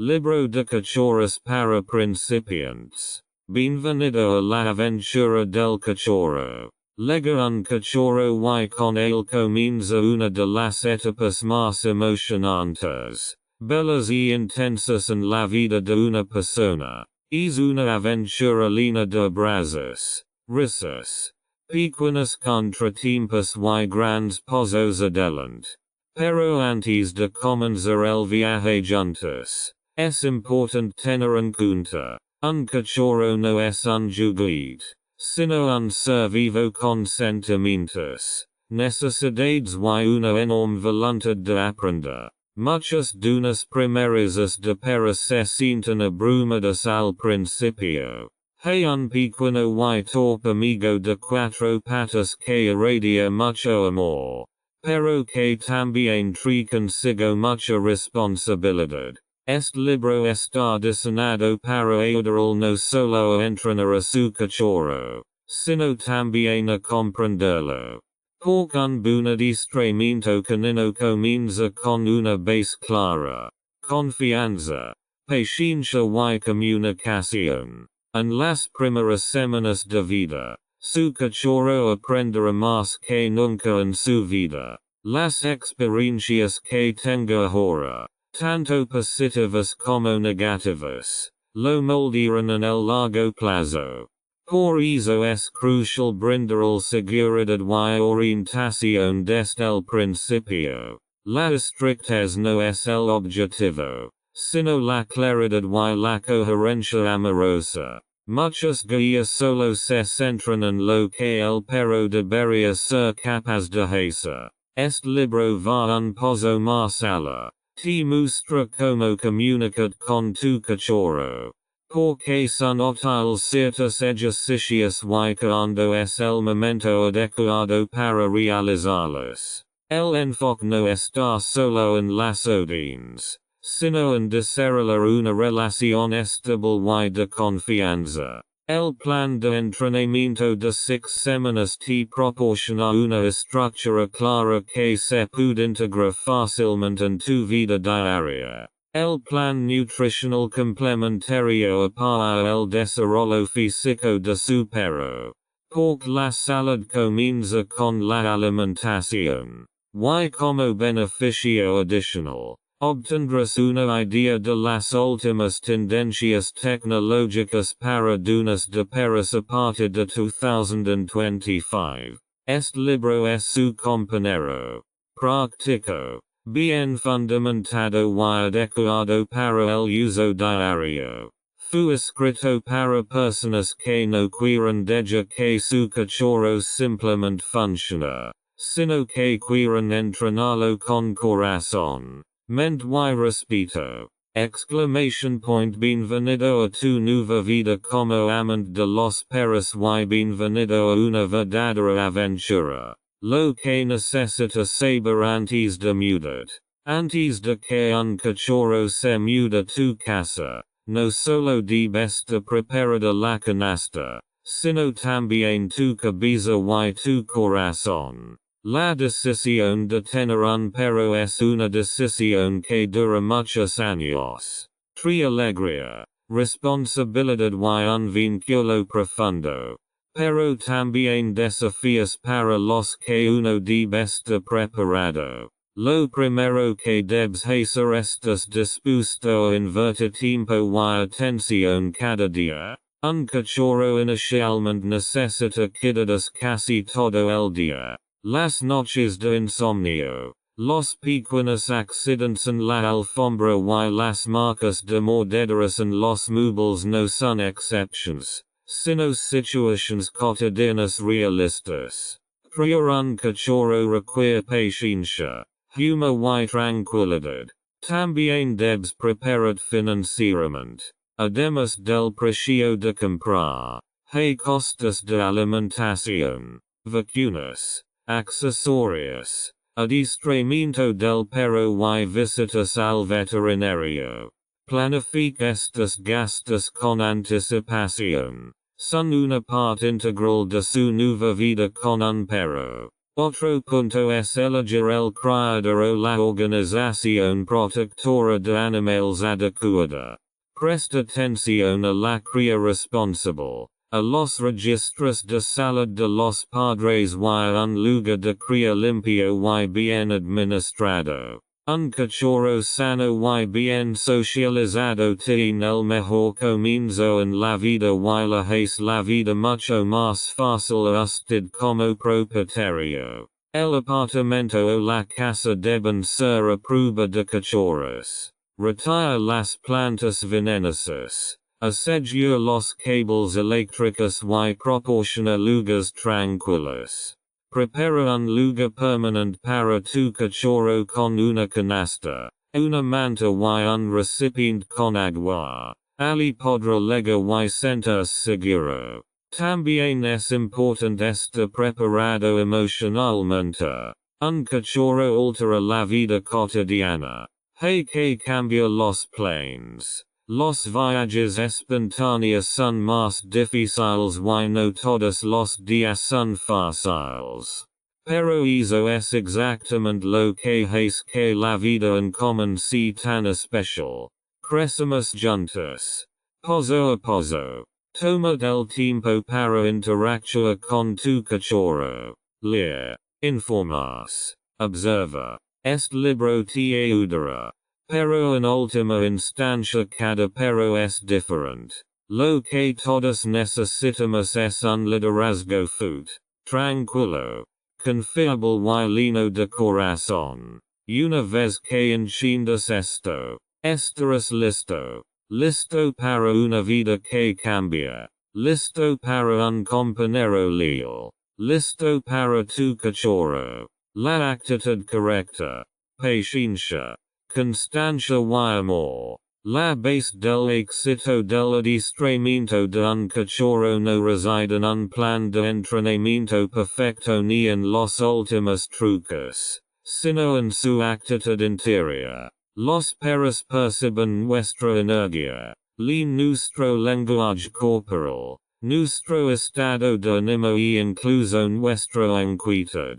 Libro de Cachorros para Principiantes. Bienvenido a la aventura del cachorro. Lega un cachorro y con él comienza una de las etapas más emocionantes, bellas y intensas en la vida de una persona. Es una aventura llena de abrazos, risas, pequeños contratiempos y grandes pasos adelante. Pero antes de comenzar el viaje juntos, es importante tener en cuenta, un cachorro no es un juguete, sino un ser vivo con sentimientos, necesidades y una enorme voluntad de aprender. Muchas de unas primeras de para se sienten abrumadas al principio. Hay un pequeño y torpe amigo de cuatro patas que irradia mucho amor, pero que también trae consigo mucha responsabilidad. Este libro está diseñado para ayudarle no solo a entrenar a su cachorro, sino también a comprenderlo. Porque un buen adiestramiento canino comienza con una base clara, confianza, paciencia y comunicación. En las primeras semanas de vida, su cachorro aprenderá más que nunca en su vida. Las experiencias que tenga ahora, tanto positivas como negativas, lo moldearán en el largo plazo. Por eso es crucial brindarle seguridad y orientación desde el principio. La estrictez no es el objetivo, sino la claridad y la coherencia amorosa. Muchas guías solo se centran en lo que el perro debería ser capaz de hacer. Este libro va un poco más allá. Te muestra cómo comunicar con tu cachorro, porque son útiles ciertos ejercicios y cuando es el momento adecuado para realizarlos. El enfoque no está solo en las órdenes, sino en desarrollar una relación estable y de confianza. El plan de entrenamiento de 6 semanas te proporciona una estructura clara que se puede integrar fácilmente en tu vida diaria. El plan nutricional complementario apoya el desarrollo físico de su perro, porque la salud comienza con la alimentación. Y como beneficio adicional, obtendrás una idea de las últimas tendencias tecnológicas para dunas de perros a partir de 2025. Este libro es su compañero práctico, bien fundamentado y adecuado para el uso diario. Fue escrito para personas que no quieren dejar que su cachorro simplemente funcione, sino que quieren entrenarlo con corazón, mente y respeto. Exclamation point. Bienvenido a tu nueva vida como amante de los perros y bienvenido a una verdadera aventura. Lo que necesitas saber antes de mudar. Antes de que un cachorro se mude tu casa, no solo debes de preparar la canasta, sino también tu cabeza y tu corazón. La decisión de tener un perro es una decisión que dura muchos años. Trae alegría, responsabilidad y un vínculo profundo. Pero también desafíos para los que uno debe estar preparado. Lo primero que debes hacer es dispuesto a invertir tiempo y atención cada día. Un cachorro inicialmente necesita cuidados casi todo el día. Las noches de insomnio, los pequeños accidentes en la alfombra y las marcas de mordeduras en los muebles no son exceptions, sino situaciones cotidianas realistas. Criar un cachorro requiere paciencia, humor y tranquilidad. También debes preparar financieramente. Además del precio de comprar, hay costos de alimentación, vacunas, accesorios, adiestramiento del perro y visitas al veterinario. Planifica estos gastos con anticipación. Son una parte integral de su nueva vida con un perro. Otro punto es eleger el criador o la organización protectora de animales adecuada. Presta atención a la cría responsable, a los registros de salud de los padres y un lugar de cría limpio y bien administrado. Un cachorro sano y bien socializado tiene el mejor comienzo en la vida y la hace la vida mucho más fácil a usted como propietario. El apartamento o la casa deben ser a prueba de cachorros. Retire las plantas venenosas. Asegura los cables eléctricos y proporciona lugares tranquilos. Prepara un lugar permanente para tu cachorro con una canasta, una manta y un recipiente con agua. Ali podrá llegar y sentirse seguro. También es importante estar preparado emocionalmente. Un cachorro altera la vida cotidiana. Hay que cambiar los planes. Los viajes espontáneos son más difíciles y no todos los días son fáciles. Pero eso es exactamente lo que hace que la vida en común sea tan especial. Crecemos juntos. Pozo a pozo. Toma del tiempo para interactuar con tu cachorro. Leer. Informarse. Observa. Este libro te ayudará. Pero en última instancia cada perro es diferente. Lo que todos necesitamos es un liderazgo fuerte, tranquilo, confiable y lleno de corazón. Una vez que entiendas esto, estarás listo. Listo para una vida que cambia. Listo para un compañero leal. Listo para tu cachorro. La actitud correcta. Paciencia. Constancia y amor. La base del éxito del adiestramiento de un cachorro no reside en un plan de entrenamiento perfecto ni en los últimos trucos, sino en su actitud interior. Los perros perciben nuestra energía, nuestro lenguaje corporal, nuestro estado de ánimo y incluso nuestra inquietud.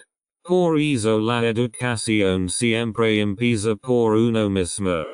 Por eso la educación siempre empieza por uno mismo.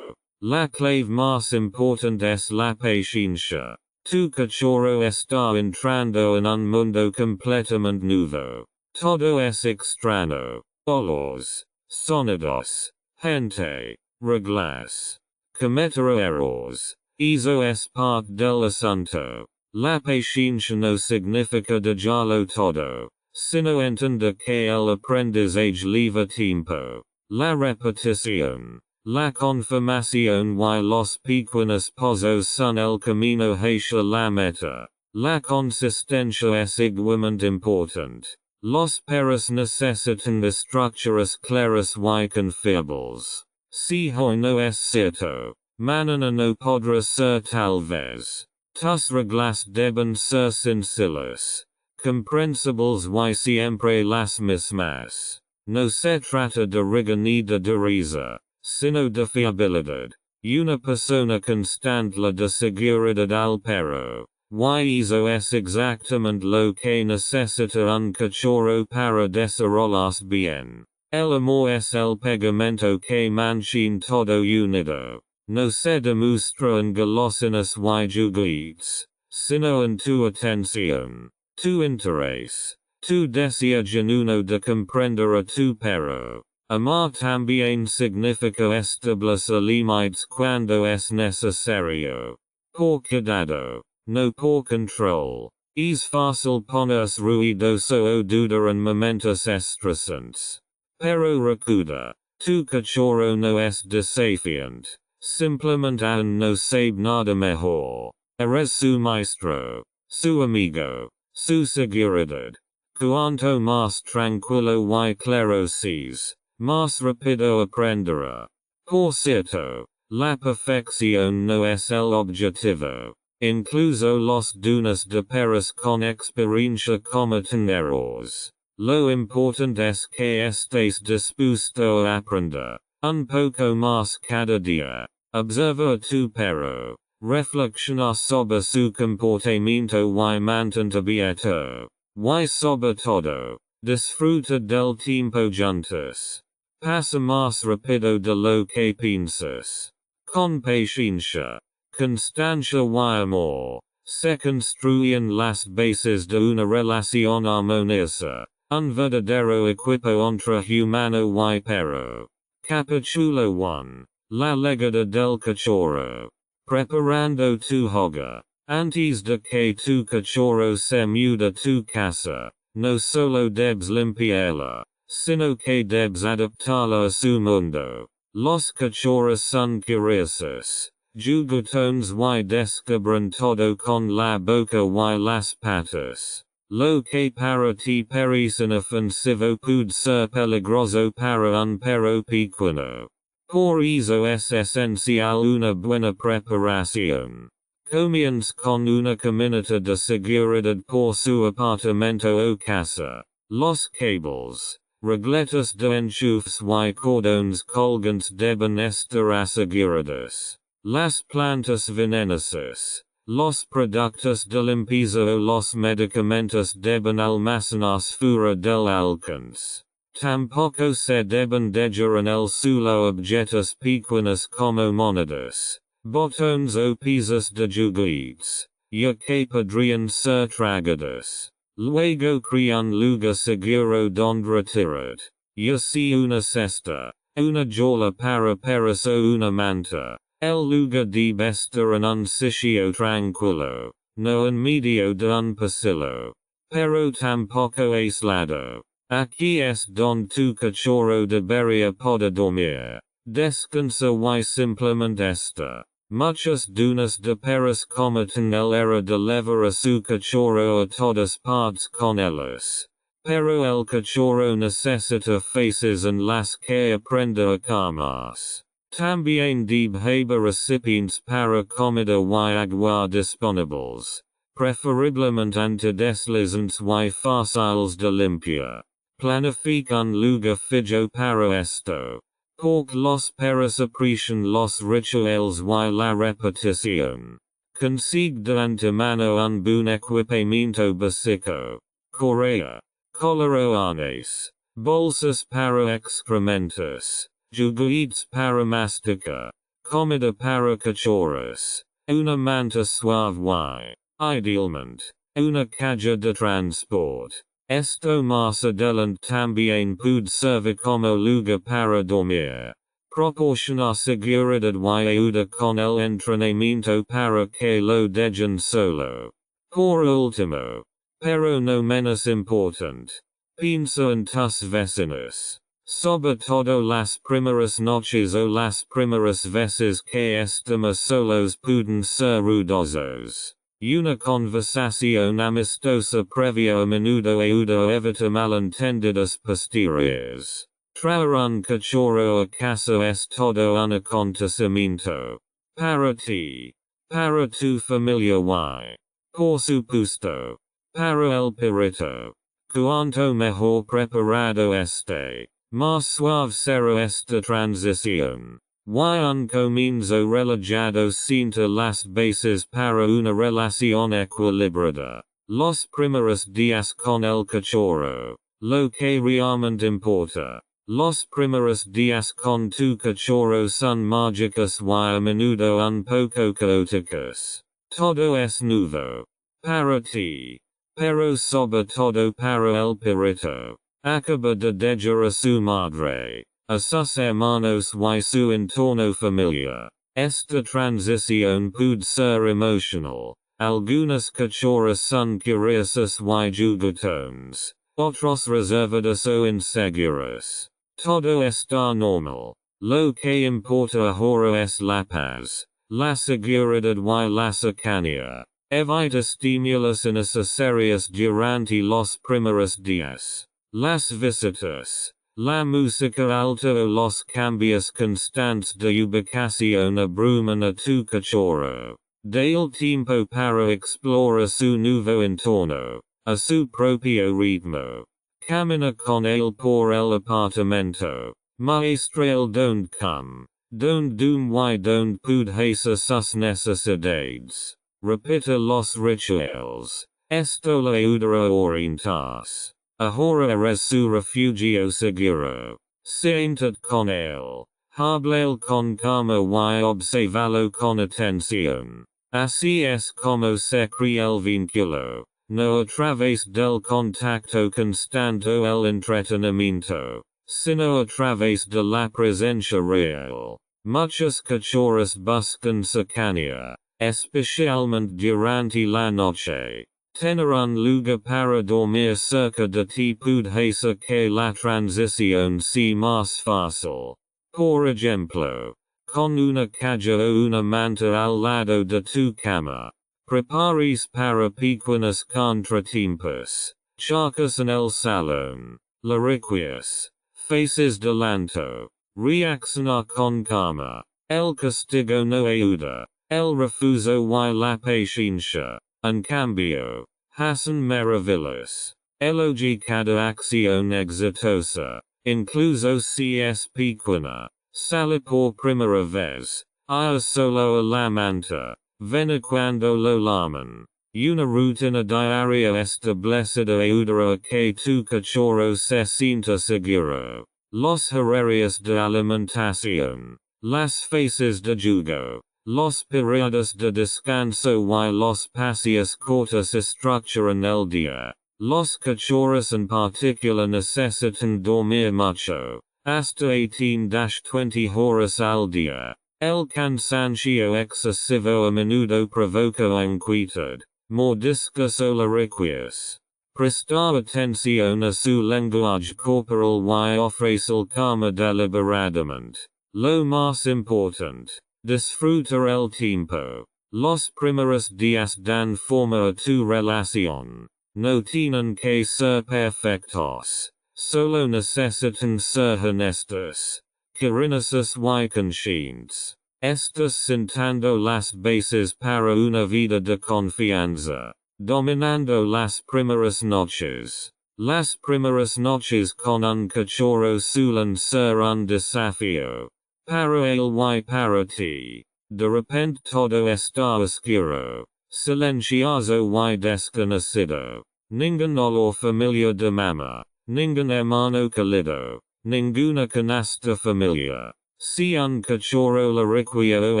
La clave más importante es la paciencia. Tu cachorro está entrando en un mundo completamente nuevo. Todo es extraño. Olores, sonidos, gente, reglas. Cometerá errores. Eso es parte del asunto. La paciencia no significa dejarlo todo, sino entender que el aprendizaje lleva tiempo. La repetición, la confirmación y los pequeños pasos son el camino hacia la meta. La consistencia es igualmente importante. Los perros necesitan estructuras claras y confiables. Si hoy no es cierto, mañana no podrá ser tal vez. Tus reglas deben ser sencillas, comprensibles y siempre las mismas. No se trata de rigor ni de dureza, sino de fiabilidad. Una persona constante la de seguridad al perro. Y eso es exactamente lo que necesita un cachorro para desarrollarse bien. El amor es el pegamento que mantiene todo unido. No se demuestra en golosinas y juguetes, sino en tu atención, tu interés, tu deseo genuino de comprender a tu perro. Amar también significa establecer límites cuando es necesario. Por cuidado, no por control. Es fácil ponerse ruidoso o dudar en momentos estresantes. Pero recuerda, tu cachorro no es desafiante. Simplemente aún no sabe nada mejor. Eres su maestro, su amigo, su seguridad. Cuanto más tranquilo y claro seas, más rápido aprenderá. Por cierto, la perfección no es el objetivo. Incluso los dueños de perros con experiencia cometen errores. Lo importante es que estés dispuesto a aprender un poco más cada día. Observa a tu perro. Reflexiona sobre su comportamiento y mantente abierto. Y sobre todo, disfruta del tiempo juntos. Pasa más rapido de lo que piensas. Con paciencia, constancia y amor, se construyen las bases de una relación armoniosa, un verdadero equipo entre humano y perro. Capítulo 1. La llegada del cachorro. Preparando tu hogar. Antes de que tu cachorro se mude a tu casa, no solo debes limpiarla, sino que debes adaptarla a su mundo. Los cachorros son curiosos, juguetones y descubren todo con la boca y las patas. Lo que para ti parece inofensivo puede ser peligroso para un perro pequeño. Por eso es esencial una buena preparación. Comienza con una caminata de seguridad por su apartamento o casa. Los cables, regletas de enchufes y cordones colgantes deben estar asegurados. Las plantas venenosas, los productos de limpieza o los medicamentos deben almacenarse fuera del alcance. Tampoco se deben dejar en el suelo objetos pequeños como monedas, botones o piezas de juguetes, ya que podrían ser tragados. Luego crea un lugar seguro donde retirar, ya sea una cesta, una jaula para perros o una manta. El lugar debe estar en un sitio tranquilo, no en medio de un pasillo, pero tampoco aislado. Aquí es donde tu cachorro debería poder dormir, descansar y simplemente estar. Muchas dueñas de perros cometen el error de llevar a su cachorro a todas partes con ellos. Pero el cachorro necesita fases en las que aprenda a calmarse. También debe haber recipientes para comida y agua disponibles, preferiblemente antideslizantes y fáciles de limpiar. Planifica un lugar fijo para esto, porque los perros aprecian los rituales y la repetición. Consigue de antemano un buen equipamiento básico, correa, collarines, bolsas para excrementos, juguetes para masticar, comida para cachorros, una manta suave y, idealmente, una caja de transporte. Esto más adelante también puede servir como lugar para dormir. Proporciona seguridad y ayuda con el entrenamiento para que lo dejen solo. Por último, pero no menos importante, piensa en tus vecinos. Sobre todo las primeras noches o las primeras veces que estamos solos pueden ser ruidosos. Una conversación amistosa previa a menudo ayuda a evitar malentendidos posteriores. Traer un cachorro a casa es todo un acontecimiento. Para ti, para tu familia y, por supuesto, para el perrito. Cuanto mejor preparado esté, más suave será esta transición. Y un comienzo relajado sienta las bases para una relación equilibrada. Los primeros días con el cachorro, lo que realmente importa. Los primeros días con tu cachorro son mágicos y a menudo un poco caóticos. Todo es nuevo. Para ti. Pero sobre todo para el perrito. Acaba de dejar a su madre, a sus hermanos y su entorno familiar. Esta transición puede ser emocional. Algunos cachorros son curiosos y juguetones, otros reservados o inseguros. Todo está normal. Lo que importa ahora es la paz, la seguridad y la cercanía. Evita estímulos innecesarios durante los primeros días. Las visitas, la música alta o los cambios constantes de ubicación abruman a tu cachorro. Dale tiempo para explorar su nuevo entorno, a su propio ritmo. Camina con él por el apartamento. Muestra el donde come, donde duerme y donde puede hacer sus necesidades. Repita los rituales. Esto le ayudará a orientarse. Ahora eres su refugio seguro. Siéntate con él. Háblale con calma y obsérvalo con atención. Así es como se crea el vínculo. No a través del contacto constante o el entretenimiento, sino a través de la presencia real. Muchos cachorros buscan cercanía, especialmente durante la noche. Tener un lugar para dormir cerca de ti puede hacer que la transición sea más fácil. Por ejemplo, con una caja o una manta al lado de tu cama. Prepares para pequeños contratiempos. Charcas en el salón. La requieres. Faces delanto. Reacciona con calma. El castigo no ayuda. El refuso y la paciencia. En cambio, hacen maravillas. Elogi cada acción exitosa. Incluso si es pequeña. Sale por primera vez. Ir solo a la manta. Ven cuando lo llaman. Una rutina diaria establecida ayudará a que tu cachorro se sienta seguro. Los horarios de alimentación. Las fases de juego. Los periodos de descanso y los paseos cortos estructuran el día. Los cachorros en particular necesitan dormir mucho. Hasta 18-20 horas al día. El cansancio excesivo a menudo provoca inquietud. Mordiscos o la requieres. Prestar atención a su lenguaje corporal y ofrecer calma deliberadamente. Lo más importante. Disfrutar el tiempo. Los primeros días dan forma a tu relación. No tienen que ser perfectos. Solo necesitan ser honestos. Cariñosos y conscientes. Estás sentando las bases para una vida de confianza. Dominando las primeras noches. Las primeras noches con un cachorro suelen ser un desafío. Para él y para ti. De repente todo está oscuro. Silencioso y desconocido. Ningún olor familiar de mamá. Ningún hermano querido. Ninguna canasta familiar. Si un cachorro la requiere o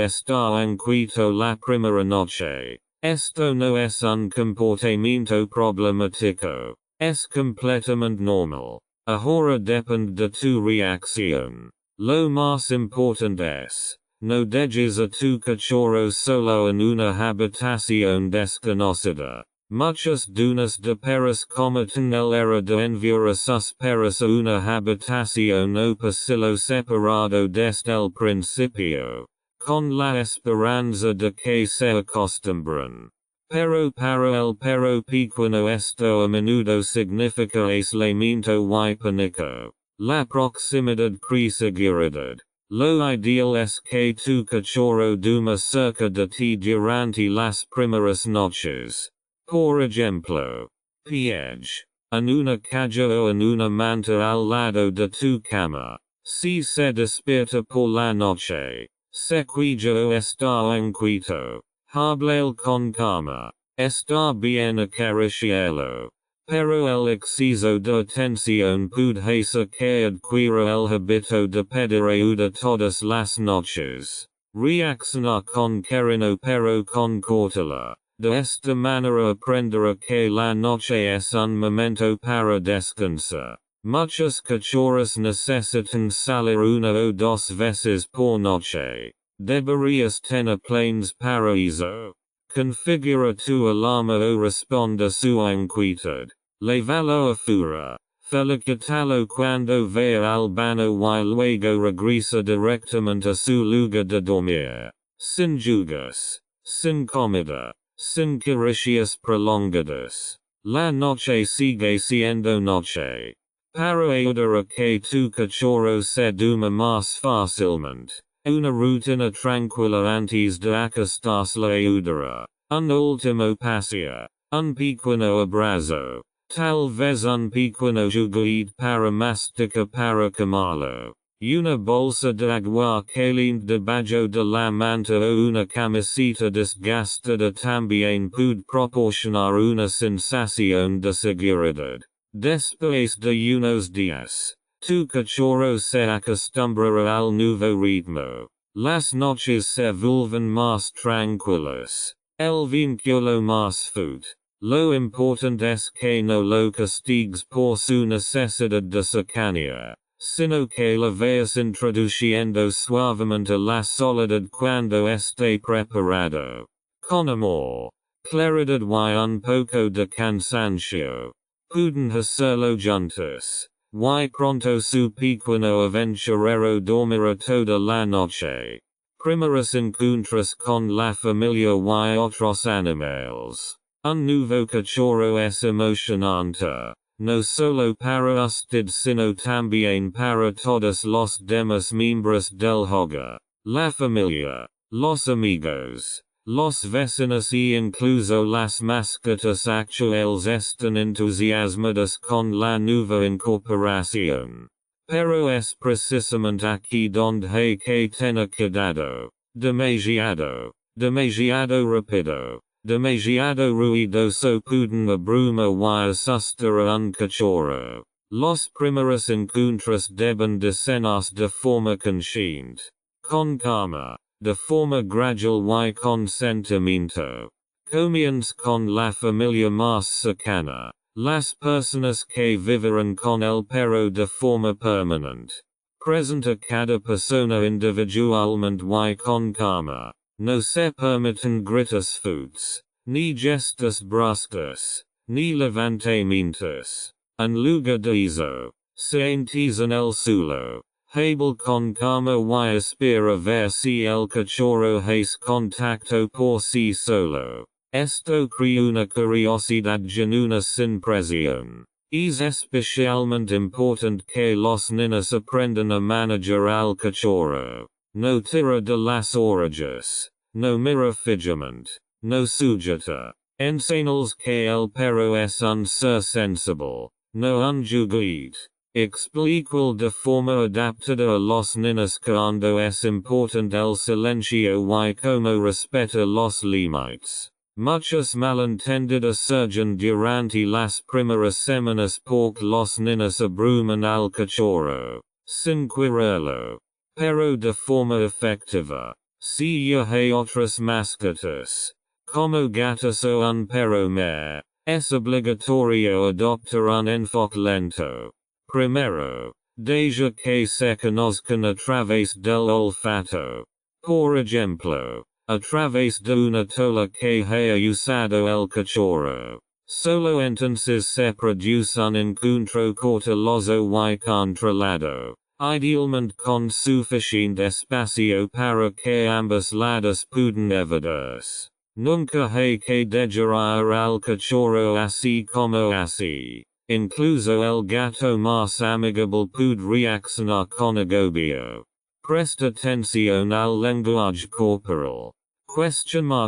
está inquieto la primera noche. Esto no es un comportamiento problemático. Es completamente normal. Ahora depende de tu reacción. Lo más importante es, no dejes a tu cachorro solo en una habitación desconocida. Muchos dueños de perros cometen el error de enviar a sus perros a una habitación o pasillo separado desde el principio, con la esperanza de que se acostumbren. Pero para el perro pequeño esto a menudo significa aislamiento y pánico. La proximidad crea seguridad. Lo ideal es que tu cachorro duerma cerca de ti durante las primeras noches. Por ejemplo, page. En una caja o en una manta al lado de tu cama. Si se despierta por la noche. Se queja o está inquieto. Háblale con calma. Está bien acariciarlo. Pero el exceso de atención puede hacer que adquiera el hábito de pedir ayuda todas las noches. Reacciona con cariño pero con cautela. De esta manera aprenderá que la noche es un momento para descansar. Muchos cachorros necesitan salir una o dos veces por noche. Deberías tener planes para eso. Configura tu alarma o responde a su inquietud. Lévalo afuera. Felicítalo cuando vea al baño y luego regresa directamente a su lugar de dormir. Sin juegos. Sin comida. Sin caricias prolongadas. La noche sigue siendo noche. Para ayudar a que tu cachorro se duerma más fácilmente. Una rutina tranquila antes de acostarse le ayudará. Un último paseo. Un pequeño abrazo. Tal vez un pequeño juguete para masticar para comerlo. Una bolsa de agua caliente debajo de la manta o una camiseta desgastada también puede proporcionar una sensación de seguridad. Después de unos días, tu cachorro se acostumbra al nuevo ritmo. Las noches se vuelven más tranquilas. El vínculo más fuerte. Lo importante es que no lo castigues por su necesidad de cercanía, sino que la vayas introduciendo suavemente la soledad cuando esté preparado. Con amor, claridad y un poco de cansancio. Pueden hacerlo juntos. Y pronto su pequeño aventurero dormirá toda la noche. Primeros encuentros con la familia y otros animales. Un nuevo cachorro es emocionante, no solo para usted sino también para todos los demás miembros del hogar, la familia, los amigos, los vecinos y incluso las mascotas actuales están entusiasmadas con la nueva incorporación. Pero es precisamente aquí donde hay que tener cuidado. Demasiado rápido. Demasiado ruidoso pueden abrumar y asustar a un cachorro. Los primeros encuentros deben diseñarse de forma consciente, con calma, de forma gradual y con sentimiento. Comienza con la familia más cercana, las personas que vivirán con el perro de forma permanente. Presenta cada persona individualmente y con calma. No se permiten gritos fuertes, ni gestos bruscos, ni levantamientos. En lugar de eso, siéntese en el suelo, habla con calma y espera ver si el cachorro hace contacto por sí solo. Esto crea una curiosidad genuina sin presión. Es especialmente importante que los niños aprendan a manejar al cachorro. No tira de las orejas, no mira fijamente, no sujeta. Enseñales que el perro es un ser sensible, no un juguete. Explica de forma adaptada a los niños cuando es importante el silencio y cómo respeta los límites. Muchos malentendidos surgen durante las primeras semanas porque los niños abruman al cachorro, sin quererlo. Pero de forma efectiva, si ya hay otras mascotas, como gatos o un perro mer, es obligatorio adoptar un enfoque lento. Primero, deja que se conozcan a través del olfato. Por ejemplo, a través de una tola que haya usado el cachorro. Solo entonces se produce un encuentro cauteloso y controlado. Idealmente con suficiente espacio para que ambos lados puedan evitarse. Nunca hay que dejar al cachorro así como así. Incluso el gato más amigable puede reaccionar con agobio. Presta atención al lenguaje corporal.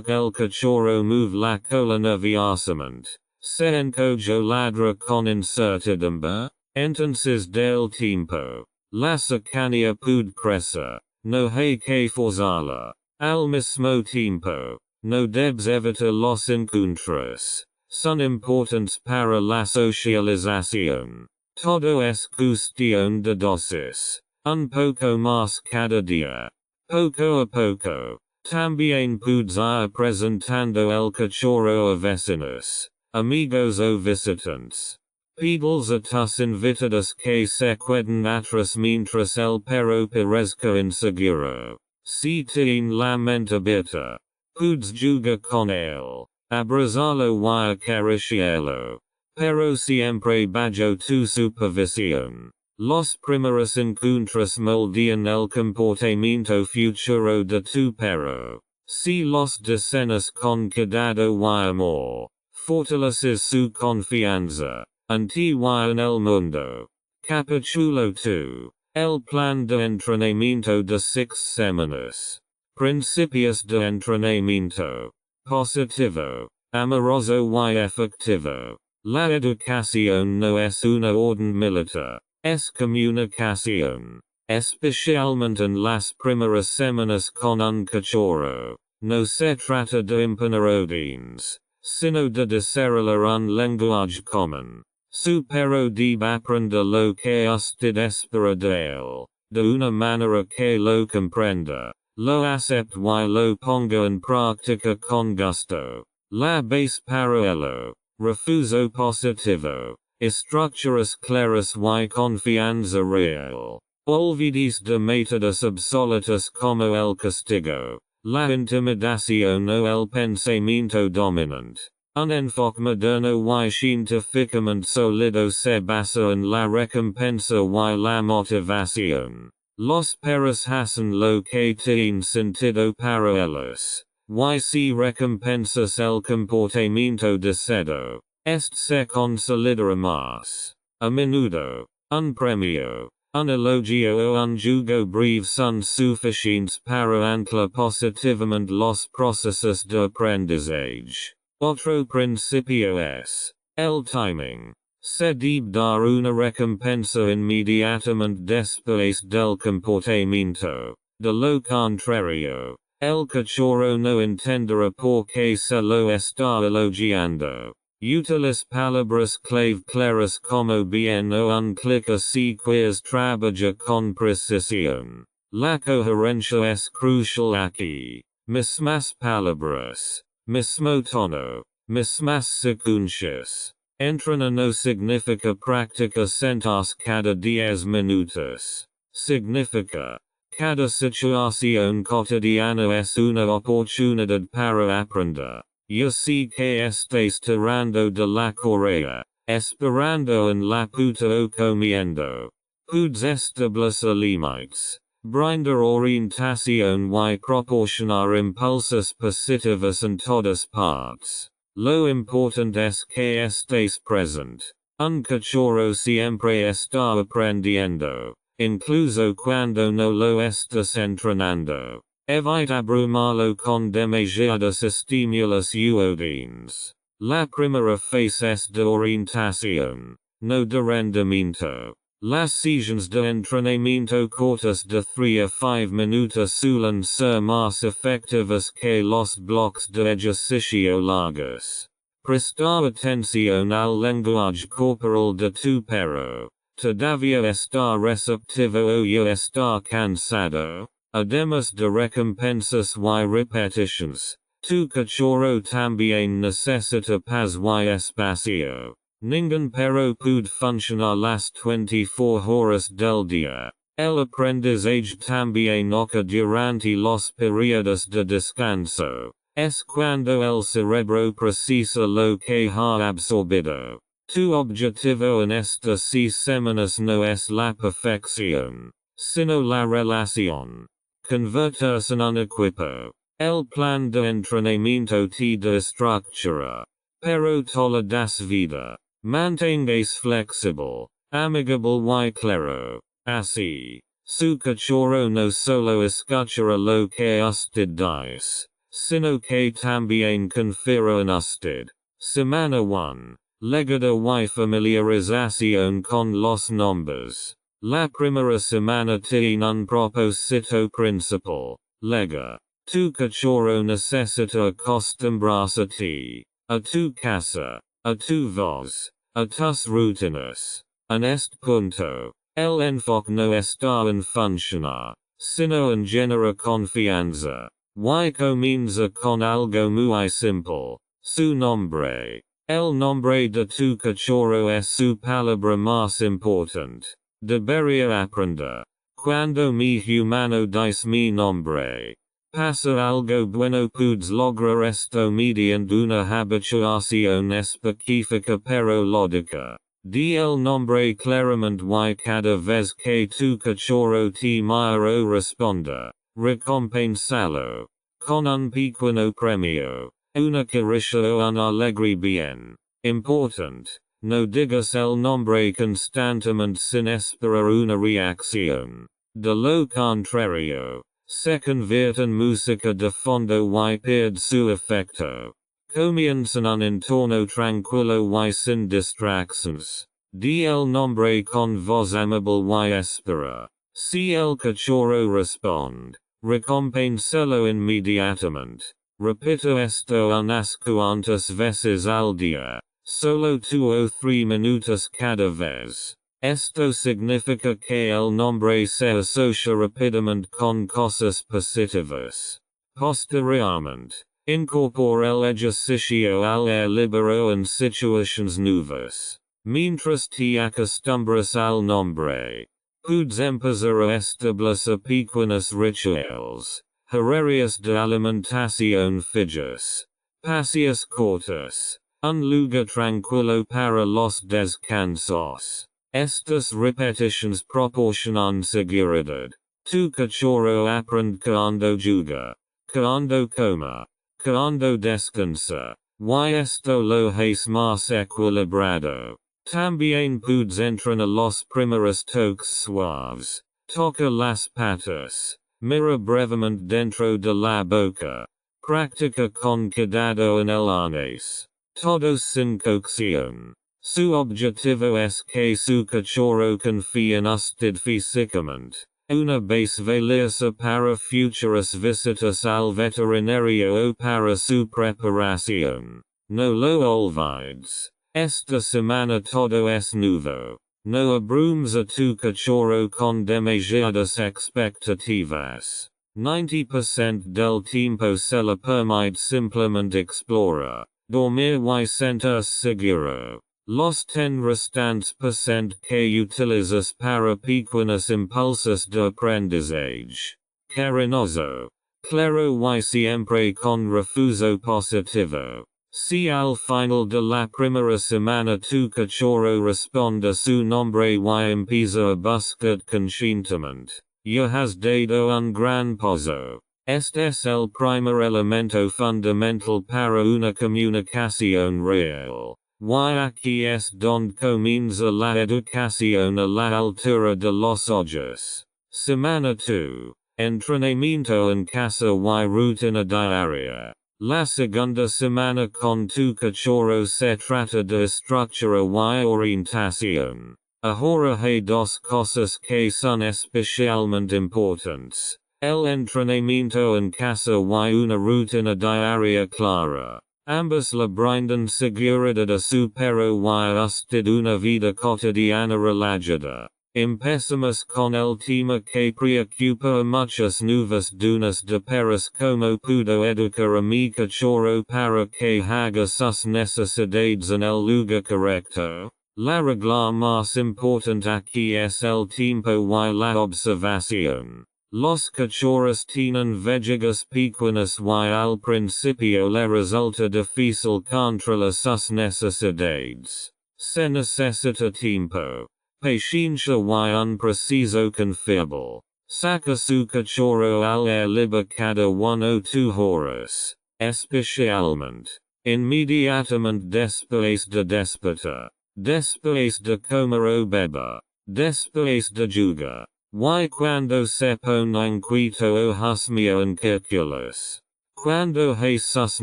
El cachorro mueve la cola nerviosamente. Se encoge ladra con incertidumbre. Entonces del tiempo. La cercanía puede crecer. No hay que forzarla. Al mismo tiempo, no debes evitar los encuentros. Son importantes para la socialización. Todo es cuestión de dosis. Un poco más cada día. Poco a poco. También puedes ir presentando el cachorro a vecinos, amigos o visitantes. Pedales a tus invitados que se queden atrás mientras el perro parezca inseguro. Si tiene la mente abierta, puedes jugar con él, abrazarlo y acariciarlo. Pero siempre bajo tu supervisión. Los primeros encuentros moldean el comportamiento futuro de tu perro. Si los diseñas con cuidado y amor, fortaleces su confianza en ti y en el mundo. Capítulo 2. El plan de entrenamiento de 6 semanas. Principios de entrenamiento. Positivo, amoroso y efectivo. La educación no es una orden militar. Es comunicación. Especialmente en las primeras semanas con un cachorro. No se trata de imponer órdenes, sino de desarrollar un lenguaje común. Supero deb aprender lo que usted espera de él, de una manera que lo comprenda, lo acepte y lo ponga en práctica con gusto. La base paralelo, refuso positivo, estructuras claras y confianza real. Olvides de métodos obsoletos como el castigo, la intimidación o el pensamiento dominante. Un enfoque moderno y científicamente sólido se basa en la recompensa y la motivación. Los perros hacen lo que tiene sentido para ellos. Y si recompensas el comportamiento deseado, este se consolidará más. A menudo, un premio, un elogio o un jugo breve son suficientes para anclar positivamente los procesos de aprendizaje. Otro principio es el timing. Se debe dar una recompensa inmediatamente después del comportamiento. De lo contrario, el cachorro no entenderá por qué se lo está elogiando. Utiliza palabras clave claras como bien o un clic así quieres trabajar con precisión. La coherencia es crucial aquí. Mismas palabras, mismo tono, mismas secuencias. Entrenar no significa practicar sentarse cada 10 minutos. Significa, cada situación cotidiana es una oportunidad para aprender. Ya sé que estés tirando de la correa, esperando en la puta o comiendo. Puedes establecer límites, brindar orientación y proporcionar impulsos positivos en todas partes. Lo importante es que estés presente. Un cachorro siempre está aprendiendo, incluso cuando no lo estás entrenando. Evita abrumarlo con demasiados estímulos uodenes. La primera fase es de orientación, no de rendimiento. Las sesiones de entrenamiento cortas de 3 a 5 minutos suelen ser más efectivas que los bloques de ejercicio largos. Prestar atención al lenguaje corporal de tu perro. Todavía está receptivo o ya está cansado. Además de recompensas y repeticiones, tu cachorro también necesita paz y espacio. Ningún perro puede funcionar las 24 horas del día. El aprendizaje también ocurre durante los periodos de descanso. Es cuando el cerebro precisa lo que ha absorbido. Tu objetivo en estas 6 semanas no es la perfección, sino la relación. Convertirse en un equipo. El plan de entrenamiento te da estructura, pero toda das vida. Manténgase flexible, amigable y claro. Así, su cachorro no solo escuchará lo que usted dice, sino que también confiará en usted. Semana 1. Legado y familiarización con los nombres. La primera semana tiene un propósito principal. Lega. Tu cachorro necesita acostumbrarse a ti, a tu casa, a tu voz, a tus rutinas. En este punto, el enfoque no está en funcionar, sino en generar confianza. Y comienza con algo muy simple. Su nombre. El nombre de tu cachorro es su palabra más importante. Debería aprender. Cuando mi humano dice mi nombre, pasa algo bueno, puedes lograr esto mediante una habituación específica pero lógica. Di el nombre claramente y cada vez que tu cachorro te mira o responda, recompensalo con un pequeño premio, una caricia o un alegre bien. Important. No digas el nombre constantemente sin esperar una reacción. De lo contrario, se convierte en música de fondo y pierde su efecto. Comienza en un entorno tranquilo y sin distracciones. Di el nombre con voz amable y espera. Si el cachorro responde, recompénselo inmediatamente. Repito esto unas cuantas veces al día. solo 2 o 3 minutos cada vez. Esto significa que el nombre se asocia rápidamente con cosas positivas. Posteriormente, incorpora el ejercicio al aire libre en situaciones nuevas. Mientras te acostumbras al nombre, puedes empezar a establecer pequeños rituales, horarios de alimentación fijos, paseos cortos, un lugar tranquilo para los descansos. Estas repeticiones proporcionan seguridad. Tu cachorro aprende cuando juega, cuando come, cuando descansa, y esto lo hace más equilibrado. También puedes entrenar los primeros toques suaves. Toca las patas. Mira brevemente dentro de la boca. Practica con cuidado en el arnés. Todos sin cocción. Su objetivo es que su cachorro confíe en usted físicamente. Una vez valiosa para futuras visitas al veterinario o para su preparación. No lo olvides. Esta semana todo es nuevo. No abrumes a tu cachorro con demasiadas expectativas. 90% del tiempo se le permite simplemente explorar, dormir y sentirse seguro. Los 10 restantes % que utilizas para pequeños impulsos de aprendizaje. Cariñoso. Claro y siempre con refuso positivo. Si al final de la primera semana tu cachorro responde a su nombre y empieza a buscar conscientemente, ya has dado un gran paso. Este es el primer elemento fundamental para una comunicación real. Y aquí es donde comienza la educación a la altura de los ojos. Semana 2. Entrenamiento en casa y rutina diaria. La segunda semana con tu cachorro se trata de estructura y orientación. Ahora hay dos cosas que son especialmente importantes. El entrenamiento en casa y una rutina diaria clara. Ambas le brindan seguridad a su perro y a usted una vida cotidiana relajada. Empezamos con el tema que preocupa a muchas nuevas dueñas de perros como puedo educar a mi cachorro para que haga sus necesidades en el lugar correcto. La regla más importante aquí es el tiempo y la observación. Los cachorros tienen vejigas pequeñas y al principio le resulta difícil controlar sus necesidades. Se necesita tiempo, paciencia y un preciso confiable. Saca su cachorro al aire libre cada 1 o 2 horas, especialmente, inmediatamente después de despertar, después de comer o beber, después de jugar. Y cuando se pone inquieto o husmea en círculos. Cuando hay sus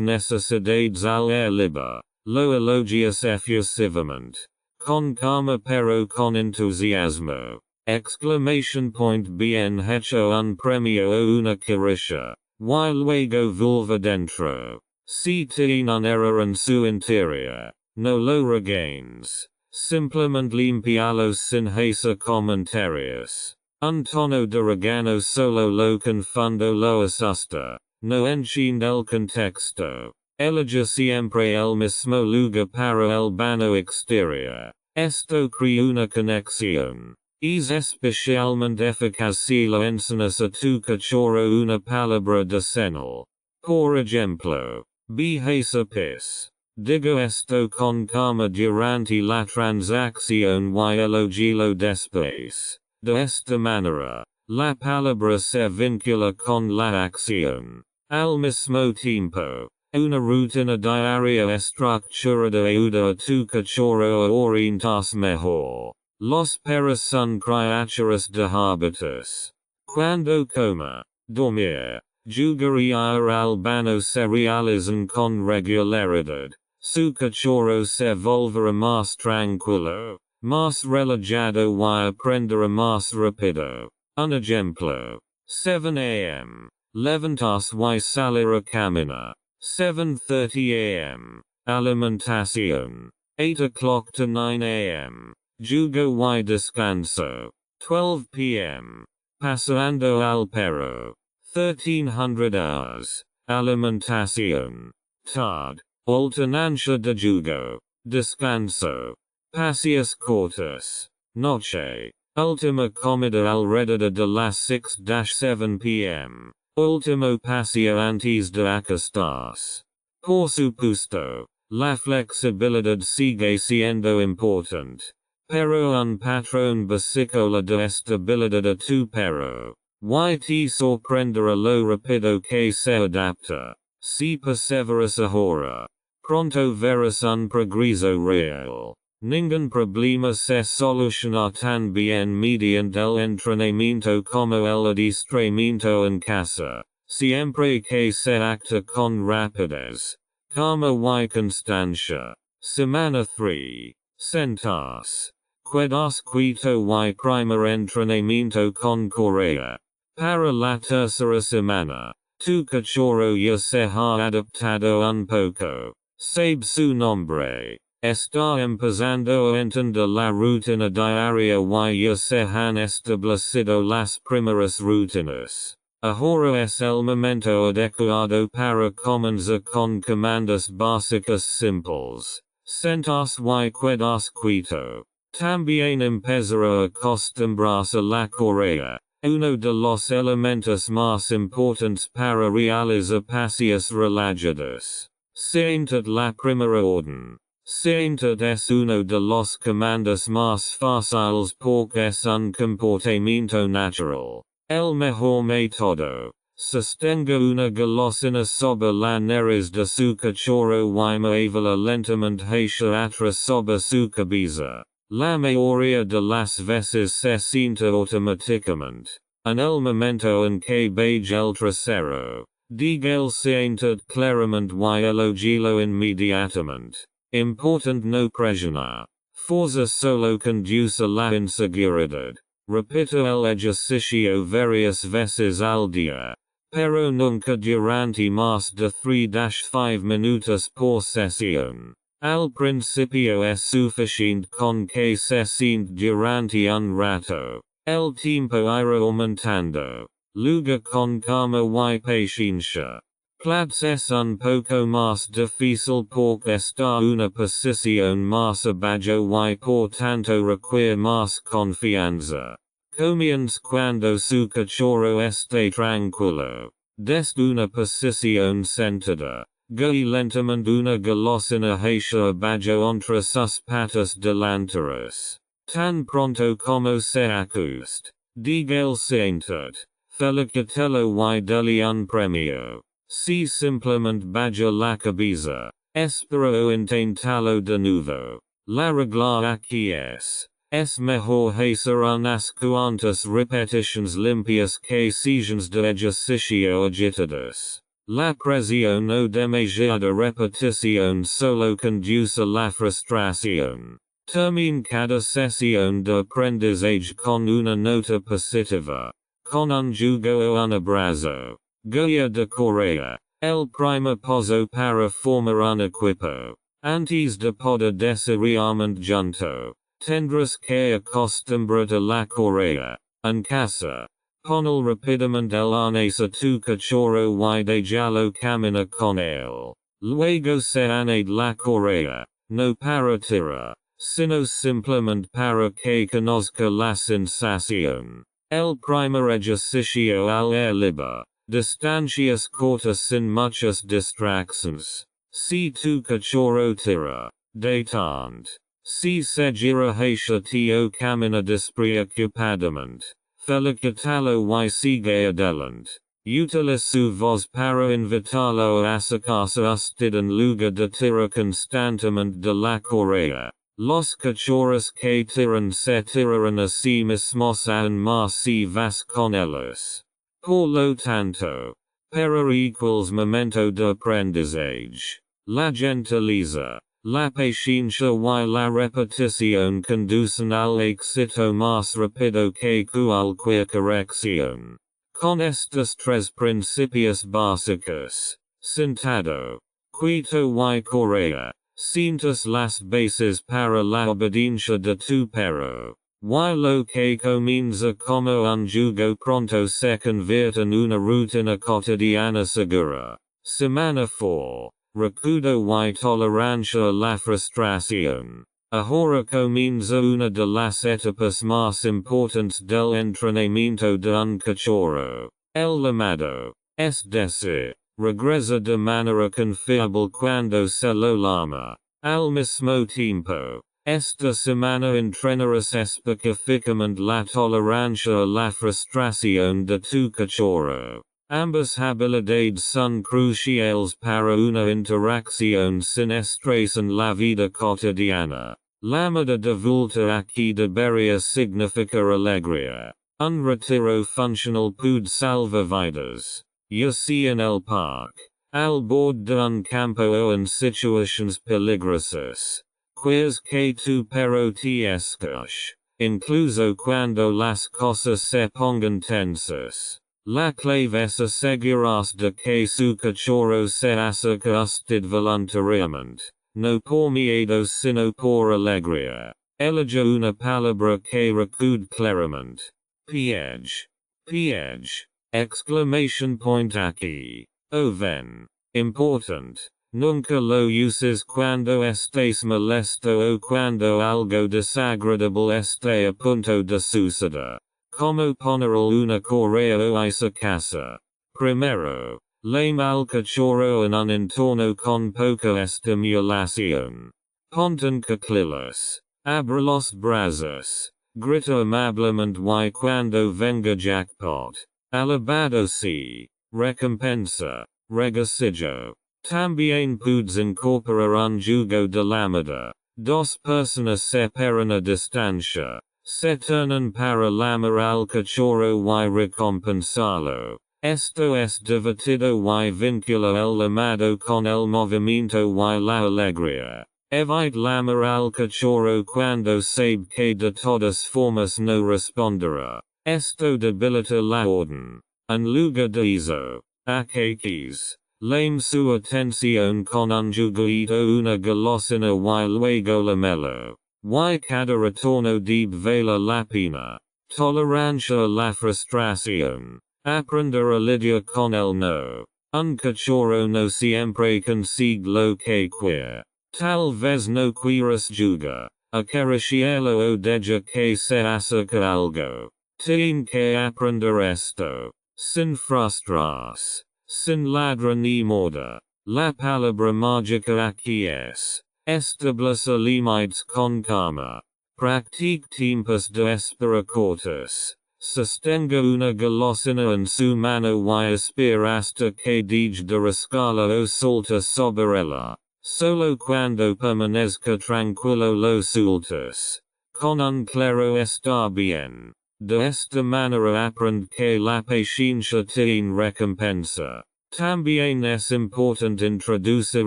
necesidades al aire libre, lo elogias efusivamente. Con calma pero con entusiasmo. Exclamation point bien hecho un premio o una caricia. Y luego vuelve dentro. Si tiene un error en su interior, no lo regañes. Simplemente limpialos sin hacer comentarios. Un tono de regaño solo lo confundo lo asusta. No entiende el contexto. Elige siempre el mismo lugar para el baño exterior. Esto crea una conexión. Es especialmente eficaz si le enseñas a tu cachorro una palabra de señal. Por ejemplo, bájese pis. Digo esto con calma durante la transacción y elogio después. De esta manera, la palabra se vincula con la acción. Al mismo tiempo, una rutina diaria estructurada ayuda a tu cachorro a orientarse mejor. Los perros son criaturas de hábitos. Cuando come, dormir, jugar y ir al baño se realizan con regularidad. Su cachorro se volverá más tranquilo, más relajado y aprenderá más rápido. Un ejemplo. 7 a.m. Levantarse y salir a caminar. 7:30 a.m. Alimentación. 8 o'clock to 9 a.m. Jugo y descanso. 12 p.m. Pasando al perro. 1300 hours. Alimentación. Tarde. Alternancia de jugo. Descanso. Paseos cortos. Noche. Última comida alrededor de las 6-7 p.m. Último paseo antes de acostarse. Por supuesto, la flexibilidad sigue siendo importante. Pero un patrón básico de estabilidad a tu perro. Y te sorprenderá lo rápido que se adapta. Si perseveras ahora, pronto verás un progreso real. Ningún problema se soluciona tan bien mediante el entrenamiento como el adiestramiento en casa. Siempre que se acta con rapidez, calma y constancia. Semana 3. Sentarse. Quedas quieto y primer entrenamiento con correa. Para la tercera semana, tu cachorro ya se ha adaptado un poco. Sabe su nombre. Está empezando a entender la rutina diaria y ya se han establecido las primeras rutinas. Ahora es el momento adecuado para comenzar con comandos básicas simples. Sentarse y quedarse quieto. También empezará a acostumbrarse a la correa, uno de los elementos más importantes para realizar paseos relajados. Siéntate la primera orden. Siéntate es uno de los comandos más fáciles porque es un comportamiento natural. El mejor método. Sostenga una golosina sobre la nariz de su cachorro y muévala lentamente hacia atrás sobre su cabeza. La mayoría de las veces se siente automáticamente. En el momento en que baja el trasero, diga el siéntate claramente y elógilo inmediatamente. Important no presionar. Forza solo conduce la inseguridad. Repita el ejercicio varias veces al día, pero nunca durante más de 3-5 minutos por sesión. Al principio es suficiente con que se siente durante un rato. El tiempo irá aumentando. Luego con calma y paciencia. Platz es un poco más difícil porque está una posición más abajo y por tanto requiere más confianza. Comienza cuando su cachorro esté tranquilo. Desde una posición sentada. Guíe lentamente una golosina hacia abajo entre sus patas delanteras. Tan pronto como se ajuste. Diga el siéntate. Felicítelo y dale un premio. Si simplemente baja la cabeza, espera o inténtalo de nuevo. La regla aquí es mejor hacer unas cuantas repeticiones limpias que sesiones de ejercicio agitadas. La presión o demasiada repetición solo conduce a la frustración. Termine cada sesión de aprendizaje con una nota positiva. Con un jugo o un abrazo. Guía de correa. El primer paso para formar un equipo. Antes de poder desarrollarmente junto. Tendrás que acostumbrarte a la correa. En casa. Ponel rápidamente el arnés a tu cachorro y déjalo caminar con él. Luego se añade la correa. No para tirar, sino simplemente para que conozca la sensación. El primer ejercicio al aire libre. Distancias cortas sin muchas distracciones. Si tu cachorro tira, detente. Si se gira hacia ti o camina despreocupadamente, felicítalo y sigue adelante. Utiliza su voz para invitarlo a acercarse a usted en lugar de tirar constantemente de la correa. Los cachorros que tiran se tirarán a sí mismos aún más si vas con ellos. Por lo tanto, para equals momento de aprendizaje, la gentileza, la paciencia y la repetición conducen al éxito más rápido que cualquier corrección. Con estos tres principios básicos, sentado, quieto y correa, cientos las bases para la obediencia de tu perro. Y lo que comienza como un jugo pronto se convierte en una rutina cotidiana segura. Semana 4. Recudo y tolerancia a la frustración. Ahora comienza una de las etapas más importantes del entrenamiento de un cachorro. El llamado, es decir, regresa de manera confiable cuando se lo llama. Al mismo tiempo, esta semana entrenarás específicamente la tolerancia a la frustración de tu cachorro. Ambas habilidades son cruciales para una interacción sin estrés en la vida cotidiana. La medida de vuelta aquí debería significar alegría. Un retiro funcional puede salvar vidas. Ya sea en el parque, al borde de un campo o en situaciones peligrosas. Quieres que tu perro te escuche, incluso cuando las cosas se pongan tensas. La clave es asegurarse de que su cachorro se acerca a usted voluntariamente, no por miedo sino por alegría. Elige una palabra que recuerde claramente. Piège. Piège. Exclamation point aquí. O ven. Important. Nunca lo uses cuando estés molesto o cuando algo desagradable esté a punto de suceder. Como poner una correa o esa casa. Primero, lame al cachorro en un entorno con poca estimulación. Ponten cuclillas. Abre los brazos. Grita amablemente y cuando venga jackpot. Alabado sí. Recompensa. Regocijo. También puedes incorporar un jugo de la medida. Dos personas separan a distancia. Se turnan para llamar al cachorro y recompensarlo. Esto es divertido y vincula el llamado con el movimiento y la alegría. Evite llamar al cachorro cuando sabe que de todas formas no responderá. Esto debilita la orden. En lugar de eso, aquellos. Lame su atención con un juguito una golosina y luego la melo. Y cada retorno debe valer la pena. Tolerancia a la frustración. Aprender a lidiar con el no. Un cachorro no siempre consigue lo que quiere. Tal vez no quieras jugar. Acariciarlo o deja que se acerque algo. Tiene que aprender esto. Sin frustrarse. Sin ladra ni morder. La palabra mágica aquí es. Establece límites con calma. Practique tiempos de espera cortos. Sostenga una golosina en su mano y espera hasta que deje de rascarla o salta sobre ella. Solo cuando permanezca tranquilo lo sueltas. Con un claro está bien. De esta manera aprende que la paciencia tiene recompensa. También es importante introducir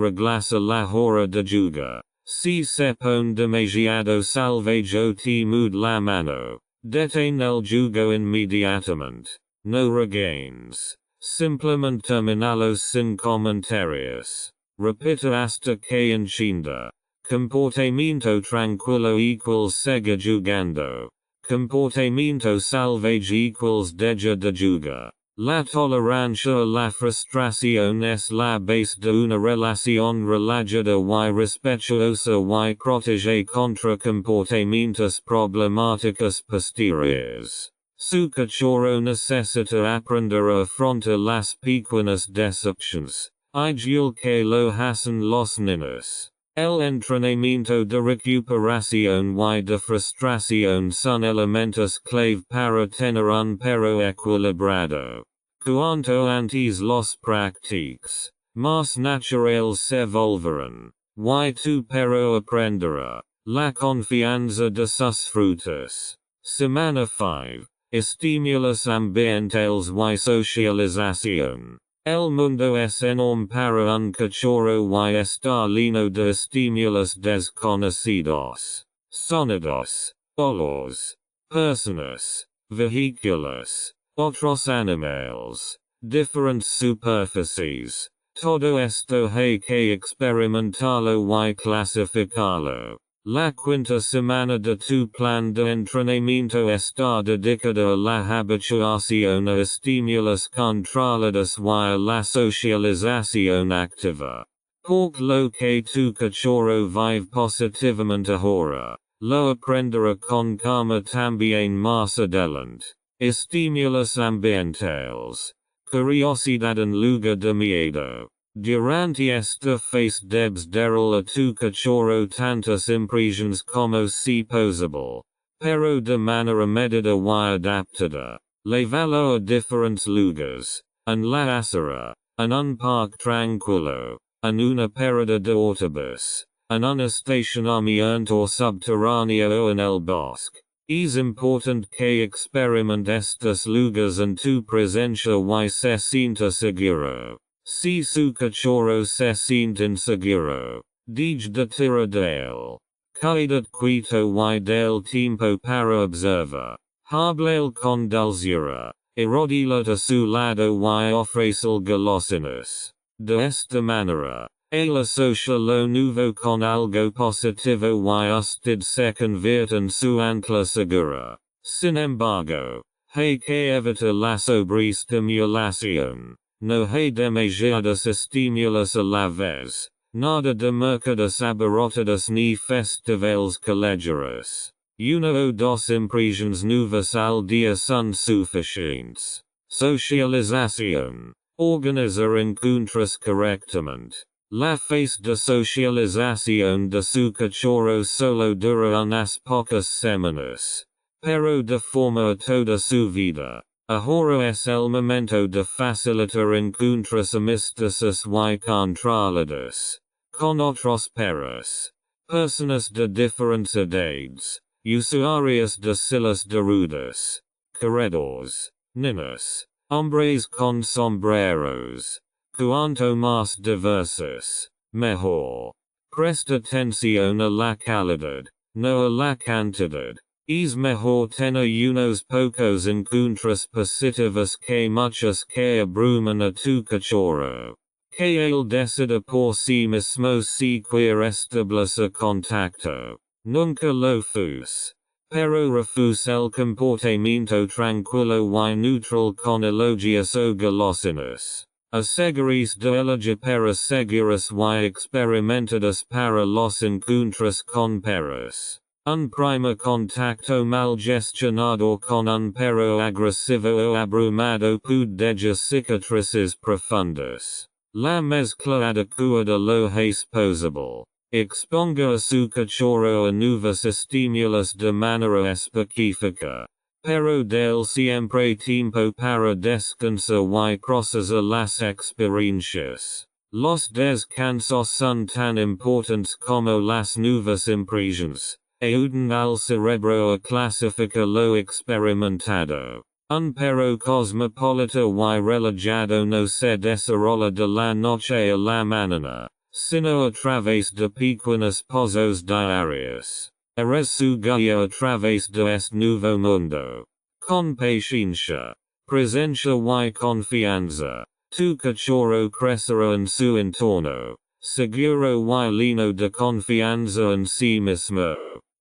reglas a la hora de jugar. Si se pone demasiado salvaje o te mude la mano, detén el jugo inmediatamente. No regains. Simplemente terminalos sin comentarios. Repita hasta que entienda. Comportamiento tranquilo equals sigue jugando. Comportamiento salvaje equals deja de jugar. La tolerancia a la frustración es la base de una relación relajada y respetuosa y protege contra comportamientos problemáticos posteriores. Su cachorro necesita aprender a afrontar las pequeñas decepciones, igual que lo hacen los niños. El entrenamiento de recuperación y de frustración son elementos clave para tener un perro equilibrado. Cuanto antes los practiques, más naturales se volverán, y tu perro aprenderá la confianza de sus frutos. Semana 5. Estímulos ambientales y socialización. El mundo es enorme para un cachorro y está lleno de estímulos desconocidos. Sonidos, olores, personas, vehículos, otros animales, diferentes superficies, Todo esto hay que experimentarlo y clasificarlo. La quinta semana de tu plan de entrenamiento está dedicada a la habituación a estímulos controlados y a la socialización activa. Por lo que tu cachorro vive positivamente ahora, lo aprenderá con calma también más adelante. Estímulos ambientales. Curiosidad en lugar de miedo. Durante esta fase debes darle a tu cachorro tantas impresiones como si posible, pero de manera medida y adaptada. Lévalo a diferentes lugares, en la acera, en un parque tranquilo, en una parada de autobús, en un estacionamiento subterráneo o en el bosque. Es important que experimente estos lugares en tu presencia y se sienta seguro. Si su cachorro se siente inseguro, deje de tirar de él. Quédate quieto y del tiempo para observar. Háblale con dulzura. Arrodíllate a su lado y ofrécele golosinas. De esta manera, él asocia lo nuevo con algo positivo y usted se convierte en su ancla segura. Sin embargo, hay que evitar la sobreestimulación. No hay demasiados estímulos a la vez. Nada de mercados abarrotados ni festivales callejeros. Una o dos impresiones nuevas al día son suficientes. Socialización. Organizar encuentros correctamente. La fase de socialización de su cachorro solo dura unas pocas semanas. Pero de forma a toda su vida. Ahora es el momento de facilitar encuentros amistosos y controlados. Con otros perros. Personas de diferentes edades. Usuarios de sillas de ruedas. Corredores. Niños. Hombres con sombreros. Cuanto más diversos, mejor. Presta atención a la calidad, no a la cantidad. Es mejor tener unos pocos encuentros positivos que muchos que abruman a tu cachorro. Que él decida por sí mismo si quiere establecer contacto. Nunca lo fus. Pero refusa el comportamiento tranquilo y neutral con elogios o golosinas. Asegúrese de elegir para seguros y experimentados para los encuentros con perros. Un primer contacto mal gestionado con un perro agresivo o abrumado puede dejar cicatrices profundas. La mezcla adecuada lo es posible. Exponga a su cachorro a nuevos estímulos de manera específica. Pero del siempre tiempo para descansar y procesar las experiencias. Los descansos son tan importantes como las nuevas impresiones. Ayudan al cerebro a clasificar lo experimentado. Un perro cosmopolita y relajado no se desarrolla de la noche a la mañana, sino a través de pequeños pasos diarios. Eres su guía a través de este nuevo mundo. Con paciencia, presencia y confianza, tu cachorro crecerá en su entorno, seguro y lleno de confianza en sí mismo.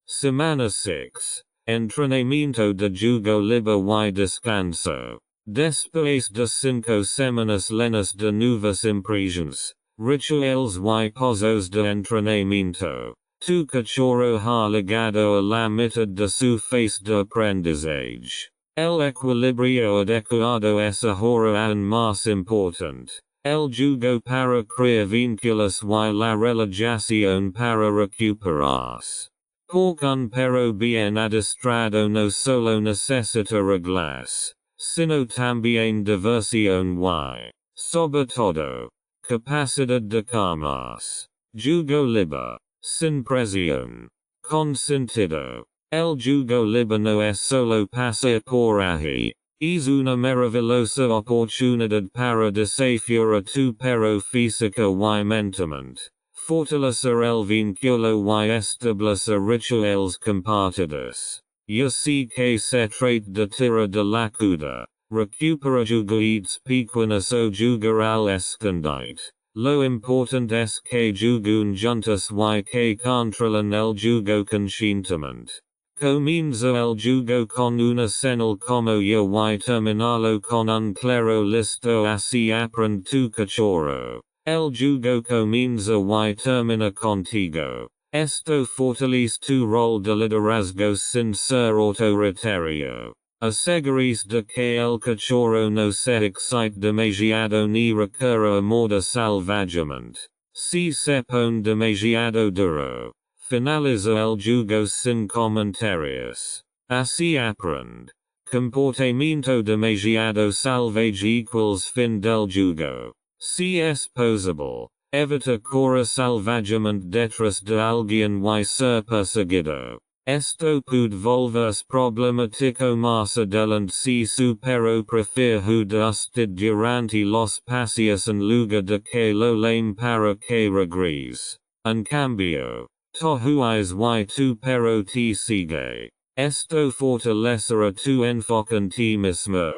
Semana 6. Entrenamiento de juego libre y descanso. Después de 5 semanas llenas de nuevas impresiones, rituales y pasos de entrenamiento. Tu cachorro ha llegado a la mitad de su fase de aprendizaje. El equilibrio adecuado es ahora aún más importante. El juego para crear vínculos y la relajación para recuperarse. Porque un perro bien adiestrado no solo necesita reglas, sino también diversión y, sobre todo, capacidad de calmarse. Juego libre, sin presión, con sentido. El juego libre no es solo pasar por ahí, es una maravillosa oportunidad para desafiar a tu perro física y mentalmente. Fortalecer el vínculo y establecer rituales compartidos. Ya sé que se trata de tirar de la cuerda, recuperar juguetes pequeños o jugar al escondite. lo importantes que jugun juntos y que controlan el jugo conscientemente. Comienza el jugo con una señal como yo y terminalo con un claro listo así aprende tu cachorro. El jugo comienza y termina contigo. Esto fortalece tu rol de liderazgo sin ser autoritario. Aseguris de que el cachorro no se excite demasiado ni recurra a morder salvajemente. Si se pone demasiado duro, finaliza el jugo sin comentarios. Así aprende. Comportamiento demasiado salvaje equals fin del jugo. Si es posible, evita correr salvajemente detrás de alguien y ser perseguido. Esto puede volverse problemático más adelante si su perro prefiere de usted durante los paseos en lugar de que lo llame para que regrese. En cambio, tohuis y tu perro te sigue. Esto fortalecerá tu enfoque en ti mismo.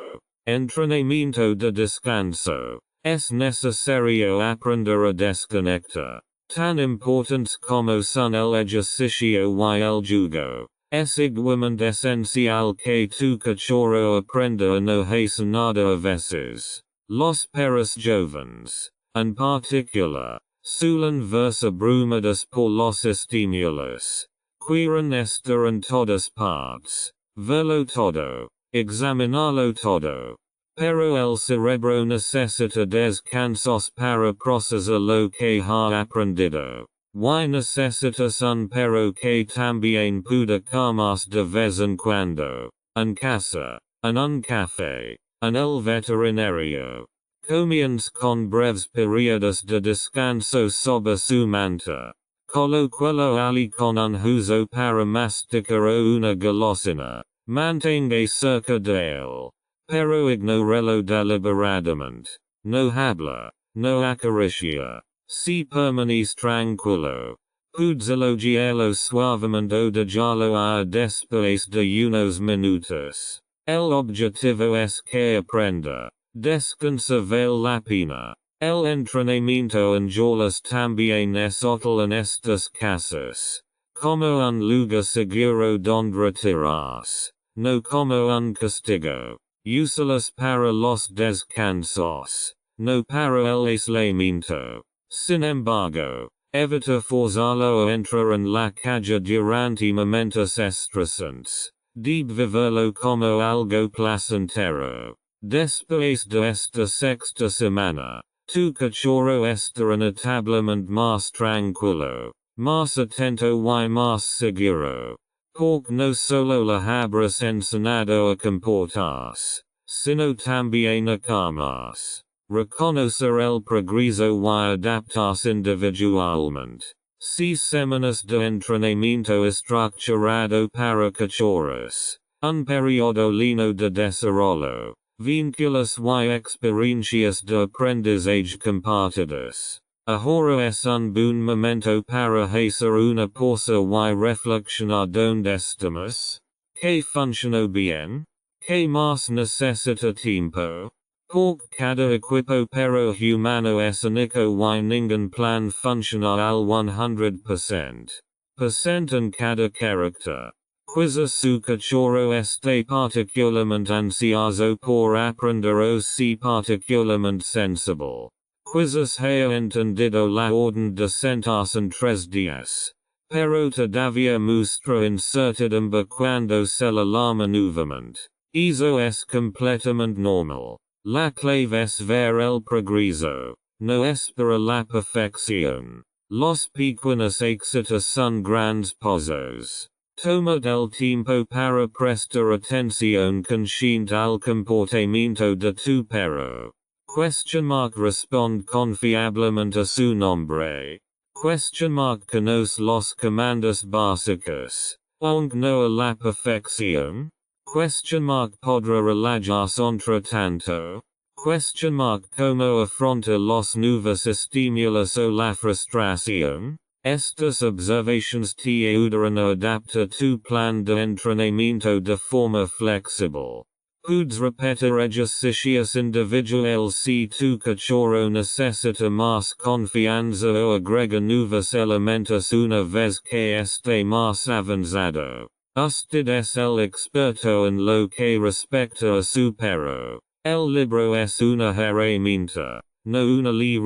Entrenamiento de descanso. Es necesario aprender a desconectar. Tan importantes como son el ejercicio y el jugo. Es igualmente esencial que tu cachorro aprenda a no hacer nada a veces. Los perros jóvenes, en particular, suelen verse abrumados por los estímulos. Quieren estar en todas partes. Verlo todo. Examinarlo todo. Pero el cerebro necesita descansos para procesar lo que ha aprendido. Y necesitas un perro que también pueda calmarse de vez en cuando. En casa, en un café, en el veterinario. Comienza con breves periodos de descanso sobre su manta. Coloquelo ali con un huso para masticar o una golosina. Mantenga cerca de él. Pero ignorelo deliberadamente. No habla, no acaricia. Si permanece tranquilo. Puedes elogiarlo suavemente o dejarlo a después de unos minutos. El objetivo es que aprenda. Descansa vale la pena. El entrenamiento en jolas también es útil en estos casos. Como un lugar seguro donde retirarse. No como un castigo. Useless para los descansos. No para el aislamiento. Sin embargo, evita forzarlo a entrar en la calle durante momentos estresantes. Debe viverlo como algo placentero. Después de esta sexta semana, tu cachorro estará notablemente más tranquilo, más atento y más seguro. Porque no solo la habrás enseñado a comportarse, sino también a calmarse. Reconocer el progreso y adaptarse individualmente. 6 semanas de entrenamiento estructurado para cachorros. Un periodo lleno de desarrollo. Vínculos y experiencias de aprendizaje compartidas. Ahora es un buen momento para hacer una pausa y reflexionar donde estamos. ¿Qué funcionó bien? ¿Qué más necesita tiempo? Porque cada equipo pero humano es único y ningún plan funciona al 100%. En cada carácter. Quizás su cachorro esté particularmente ansioso por aprender o si particularmente sensible. Quizás haya entendido la orden de sentarse en 3 días. Pero todavía muestra incertidumbre cuando se le llama nuevamente. Eso es completamente normal. La clave es ver el progreso. No espera la perfección. Los pequeños éxitos son grandes pasos. Toma el tiempo para prestar atención consciente al comportamiento de tu perro. Responde confiablemente a su nombre. Conoce los comandos básicos. Aunque no a la perfección. Podrá relajarse entre tanto. Cómo afronta los nuevos estímulos o la frustración. Estas observaciones te ayudarán a adaptar tu plan de entrenamiento de forma flexible. Puds repetir exercitius individuales si tu cachorro necessita más confianza o agrega nuevos elementos una vez que esté más avanzado. Usted es el experto en lo que respecta a su perro. El libro es una herramienta, no una ley.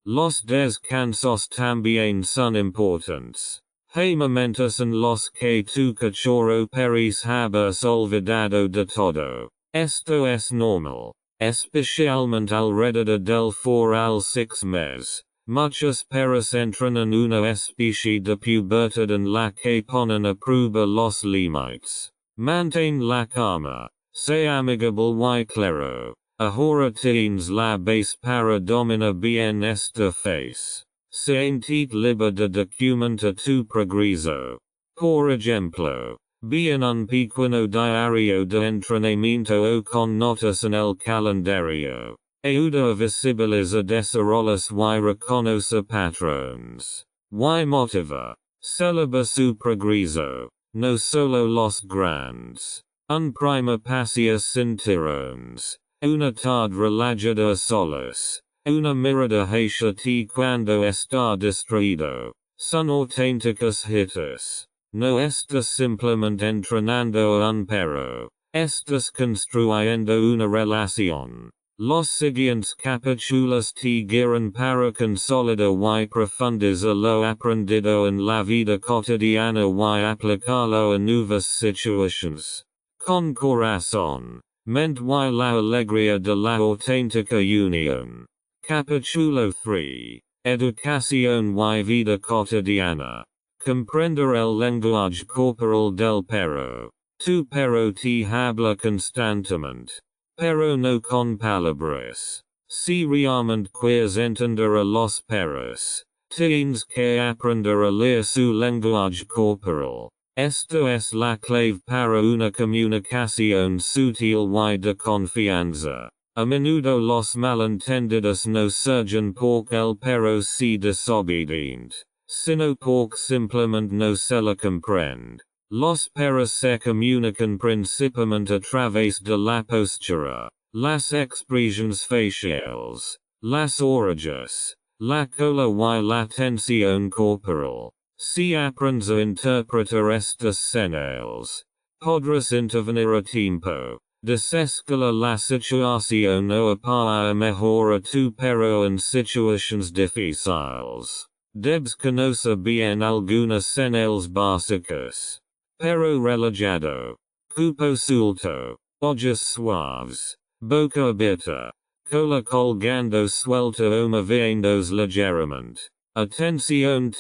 Los descansos también son importantes. Hay momentos en los que tu cachorro parece haberse olvidado de todo. Esto es normal, especialmente alrededor del 4 al 6 mes. Muchos perros entran en una especie de pubertad en la que ponen a prueba los límites. Mantén la calma, sé amigable y claro. Ahora tienes la base para dominar bien esta fase. Siéntete libre de documentar tu progreso. Por ejemplo, bien un pequeño diario de entrenamiento o con notas en el calendario. Ayuda a visibilizar desarrollos y reconocer patrones. Y motiva. Celebra su progreso, no solo los grandes. Un primer paseo sin tirones. Una tarde relajada a solas. Una mirada hacia ti cuando está distraído. Son auténticos hitos. No estás simplemente entrenando a un perro. Estás construyendo una relación. Los siguientes capítulos te guían para consolidar y profundizar lo aprendido en la vida cotidiana y aplicarlo a nuevas situaciones. Con corazón, mente y la alegría de la auténtica unión. Capítulo 3. Educación y vida cotidiana. Comprender el lenguaje corporal del perro. Tu perro te habla constantemente, pero no con palabras. Si realmente quieres entender a los perros, tienes que aprender a leer su lenguaje corporal. Esto es la clave para una comunicación sutil y de confianza. A menudo los malentendidos no surgen porque el perro se desobediente, sino porque simplemente no se la comprende. Los perros se comunican principalmente a través de la postura, las expresiones faciales, las orejas, la cola y la tensión corporal. Si aprendes a interpretar estas señales, podrás intervenir a tiempo, desescalar la situación o apoyar mejor a tu perro en situaciones difíciles. Debes conocer bien algunas señales básicas. Perro relajado, cupo suelto, ojos suaves, boca abierta, cola colgando suelta o moviéndose ligeramente. Tensión,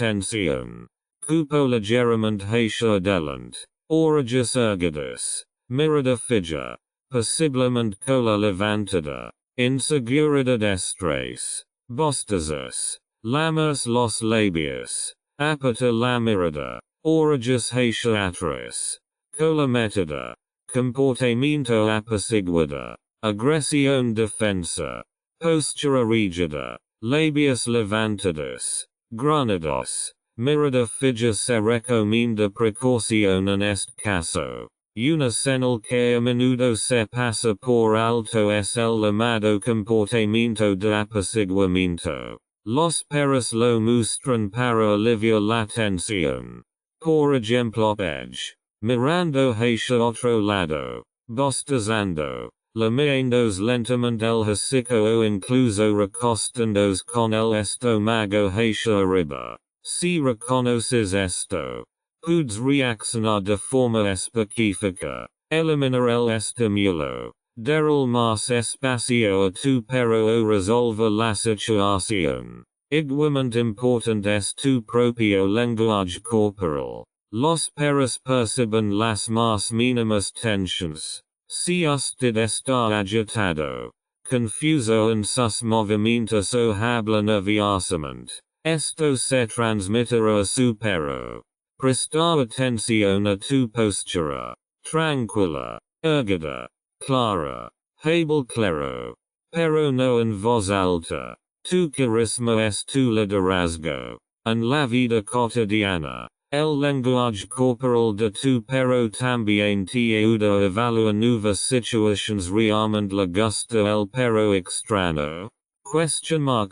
cupo ligeramente hacia adelante, orejas erguidas, mirada fija, posiblemente cola levantada, inseguridad estrés, bostezos, lamerse los labios, apata la mirada, orejas hacia atrás, cola metida, comportamiento apaciguado, agresión defensa, postura rígida, labios levantados, granidos, mirada fija se recomienda precaución en este caso. Una señal que a menudo se pasa por alto es el llamado comportamiento de apaciguamiento. Los perros lo muestran para aliviar la tensión. Por ejemplo, mirando hacia otro lado, bostezando, lamiéndose lentamente el hocico o incluso recostándose con el estómago hacia arriba. Si reconoces esto, puedes reaccionar de forma específica, eliminar el estímulo, darle más espacio a tu perro o resolver la situación. Igualmente importante es tu propio lenguaje corporal. Los perros perciben las más mínimas tensiones. Si usted está agitado, confuso en sus movimientos o habla nerviosamente, esto se transmitirá a su perro. Prestar atención a tu postura, tranquila, erguida, clara, habla claro, pero no en voz alta. Tu carisma es tu liderazgo. En la vida cotidiana, El lenguaje corporal de tu perro también te ayuda a evaluar nuevas situaciones realmente le gusta el perro extraño.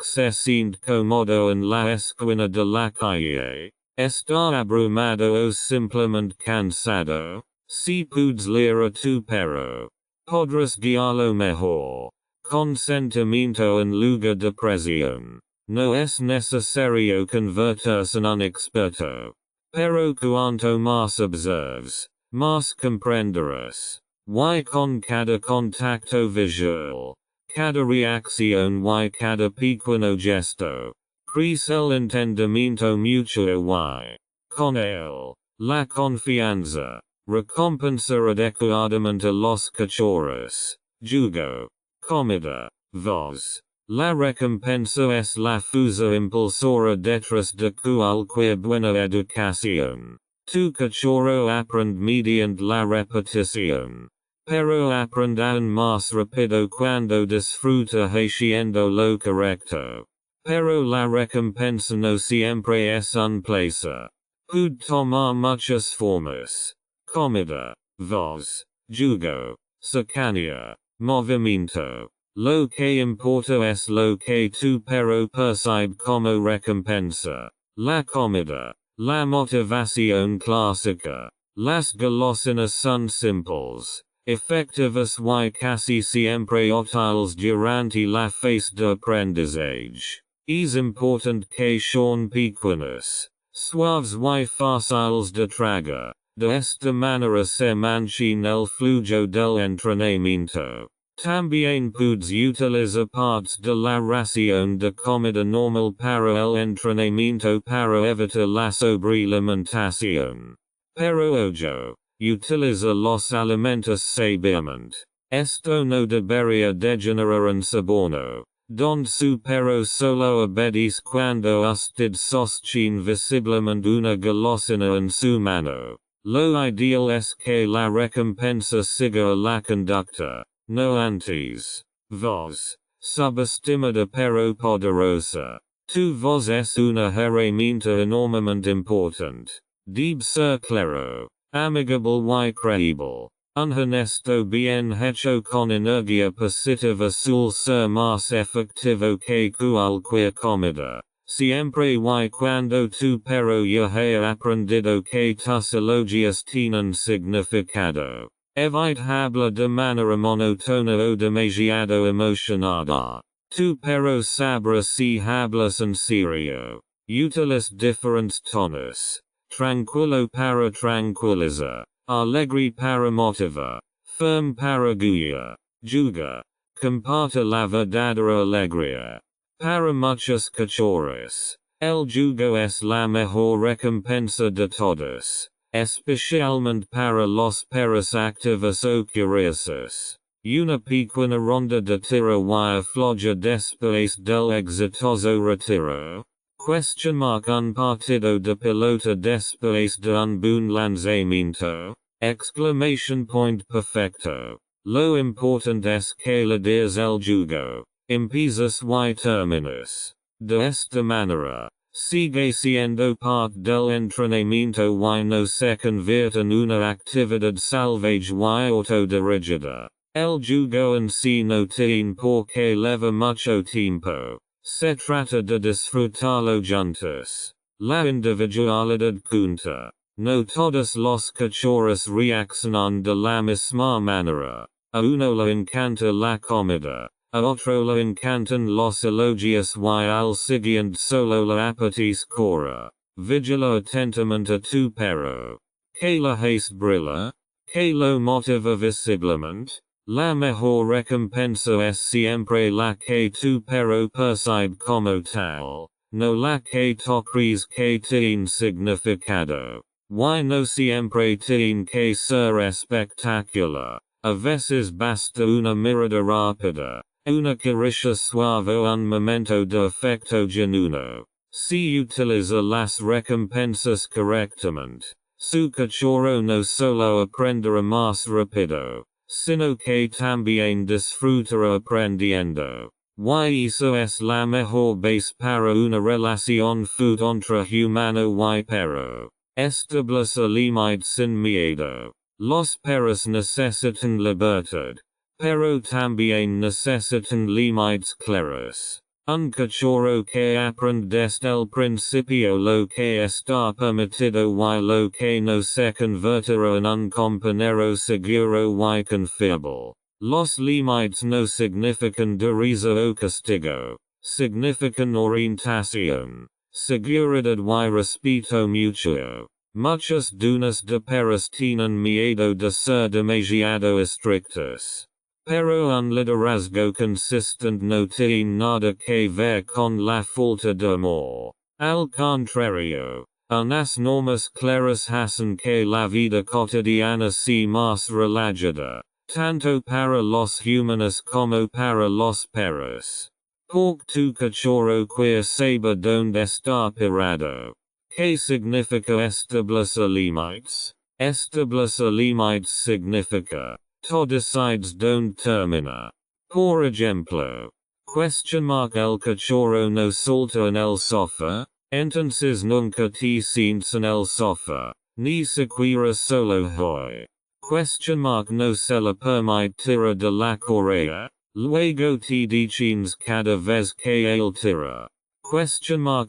Se siente cómodo en la esquina de la calle. Está abrumado o simplemente cansado. Si puedes leer a tu perro, podrás guiarlo mejor. Consentimiento en lugar de presión. No es necesario convertirse en un experto. Pero cuanto más observes, más comprenderás. Y con cada contacto visual, cada reacción y cada pequeño gesto, crece el entendimiento mutuo y, con él, la confianza. Recompensar adecuadamente los cachorros. Jugo. Comida. Voz. La recompensa es la fuerza impulsora detrás de cualquier buena educación. Tu cachorro aprende mediante la repetición. Pero aprende aún más rápido cuando disfruta haciendo lo correcto. Pero la recompensa no siempre es un placer. Puede tomar muchas formas. Comida, voz, jugo, cercanía, movimiento. Lo que importa es lo que tu perro percibe como recompensa. La comida, la motivación clásica. Las golosinas son simples, efectivas y casi siempre útiles durante la fase de aprendizaje. Es importante que sean pequeñas, suaves y fáciles de tragar. De esta manera se mantiene el flujo del entrenamiento. También puedes utilizar partes de la ración de comida normal para el entrenamiento para evitar la sobrealimentación. Pero ojo, utiliza los alimentos sabiamente. Esto no debería degenerar en soborno, donde su perro solo obedece cuando usted sostiene visiblemente una golosina en su mano. Lo ideal es que la recompensa siga a la conducta, no antes. Voz. Subestimada pero poderosa. Tu voz es una herramienta enormemente importante. Debe ser claro, amigable y creíble. Un honesto bien hecho con energía positiva suele ser más efectivo que cualquier comida. Siempre y cuando tu perro ya haya aprendido que tus elogios tienen significado. Evite hablar de manera monótona o demasiado emocionada. Tu perro sabrá si hablas en serio. Utiliza diferentes tonos. Tranquilo para tranquilizar. Alegre para motivar. Firme para guiar. Juga. Comparte la verdadera alegría. Para muchos cachorros, el jugo es la mejor recompensa de todas, especialmente para los perros activos o curiosos. Una pequeña ronda de tiro y afloja después del exitoso retiro. Un partido de pelota después de un buen lanzamiento. Exclamation point perfecto. Lo importante es que le des el jugo. Empiezas y terminas. De esta manera, sigue siendo parte del entrenamiento y no se convierte en una actividad salvaje y autodirigida. El jugo en sí no tiene por qué llevar mucho tiempo. Se trata de disfrutarlo juntos. La individualidad cuenta. No todos los cachorros reaccionan de la misma manera. A uno le encanta la comida. A otro le encantan los elogios y al siguiente solo le apetece correr. Vigila atentamente a tu perro. Que le hace brillar. Que lo motiva visiblemente. La mejor recompensa es siempre la que tu perro percibe como tal, no la que tú crees que tiene significado. Y no siempre tiene que ser espectacular. A veces basta una mirada rápida. Una caricia suave o un momento de afecto genuino. Si utiliza las recompensas correctamente, su cachorro no solo aprenderá más rápido, sino que también disfrutará aprendiendo. Y eso es la mejor base para una relación fuerte entre humano y perro. establecer límites sin miedo. Los perros necesitan libertad, pero también necesitan límites claros. Un cachorro que aprende desde el principio lo que está permitido y lo que no se convertirá en un compañero seguro y confiable. Los límites no significan dureza o castigo, significan orientación, seguridad y respeto mutuo. Muchas dunas de perros tienen miedo de ser demasiado estrictos. Pero un liderazgo consistente no tiene nada que ver con la falta de amor. Al contrario, unas normas claras hacen que la vida cotidiana sea más relajada, tanto para los humanos como para los perros. Porque tu cachorro quiere saber dónde está parado. ¿Qué significa establecer límites? Establecer límites significa tú decides dónde termina. Por ejemplo, el cachorro no salta en el sofá, entonces nunca te sientes en el sofá, ni siquiera solo hoy. No se le permite tirar de la correa, luego te dicens cada vez que él tira.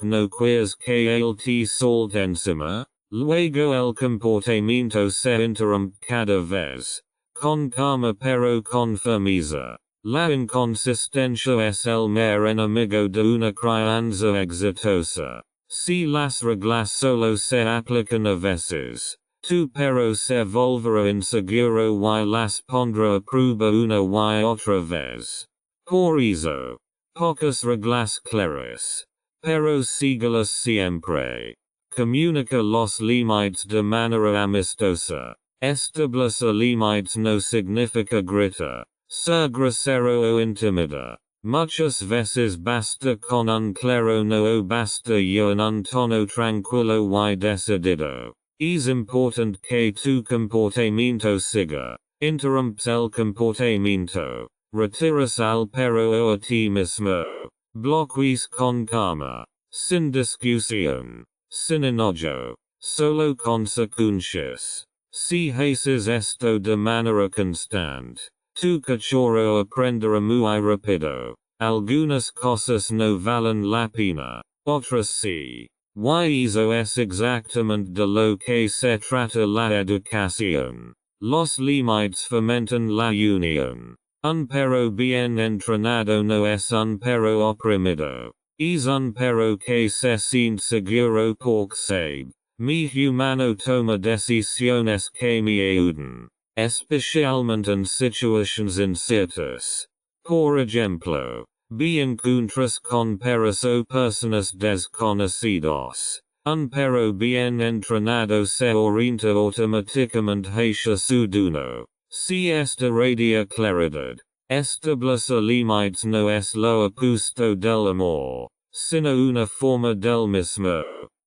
No quieres que él te salte encima, luego el comportamiento se interrumpe cada vez. Con calma pero con firmeza. La inconsistencia es el mayor enemigo de una crianza exitosa. Si las reglas solo se aplican a veces, tu perro se volverá inseguro y las pondrá a prueba una y otra vez. Por eso, pocas reglas claras, pero síguelas siempre. Comunica los límites de manera amistosa. Establecer límites no significa gritar, ser grosero o intimidar. Muchas veces basta con un claro no o basta ya en un tono tranquilo y decidido. Es importante que tu comportamiento siga. Interrumps el comportamiento. Retiras al perro o a ti mismo. Bloqueas con calma. Sin discusión. Sin enojo. Solo consecuencias. Si haces esto de manera constante, tu cachorro aprenderá muy rápido. Algunas cosas no valen la pena, otras sí. Y eso es exactamente de lo que se trata la educación. Los límites fomentan la unión. Un perro bien entrenado no es un perro oprimido. Es un perro que se siente seguro porque sabe. Mi humano toma decisiones que me ayudan, especialmente en situaciones inciertas. Por ejemplo, encuentras con perros o personas desconocidos. Un perro bien entrenado se orienta automáticamente hacia su dueño. Si esta radia claridad, establecer límites no es lo opuesto del amor, sino una forma del mismo.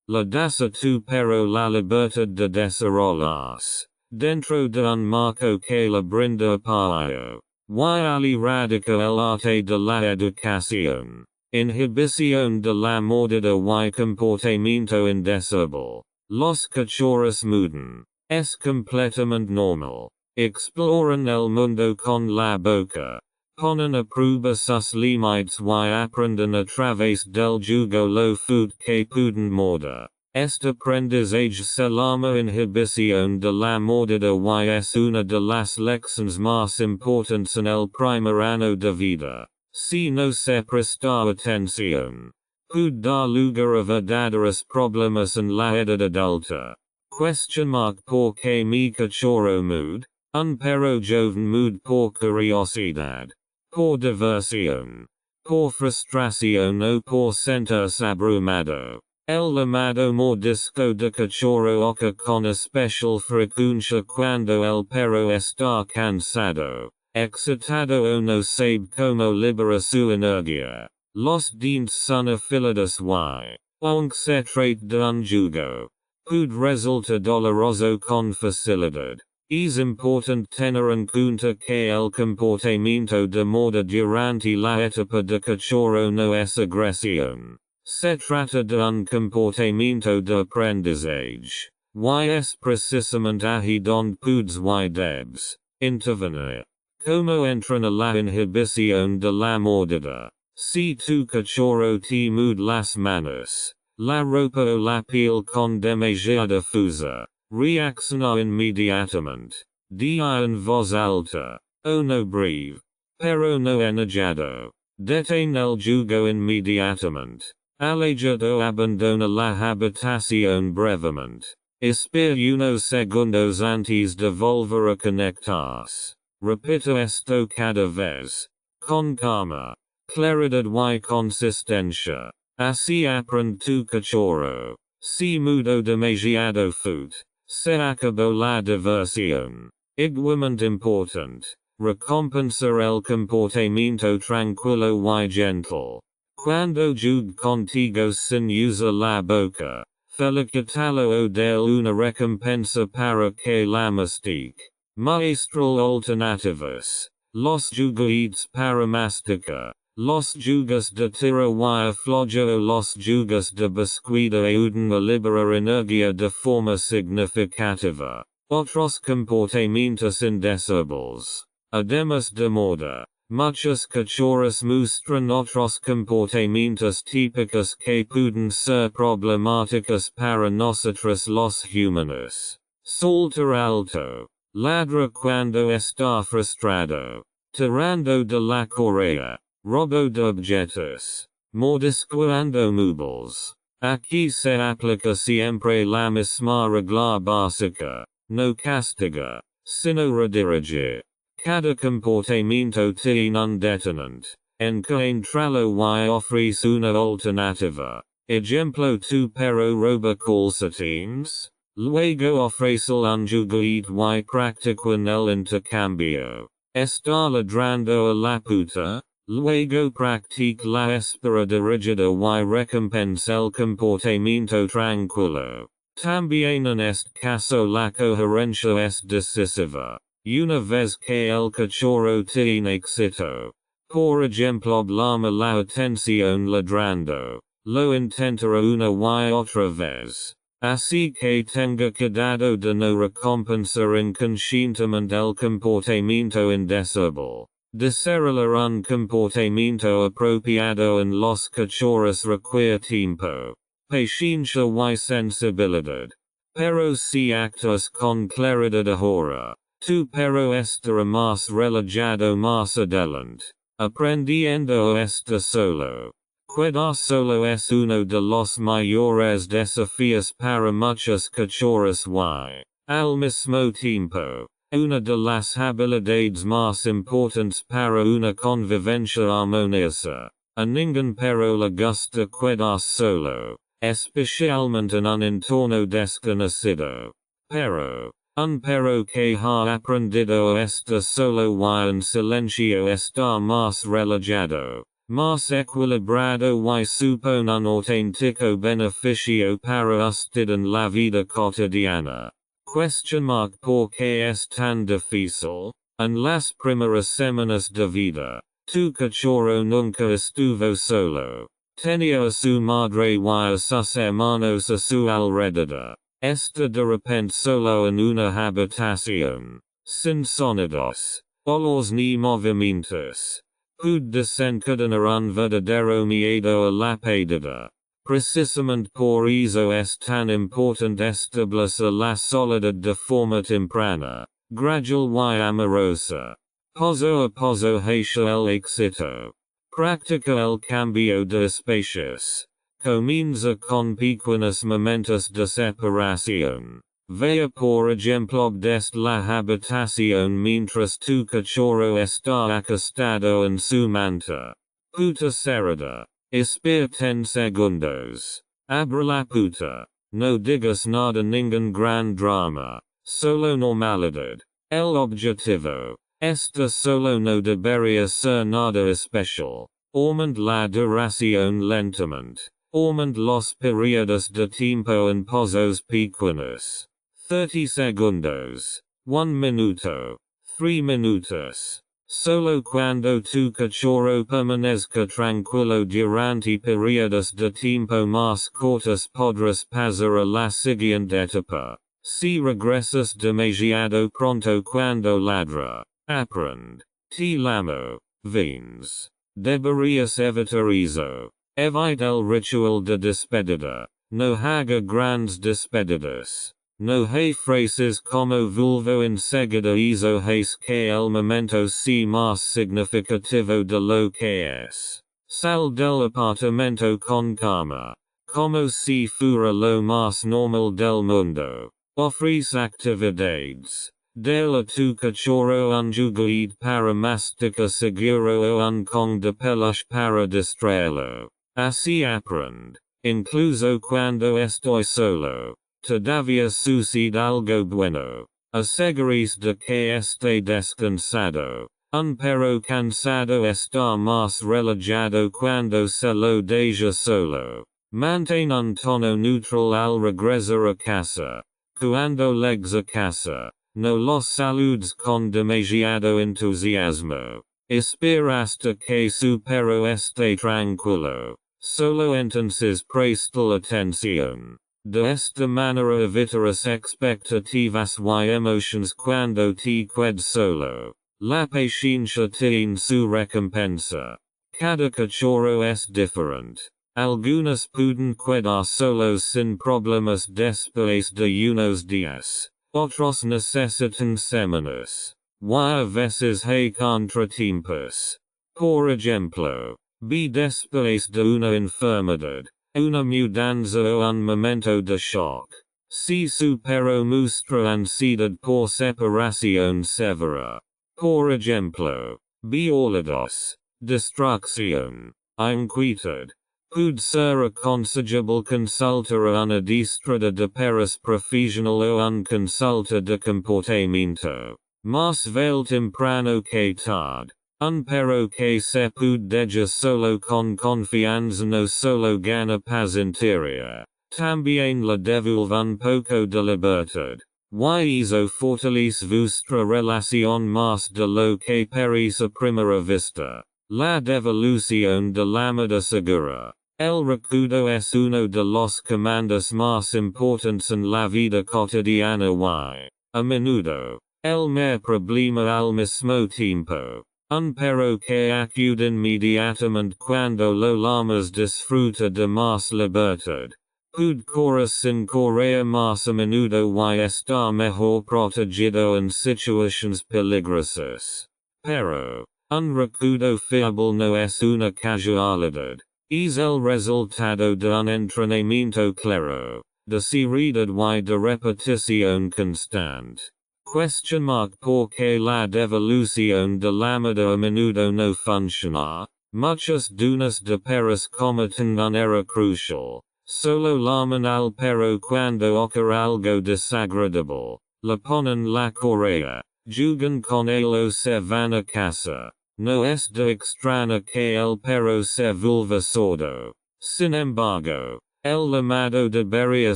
Le das a tu perro la libertad de desarrollarse, dentro de un marco que le brinda apoyo. Y ali radica el arte de la educación. Inhibición de la mordida y comportamiento indeseable. Los cachorros mudan. Es completamente normal. Exploran el mundo con la boca. Ponen a prueba sus límites y aprenden a través del jugo lo food que pueden morder. Este aprendizaje se llama inhibición de la mordida y es una de las lecciones más importantes en el primer año de vida. Si no se presta atención, puede dar lugar a verdaderos problemas en la edad adulta. ¿Por qué mi cachorro muda? Un perro joven muda por curiosidad, por diversión, por frustración o por sentirse abrumado. El llamado mordisco de cachorro ocurre con especial frecuencia cuando el perro está cansado, excitado o no sabe cómo liberar su energía. Los dientes son afilados y, aunque se trate de un jugo, puede resultar doloroso con facilidad. Es importante tener en cuenta que el comportamiento de morder durante la etapa de cachorro no es agresión. Se trata de un comportamiento de aprendizaje. Ys precisament ahi don puds y debs, intervenir. Como entran a la inhibición de la mordida. Si tu cachorro te mude las manos, la ropa o la piel con demasiada fuerza, reacciona inmediatamente. Di en voz alta, o no breve, pero no enojado. Detén el jugo inmediatamente. Aleja o abandona la habitación brevemente. Espera unos segundos antes de volver a conectarse. Repito esto cada vez. Con calma, claridad y consistencia. Así aprende tu cachorro. Si mudo demasiado fut. Se acabó la diversión. Igualmente importante. Recompensar el comportamiento tranquilo y gentle. Cuando jugue contigo sin usar la boca, felicítalo o del una recompensa para que la mastique. Maestral alternativas. Los juguetes para masticar. Los jugues de tira y afloja o los jugues de biscuit ayudan a liberar energía de forma significativa. Otros comportamientos indeseables. Además de morder, muchos cachorros muestran otros comportamientos típicos que pueden ser problemáticos para nosotros los humanos. Saltar alto. Ladra cuando está frustrado. Tirando de la correa. Robo de objetos. Mordisqueando muebles. Aquí se aplica siempre la misma regla básica. No castiga, sino redirigir. Cada comportamiento tiene un detonante. Encuéntralo y ofrece una alternativa. Ejemplo tu perro roba calcetines. Luego ofrece un juguete y practica en el intercambio. Está ladrando a la puta. Luego practica la espera dirigida y recompensa el comportamiento tranquilo. También en este caso la coherencia es decisiva. Una vez que el cachorro tiene éxito. Por ejemplo llama la atención ladrando. Lo intentará una y otra vez. Así que tenga cuidado de no recompensar inconscientemente el comportamiento indeseable. Desarrollar un comportamiento apropiado en los cachorros requiere tiempo, paciencia y sensibilidad. Pero si actúas con claridad ahora, tu perro estará más relajado más adelante. Aprendiendo está solo. Cuidar solo es uno de los mayores desafíos para muchos cachorros y, al mismo tiempo, una de las habilidades más importantes para una convivencia armoniosa. A ningún perro le gusta cuidar solo, especialmente en un entorno desconocido. Pero, un perro que ha aprendido a estar solo y en silencio está más relajado. Más equilibrado y supone un auténtico beneficio para usted en la vida cotidiana. ¿Por qué es tan difícil? En las primeras semanas de vida, tu cachorro nunca estuvo solo. Tenía a su madre y a sus hermanos a su alrededor. Está de repente solo en una habitación. Sin sonidos, olores ni movimientos. Puede desencadenar un verdadero miedo a la pérdida. Precisamente por eso es tan importante establecer la soledad de forma temprana, gradual y amorosa. Pozo a pozo hacia el éxito. Practica el cambio de espacios. Comienza con pequeños momentos de separación. Vea por ejemplo desde la habitación mientras tu cachorro está acostado en su manta. Puta cerrada. Espera 10 segundos. Abre la puta. No digas nada ningún gran drama. Solo normalidad. El objetivo. Esta solo no debería ser nada especial. Aumenta la duración lentamente. Aumenta los periodos de tiempo en pozos pequeños. 30 segundos. 1 minuto. 3 minutos. Solo cuando tu cachorro permanezca tranquilo durante periodos de tiempo más cortos podrás pasar a la siguiente etapa. Si regressus demasiado pronto cuando ladra. Aprend. Ti lamo. Vins. Deberías evitar eso. Evite el ritual de despedida. No haga grandes despedidas. No hay frases como vulvo enseguida eso es que el momento sea más significativo de lo que es. Sal del apartamento con calma. Como si fuera lo más normal del mundo. Ofrece actividades. Dale a tu cachorro un juguete para mastica seguro o un con de peluche para distraerlo. Así aprende. Incluso cuando estoy solo. Todavía sucede algo bueno. Asegúrese de que esté descansado. Un perro cansado está más relajado cuando se lo deja solo. Mantén un tono neutral al regresar a casa. Cuando llegues a casa, no los saludes con demasiado entusiasmo. Espera hasta que su perro esté tranquilo. Solo entonces presta atención. De esta manera evitarás expectativas y emotions cuando te quedes solo. La paciencia tiene su recompensa. Cada cachorro es diferente. Algunos pueden quedar solos sin problemas después de unos días. Otros necesitan semanas. Y a veces hay contratiempos. Por ejemplo, después de una enfermedad, una mudanza o un momento de shock. Si su perro muestra ansiedad por separación severa. Por ejemplo, olvidos, distracción, inquietud. Puede ser aconsejable consultar a un adiestrada de perros profesional o un consulta de comportamiento. Más vale temprano que tarde. Un perro que se puede dejar solo con confianza no solo gana paz interior, también le devuelve un poco de libertad. Y eso fortalece vuestra relación más de lo que parece a primera vista. La devolución de la amada segura. El recuerdo es uno de los comandos más importantes en la vida cotidiana y, a menudo, el mayor problema al mismo tiempo. Un perro que acude inmediatamente cuando lo llamas disfruta de más libertad. Puede correr sin correr más a menudo y está mejor protegido en situaciones peligrosas. Pero, un recuerdo fiable no es una casualidad. Es el resultado de un entrenamiento claro, de seriedad y de repetición constante. ¿Por qué la devolución de la amada a menudo no funciona? Muchas dueñas de perros cometen un error crucial. Solo llaman al perro cuando ocurre algo desagradable. Le ponen la correa. Juegan con él o se van a casa. No es de extrañar que el perro se vuelva sordo. Sin embargo, el llamado debería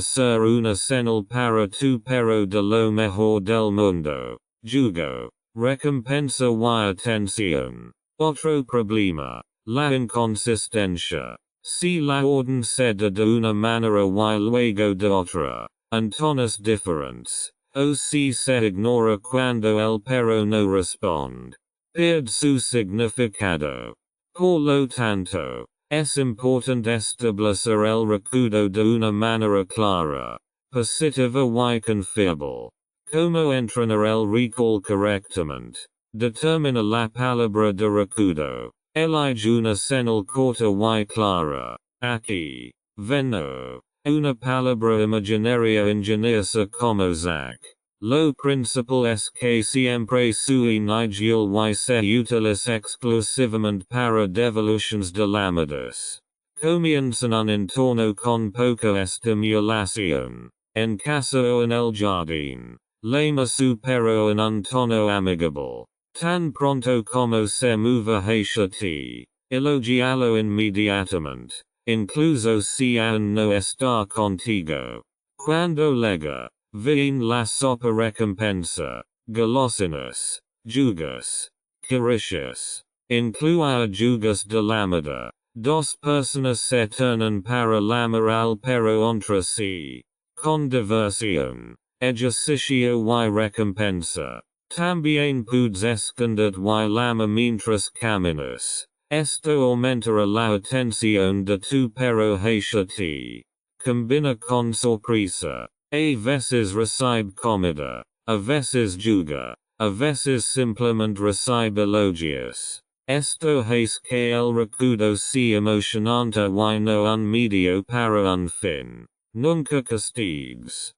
ser una señal para tu perro de lo mejor del mundo. Jugo, recompensa y atención. Otro problema, la inconsistencia. Si la orden se da de una manera y luego de otra, en tonos diferentes, o si se ignora cuando el perro no responde, pierde su significado. Por lo tanto, es importante establecer el recuerdo de una manera clara, positiva y confiable. Como entrenar el recall correctamente. Determina la palabra de recuerdo. Elige una señal corta y clara. Aquí. Veno. Una palabra imaginaria ingeniosa como sich. Lo principal es que siempre sui nigel y se utiliza exclusivamente para devoluciones de llamadas. Comienza un entorno con poca estimulación. En casa o en el jardín. Llama su perro en un tono amigable. Tan pronto como se mueva hacia ti. Elogialo inmediatamente. Incluso si aún no está contigo. Cuando llega. Viene la sopa recompensa. Golosinas. Jugas. Caricias. Incluya jugas de lamada. Dos personas se turnan para lamar al perro entre sí. Con diversión. ejercicio y recompensa. También puedes esconder y lama mientras caminas. Esto aumentará la atención de tu perro hacia ti. Combina con sorpresa. A veces recibe comida. A veces juga. A veces simplemente recibe elogios. Esto hace que el recuerdo sea emocionante y no un medio para un fin. Nunca castigues.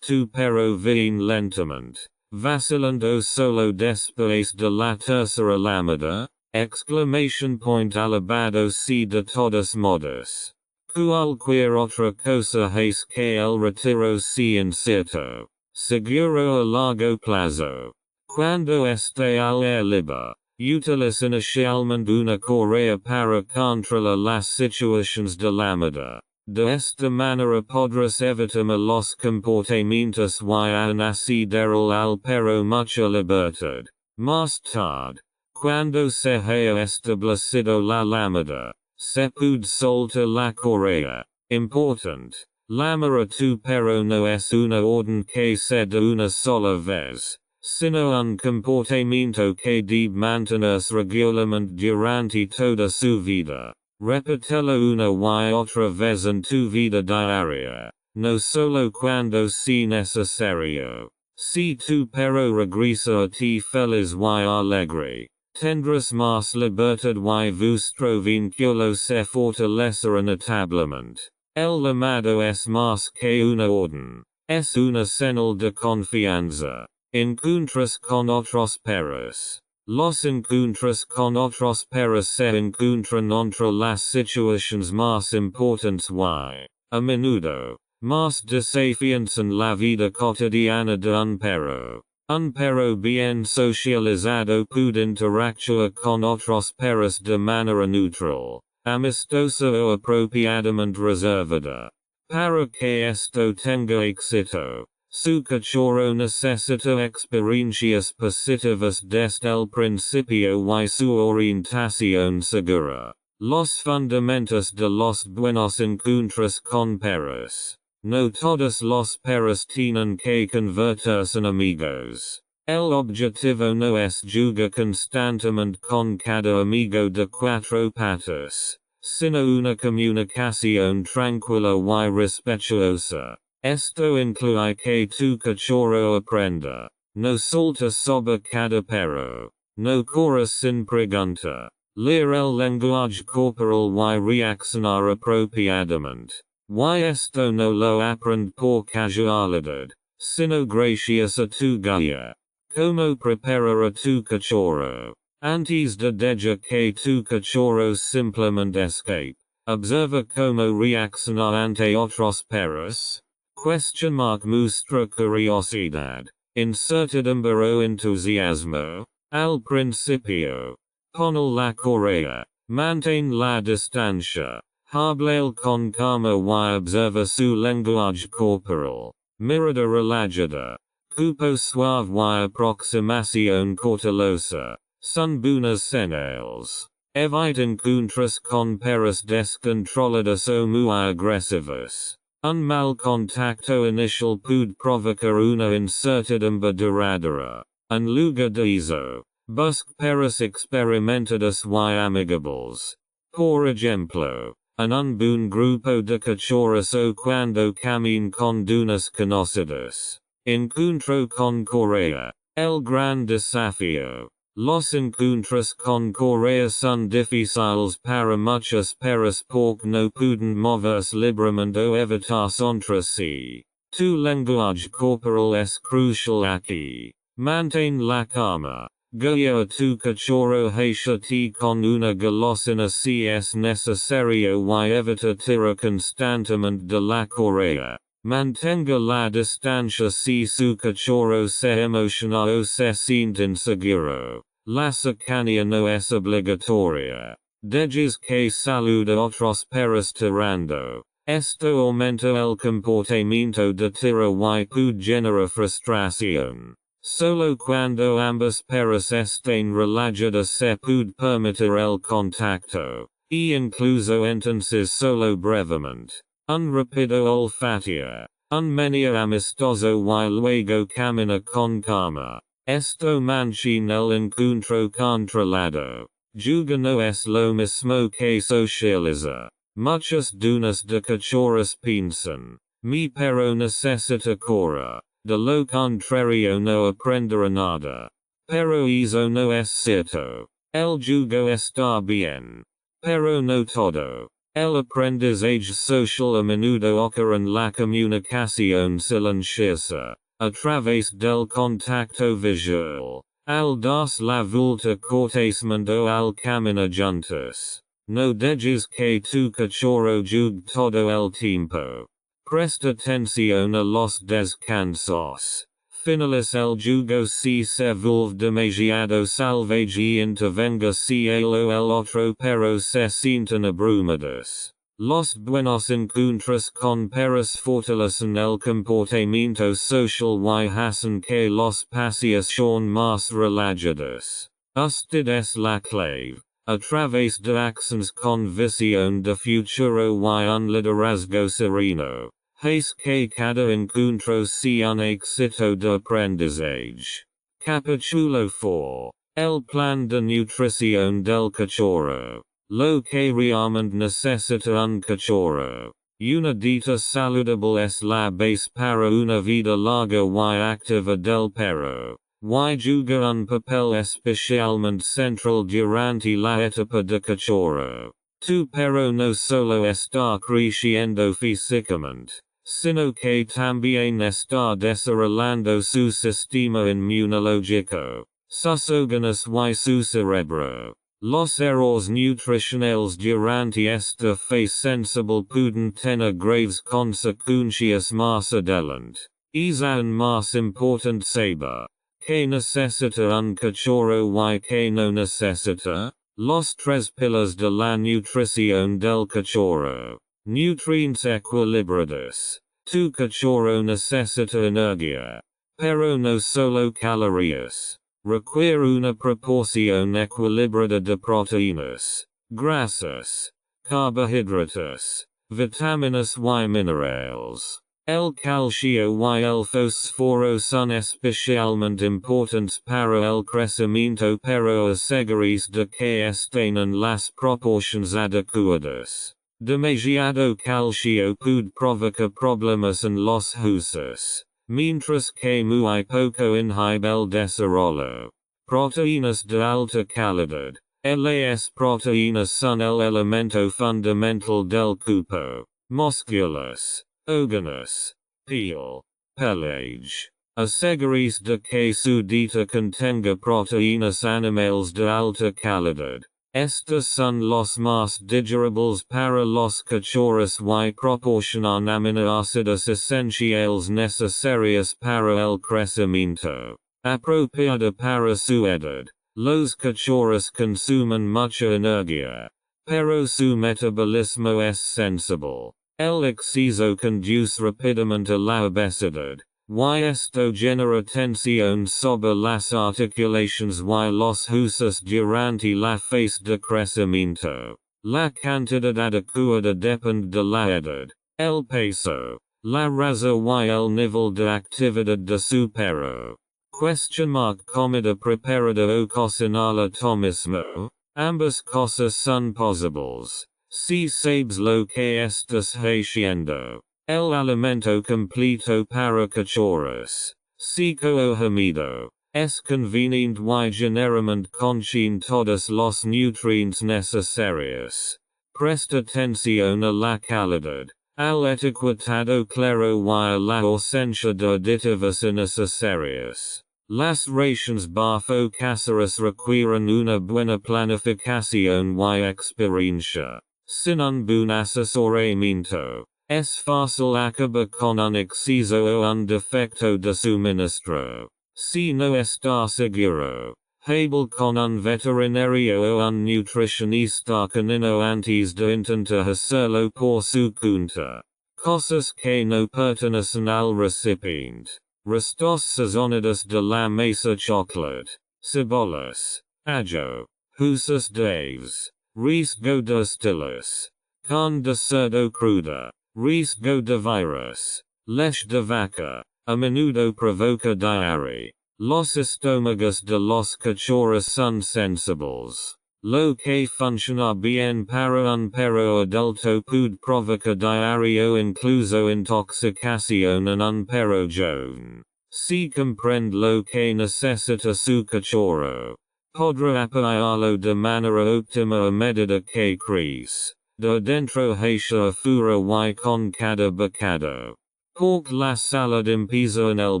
Tu perro bien lentamente. Vacilando solo después de la tercera llamada. Alabado si de todos modos. Cualquier otra cosa hace que el retiro sea incierto. Seguro a largo plazo. Cuando esté al aire libre, utiliza inicialmente una correa para controlar las situaciones de llamada. De esta manera podrás evitar los comportamientos y aún así darle al perro mucha libertad. Más tarde, cuando se haya establecido la llamada, se puede soltar la correa. Important. Llamar a tu perro no es una orden que se da una sola vez, sino un comportamiento que debe mantenerse regularmente durante toda su vida. Repítelo una y otra vez en tu vida diaria, no solo cuando sea necesario. Si tu perro regresa a ti feliz y alegre, tendrás más libertad y vuestro vínculo se fortalecerá notablemente. El llamado es más que una orden, es una señal de confianza. Encuentras con otros perros. Los encuentros con otros perros se encuentran entre las situaciones más importantes y, a menudo, más desafiantes en la vida cotidiana de un perro. Un perro bien socializado puede interactuar con otros perros de manera neutral, amistosa o apropiadamente reservada. Para que esto tenga éxito, su cachorro necesita experiencias positivas desde el principio y su orientación segura. Los fundamentos de los buenos encuentros con perros. No todos los perros tienen que convertirse en amigos. El objetivo no es jugar constantemente con cada amigo de cuatro patas, sino una comunicación tranquila y respetuosa. Esto incluye que tu cachorro aprenda. No salta sobre cada perro. No corra sin pregunta. Leer el lenguaje corporal y reaccionar apropiadamente. Y esto no lo aprende por casualidad, sino gracias a tu guía. Como preparar a tu cachorro. Antes de dejar que tu cachorro simplemente escape. Observa cómo reacciona ante otros perros. Muestra curiosidad, incertidumbre o entusiasmo. Al principio, pon la correa, mantén la distancia, habla con calma y observa su lenguaje corporal. Mirada relajada, cupo suave y aproximación cautelosa, son buenas señales. Evite encuentros con perros descontrolados o muy agresivos. Un mal contacto inicial puede provocar una incertidumbre duradera. En lugar de eso, busca perros experimentados y amigables. Por ejemplo, en un buen grupo de cachorros o cuando camina con dunas conocidas. Encuentro con correa. El gran desafío. Los encuentros con correa son difíciles para muchos perros porque no pueden moverse libremente o evitarse entre sí. Tu lenguaje corporal es crucial aquí. Mantén la calma. Guía a tu cachorro hacia ti con una golosina si es necesario y evita tirar constantemente de la correa. Mantenga la distancia si su cachorro se emociona o se siente inseguro. La cercanía no es obligatoria. Dejes que salude a otros perros tirando. Esto aumenta el comportamiento de tira y puede generar frustración. Solo cuando ambos perros estén relajados se puede permitir el contacto. E incluso entonces solo brevemente. Un rápido olfateo. Unmenia amistoso y luego camina con calma. Esto mancha en el encuentro controlado. Juga no es lo mismo que socializa. Muchas dunas de cachorros piensan. Mi perro necesita cura. De lo contrario no aprenderá nada. Pero eso no es cierto. El jugo está bien. Pero no todo. El aprendizaje social a menudo ocurre en la comunicación silenciosa, a través del contacto visual, al das la vuelta cortésmente o al caminar juntos. No dejes que tu cachorro jugue todo el tiempo. Presta atención a los descansos. Finaliza el jugo si se vuelve demasiado salvaje y intervenga si el o el otro perro se sienten abrumados. Los buenos encuentros con perros fortalecen el comportamiento social y hacen que los paseos sean más relajados. Usted es la clave. A través de acciones con visión de futuro y un liderazgo sereno. Haz que cada encuentro sea un éxito de aprendizaje. Capítulo 4. El plan de nutrición del cachorro. Lo que realmente necesita un cachorro. Una dieta saludable es la base para una vida larga y activa del perro. Y juega un papel especialmente central durante la etapa de cachorro. Tu perro no solo está creciendo físicamente, sino que también está desarrollando su sistema inmunológico, sus órganos y su cerebro. Los errores nutricionales durante esta fase sensible pueden tener graves consecuencias más adelante. Es aún más importante saber que necesita un cachorro y que no necesita. Los tres pilares de la nutrición del cachorro. Nutrientes equilibrados. Tu cachorro necesita energía, pero no solo calorías. Requiere una proporción equilibrada de proteínas, grasas, carbohidratos, vitaminas y minerales. El calcio y el fósforo son especialmente importantes para el crecimiento, pero aseguréis de que estén en las proporciones adecuadas. Demasiado calcio puede provocar problemas en los huesos, mientras que muy poco inhibe el desarrollo. Proteínas de alta calidad. Las proteínas son el elemento fundamental del cuerpo. Músculos, órganos, piel, pelage. Aseguréis de que su dieta contenga proteínas animales de alta calidad. Estos son los más digeribles para los cachorros y proporcionan aminoácidos esenciales necesarios para el crecimiento. Apropiada para su edad. Los cachorros consumen mucha energía, pero su metabolismo es sensible. El exceso conduce rápidamente a la obesidad. Y esto genera tensión sobre las articulaciones y los huesos durante la fase de crecimiento. La cantidad adecuada depende de la edad, el peso, la raza y el nivel de actividad de su perro. Comida preparada o cocinada tú mismo. Ambas cosas son posibles. Si sabes lo que estás haciendo. El alimento completo para cachorros. Seco o humedo. Es conveniente y generalmente contiene todos los nutrientes necesarios. Presta atención a la calidad, al etiquetado claro y a la ausencia de aditivos innecesarios. Las raciones bajo cachorros requieren una buena planificación y experiencia. Sin un buen asesoramiento, es fácil acabar con un exceso o un defecto de suministro. Si no está seguro, hable con un veterinario o un nutricionista canino antes de intentar hacerlo por su cuenta. Cosas que no pertenecen al recipiente. Restos sazonados de la mesa chocolate, cebolas, ajo, juices daves, riesgo de estilos, carne de cerdo cruda, riesgo de virus, Leche de vaca, a menudo provoca diarrhea. Los estómagos de los cachorros son sensibles. Lo que funciona bien para un perro adulto puede provocar diarrea o incluso intoxicación en un perro joven. Si comprende lo que necesita su cachorro, podrá apoyarlo de manera óptima a medida que crece, de adentro hacia afuera y con cada bocado. Porque la salud empieza en el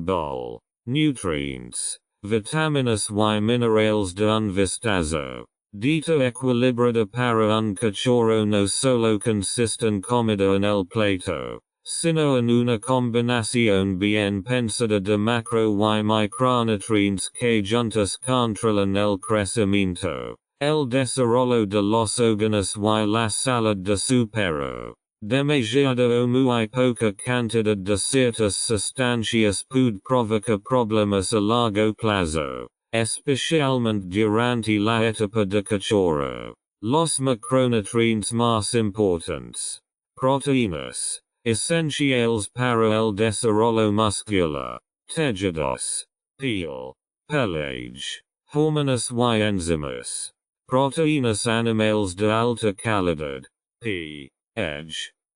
bol. Nutrients, vitaminas y minerales de un vistazo. Dieta equilibrada para un cachorro no solo consiste en comida en el plato, sino en una combinación bien pensada de macro y micronutrientes que juntos controlan el crecimiento, el desarrollo de los órganos y la salud de su perro. Demasiada o muy poca cantidad de ciertas sustancias puede provocar problemas a largo plazo, especialmente durante la etapa de cachorro. Los macronutrientes más importantes. Proteínas, esenciales para el desarrollo muscular, tejidos, piel, pelage, hormonas y enzimas. Proteínas animales de alta calidad, p.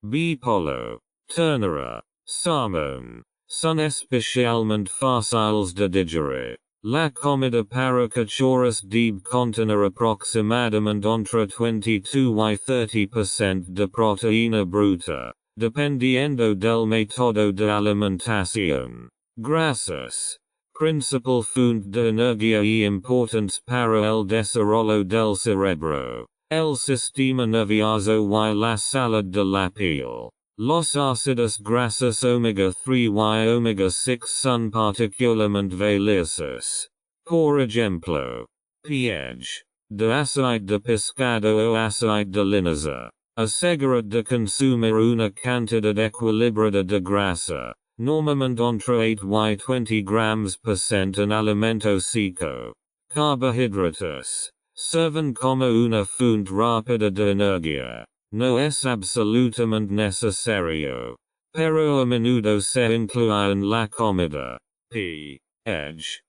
B. Polo, ternera, salmón, son especialmente fáciles de digerir. La comida para cachorros debe contener aproximadamente entre 22 y 30% de proteína bruta, dependiendo del método de alimentación. Grasas, principal fuente de energía y importantes para el desarrollo del cerebro, el sistema nervioso y la salud de la piel. Los ácidos grasos omega 3 y omega 6 son particularmente valiosos. Por ejemplo, pH de aceite de pescado o aceite de linaza. Asegurad de consumir una cantidad equilibrada de grasa, normalmente entre 8 y 20 grams% en alimento seco. Carbohidratos serven como una fuente rápida de energía. No es absolutamente necesario, pero a menudo se incluye en la comida. pH,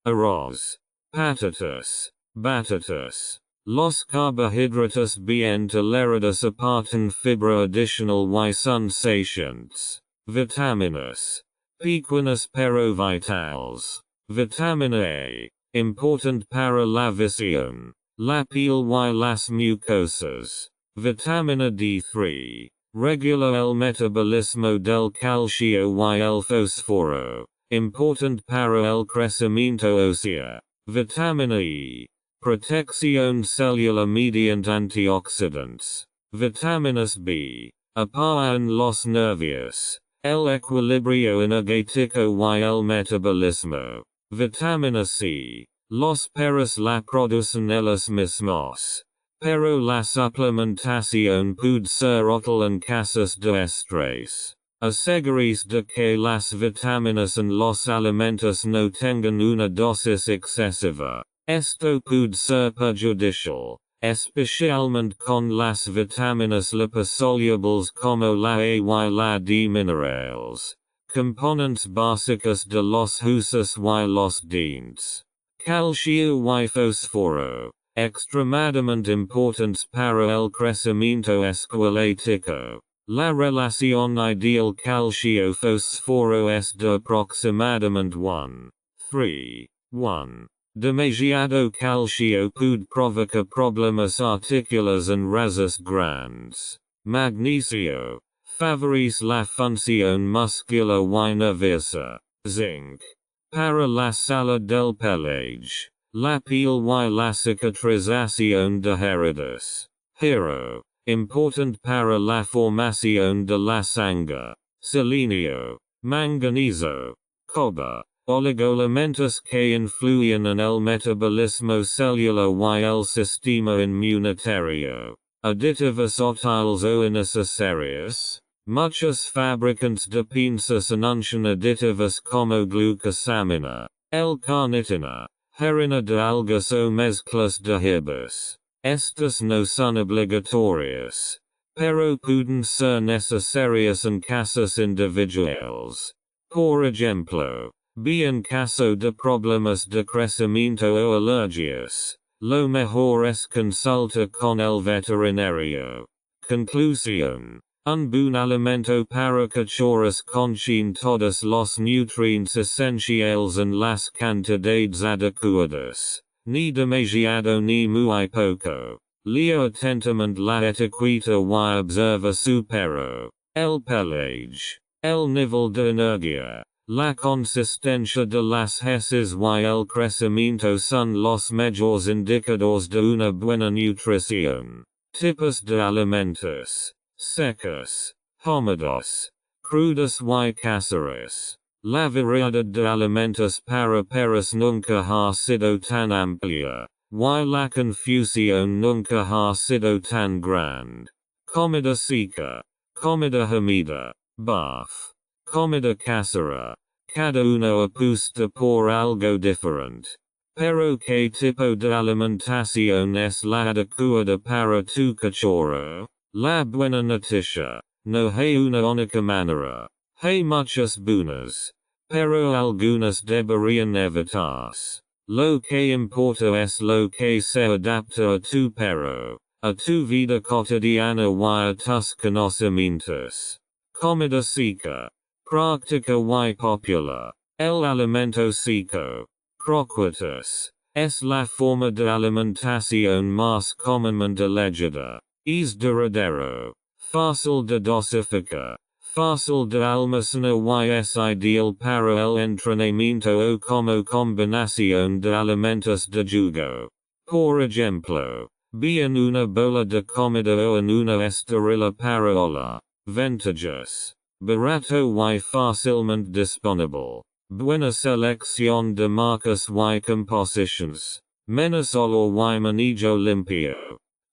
arroz, patatas, batatas. Los carbohidratos bien tolerados aportan fibra adicional y son saciantes. Vitaminas, pequeñas pero vitales. Vitamina A, importante para la visión, la piel y las mucosas. Vitamina D3, regula el metabolismo del calcio y el fósforo, importante para el crecimiento óseo. Vitamina E, protección celular mediante antioxidantes. Vitaminas B, apoyan los nervios, el equilibrio energético y el metabolismo. Vitamina C, los perros la producen ellos mismos, pero la suplementación puede ser útil en casos de estrés. Asegúrese de que las vitaminas en los alimentos no tengan una dosis excesiva. Esto puede ser perjudicial, especialmente con las vitaminas liposolubles como la A y la D minerales, componentes básicos de los huesos y los dientes. Calcio y fósforo, extremadamente importantes para el crecimiento esquelético. La relación ideal calcio-fósforo es de aproximadamente 1:3:1. Demasiado calcio puede provocar problemas articulares en razas grandes. Magnesio, favorece la función muscular y nerviosa. Zinc, para la salud del pelage, la piel y la cicatrización de heridas. Hierro, importante para la formación de la sangre. Selenio, manganeso, cobre, oligoelementos que influyen en el metabolismo celular y el sistema inmunitario. Aditivos útiles o innecesarios. Muchos fabricantes de pinzas anuncian aditivos como glucosamina, L-carnitina, harina de algas o mezclas de hierbas. Estas no son obligatorias, pero pueden ser necesarias en casos individuales. Por ejemplo, en caso de problemas de crecimiento o alergias, lo mejor es consulta con el veterinario. Conclusión. Un buen alimento para cachorros contiene todos los nutrientes esenciales en las cantidades adecuadas, ni demasiado ni muy poco. Leo atentamente la etiqueta y observa su perro, el pelaje, el nivel de energía, la consistencia de las heces y el crecimiento son los mejores indicadores de una buena nutrición. Tipos de alimentos: secos, húmedos, crudos y caseros. La variedad de alimentos para perros nunca ha sido tan amplia, y la confusión nunca ha sido tan grande. Comida seca, comida húmeda, buff, comida casera. Cada uno apuesta por algo diferente. Pero ¿qué tipo de alimentación es la adecuada para tu cachorro? La buena noticia: no hay una única manera. Hay muchas buenas, pero algunas deberían evitarse. Lo que importa es lo que se adapta a tu perro, a tu vida cotidiana y a tus conocimientos. Comida seca. Práctica y popular. El alimento seco, croquetas, es la forma de alimentación más comúnmente elegida. Es duradero, fácil de dosificar, fácil de almacenar y es ideal para el entrenamiento o como combinación de alimentos de jugo. Por ejemplo, en una bola de comida o en una esterilla para oler. Ventajas: barato y fácilmente disponible. Buena selección de marcas y composiciones. Menos olor y manejo limpio.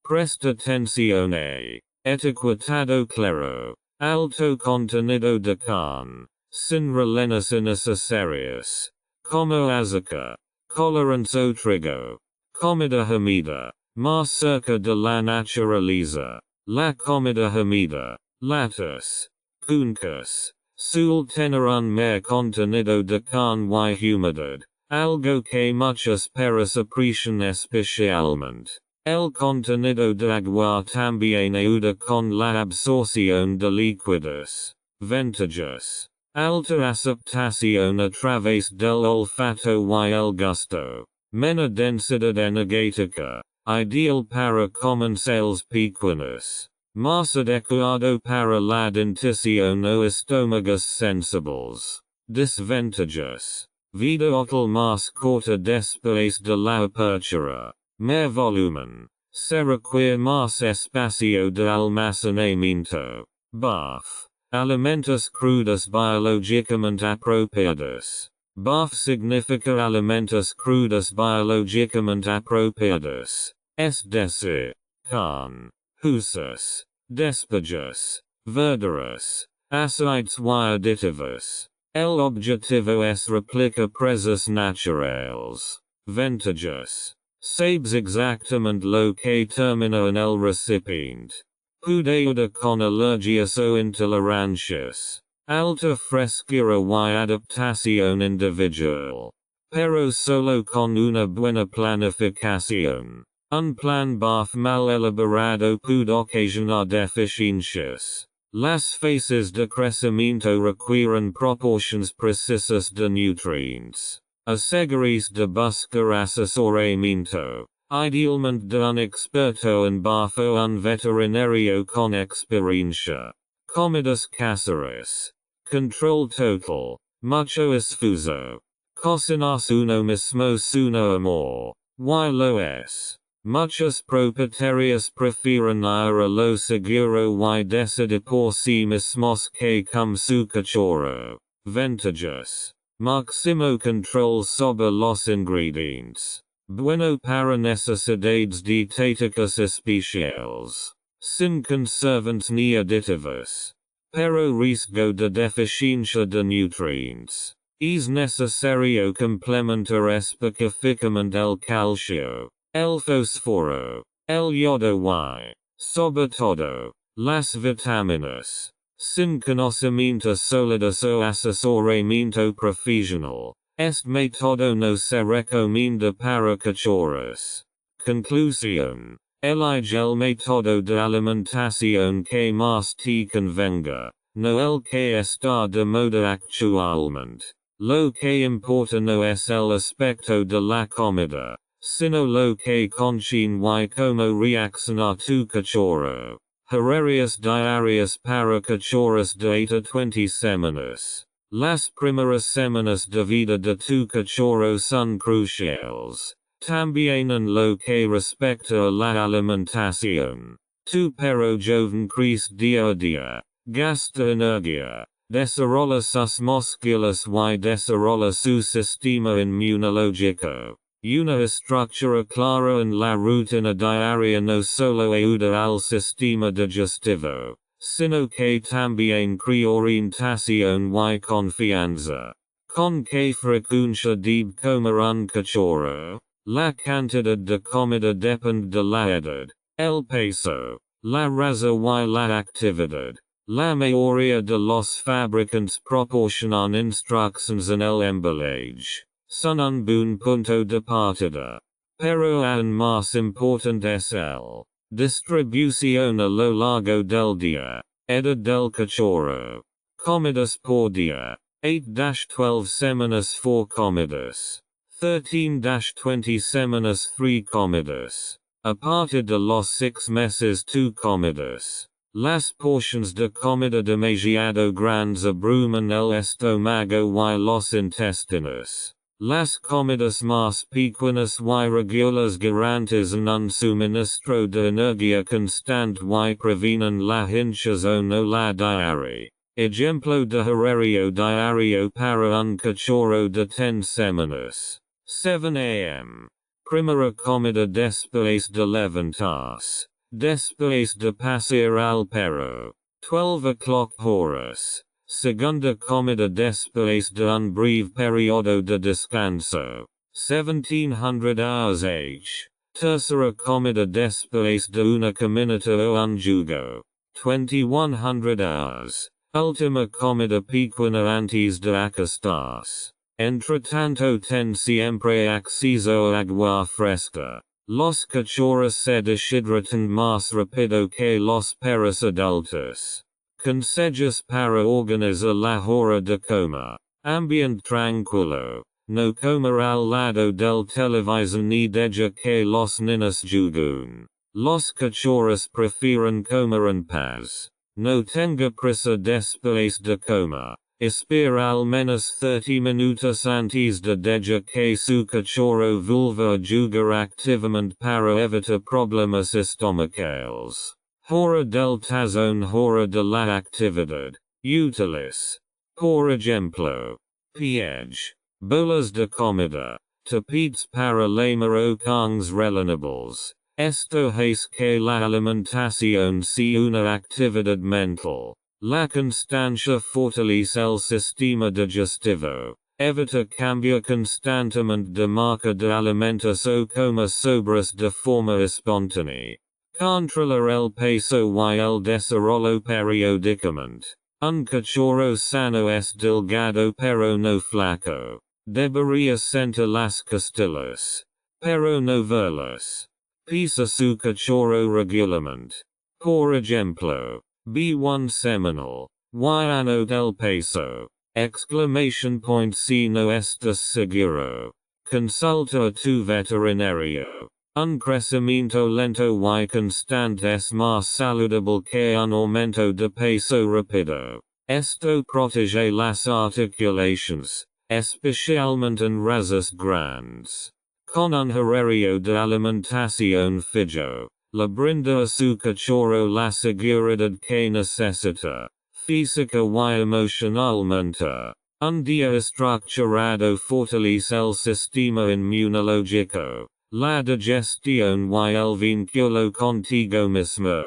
Presta atención a. Etiquetado claro. Alto contenido de carne. Sin rellenos innecesarios. Como azúcar. Colorantes o trigo. Comida húmeda. Más cerca de la naturaleza. La comida húmeda. Latas. Cuncas. Suele tener un mayor contenido de carne y humedad. Algo que muchos perros aprecian especialmente. El contenido de agua también ayuda con la absorción de líquidos. Ventajas: alta aceptación a través del olfato y el gusto. Menor densidad energética. Ideal para comensales pequeños. Más adecuado para la dentición o estómagos sensibles. Desventajas: vida útil más corta después de la apertura. Mehr volumen. Se requiere más espacio de almacenamiento. Buff. Alimentos crudos biológicamente apropiados. Buff significa alimentos crudos biológicamente apropiados. Es decir, carne, huesos, despojos, verduras, aceites y aditivos. El objetivo es replicar precios naturales. Ventajas: sabes exactamente lo que termina en el recipiente. Puede ayudar con alergias o intolerancias. Alta frescura y adaptación individual. Pero solo con una buena planificación. Un plan buff mal elaborado puede ocasionar deficiencias. Las fases de crecimiento requieren proporciones precisas de nutrientes. Asegúrese de buscar asesoramiento, idealmente de un experto en buff o un veterinario con experiencia. Comidas caseras. Control total. Mucho esfuerzo. Cocinas uno mismo suena amor. Y lo es. Muchos propietarios prefieren ir a lo seguro y decidir por sí mismos que come su cachorro. Ventajas: máximo control sobre los ingredientes. Bueno para necesidades dietéticas especiales. Sin conservantes ni aditivos. Pero riesgo de deficiencia de nutrientes. Es necesario complementar específicamente el calcio, el fósforo, el yodo y, sobre todo, las vitaminas, sin conocimiento solidas o asesoramiento profesional, este método no se recomienda para cachorros. Conclusión. Elige el método de alimentación que más te convenga, no el que está de moda actualmente. Lo que importa no es el aspecto de la comida, sino lo que contiene y cómo reacciona tu cachorro. Horarios diarios para cachorros de hasta 20 semanas. Las primeras semanas de vida de tu cachorro son cruciales. También en lo que respecta a la alimentación. Tu perro joven crece día a día, gasta energía, desarrolla sus músculos y desarrolla su sistema inmunológico. Una estructura clara en la rutina diaria no solo ayuda al sistema digestivo, sino que también crea orientación y confianza. ¿Con qué frecuencia debe comer un cachorro? La cantidad de comida depende de la edad, el peso, la raza y la actividad. La mayoría de los fabricantes proporcionan instrucciones en el embalaje. Son un buen punto de partida. Pero aún más importante es el distribución a lo largo del día. Edad del cachorro. Comidas por día. 8-12 semanas 4 comidas. 13-20 semanas 3 comidas. A partir de los 6 meses 2 comidas. Las porciones de comida demasiado grandes abruman el estómago y los intestinos. Las comidas más pequeñas y regulares garantizan un suministro de energía constante y previenen la hinchazón o la diarrea. Ejemplo de horario diario para un cachorro de 10 semanas. 7 a.m. Primera comida después de levantarse. Después de pasear al perro. 12 o'clock horas. Segunda comida después de un breve periodo de descanso. 1700 hours h. Tercera comida después de una caminata o un jugo. 2100 hours. Última comida pequeña antes de acostarse. Entretanto ten siempre acceso a agua fresca. Los cachorros se deshidratan más rápido que los perros adultos. Consejos para organizar la hora de comer. Ambiente tranquilo. No comer al lado del televisor ni deja que los niños juguen. Los cachorros prefieren comer en paz. No tenga prisa después de comer. Espera al menos 30 minutos antes de dejar que su cachorro vuelva a jugar activamente para evitar problemas estomacales. Hora del tazón. Hora de la actividad. Útiles. Por ejemplo. PH. Bolas de comida. Tapetes para lamer o congs rellenables. Esto hace que la alimentación sea una actividad mental. La constancia fortalece el sistema digestivo. Evita cambiar constantemente de marca de alimentos o comer sobras de forma espontánea. Controlar el peso y el desarrollo periódicamente. Un cachorro sano es delgado pero no flaco. Debería sentir las costillas, pero no verlas. Pesa su cachorro regularmente. Por ejemplo. B1 semanal. Ano del peso. Exclamation point si no estás seguro. Consulta a tu veterinario. Un crecimiento lento y constante es más saludable que un aumento de peso rápido. Esto protege las articulaciones, especialmente en razas grandes. Con un horario de alimentación fijo. Le brinda a su cachorro la seguridad que necesita, física y emocionalmente. Un día estructurado fortalece el sistema inmunológico, la digestión y el vínculo contigo mismo.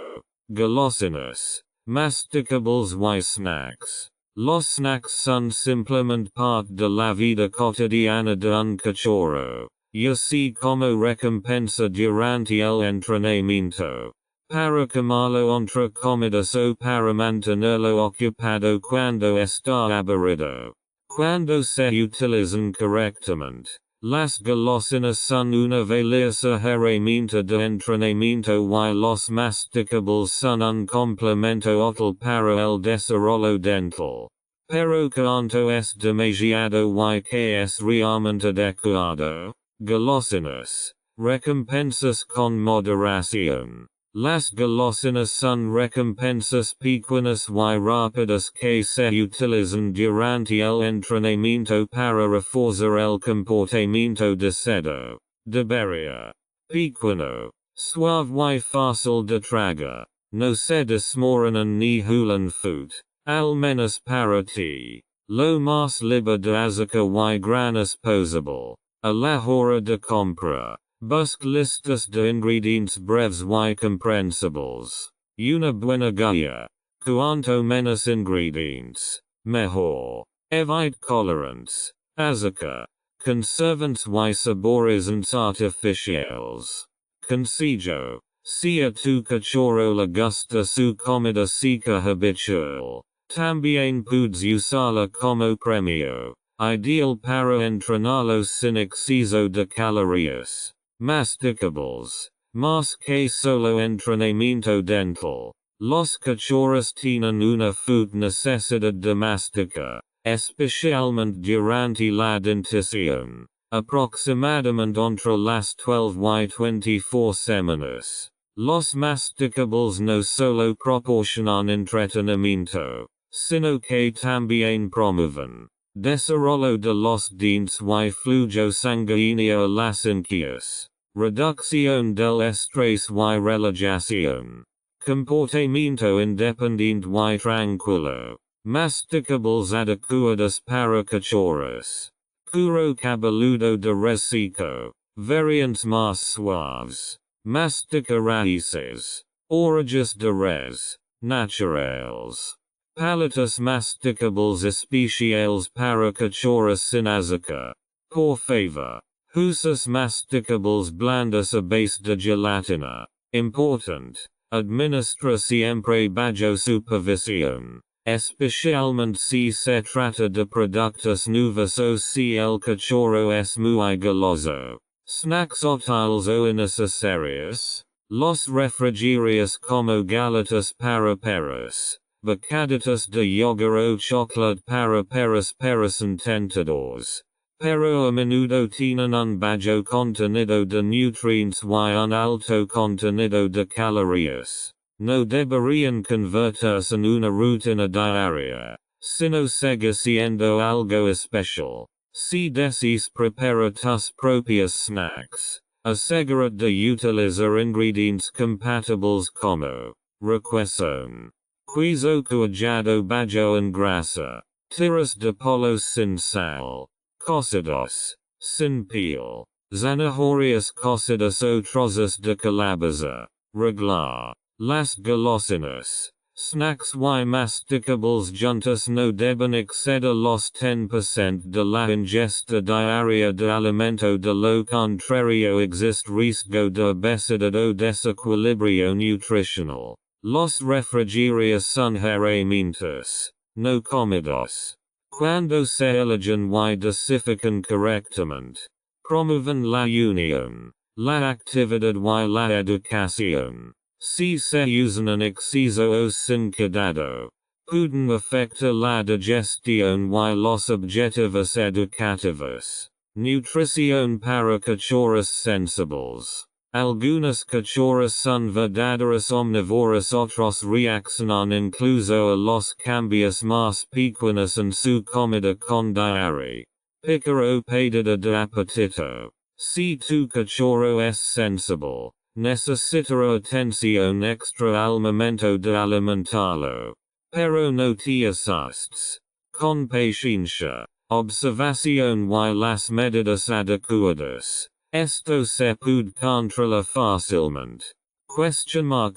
Golosinas, masticables y snacks. Los snacks son simplemente parte de la vida cotidiana de un cachorro. Y así como recompensa durante el entrenamiento. para que malo entre comidas o para mantenerlo ocupado cuando está aburrido. Cuando se utilizan correctamente, las golosinas son una valiosa herramienta de entrenamiento y los masticables son un complemento útil para el desarrollo dental. Pero cuanto es demasiado y que es realmente adecuado, golosinas, recompensas con moderación. Las golosinas son recompensas pequeñas y rápidas que se utilizan durante el entrenamiento para reforzar el comportamiento deseado. Debería. Pequeño, suave y fácil de tragar. No se desmoronan ni hulen fut. Al menos para ti. Lo más libre de azúcar y granos posible. A la hora de compra. Busque listas de ingredients breves y comprensibles. Una buena guía. Cuanto menos ingredients, mejor. Evite colorantes, azúcar, conservantes y saborizantes artificiales. Consejo. Si a tu cachorro le gusta su comida seca habitual, también puedes usarla como premio. Ideal para entrenarlo sin exceso de calorías. Masticables. Más que solo entrenamiento dental. Los cachorros tienen una fuerte necesidad de masticar, especialmente durante la dentición. Aproximadamente entre las 12 y 24 semanas. Los masticables no solo proporcionan entretenimiento, sino que también promueven desarrollo de los dientes y flujo sanguíneo a las encías. Reducción del estrés y relajación. Comportamiento independiente y tranquilo. Masticables adecuados para cachorros. Cuero cabeludo de res seco. Variantes más suaves. Mastica raíces. Orejas de res. Naturales. Palatas masticables especiales para cachorros sin azúcar. Por favor. Usas masticables blandas a base de gelatina. Important. Administra siempre bajo supervisión. Especialmente si se trata de productos nuevos o si el cachorro es muy goloso. Snacks útiles o innecesarios. Los refrigerios como galetas para perros. Bocaditos de yogur o chocolate para perros parecen tentadores. Pero a menudo tienen un bajo contenido de nutrientes y un alto contenido de calorías. No deberían convertirse en una rutina diaria, sino seguir siendo algo especial. Si deseas preparar tus propios snacks, asegúrate de utilizar ingredientes compatibles como requesón, queso cuajado bajo en grasa, tiras de pollo sin sal, cocidos, sin piel, zanahorias cocidas o trozos de calabaza, reglar. Las golosinas, snacks y masticables juntos no deben exceder los 10% de la ingesta diaria de alimento, de lo contrario existe riesgo de obesidad o desequilibrio nutricional. Los refrigerios son herramientas, no comidas. Cuando se eligen y dosifican correctamente, promueven la unión, la actividad y la educación. Si se usan en exceso o sin cuidado, pueden afectar la digestión y los objetivos educativos. Nutrición para cachorros sensibles. Algunos cachorros son verdaderos omnívoros, otros reaccionan incluso a los cambios más pequeños en su comida con diarrea, picar o pérdida de apetito. Si tu cachorro es sensible, necesitará atención extra al momento de alimentarlo. Pero no te asustes. Con paciencia, observación y las medidas adecuadas, esto se puede controlar fácilmente. ¿Cómo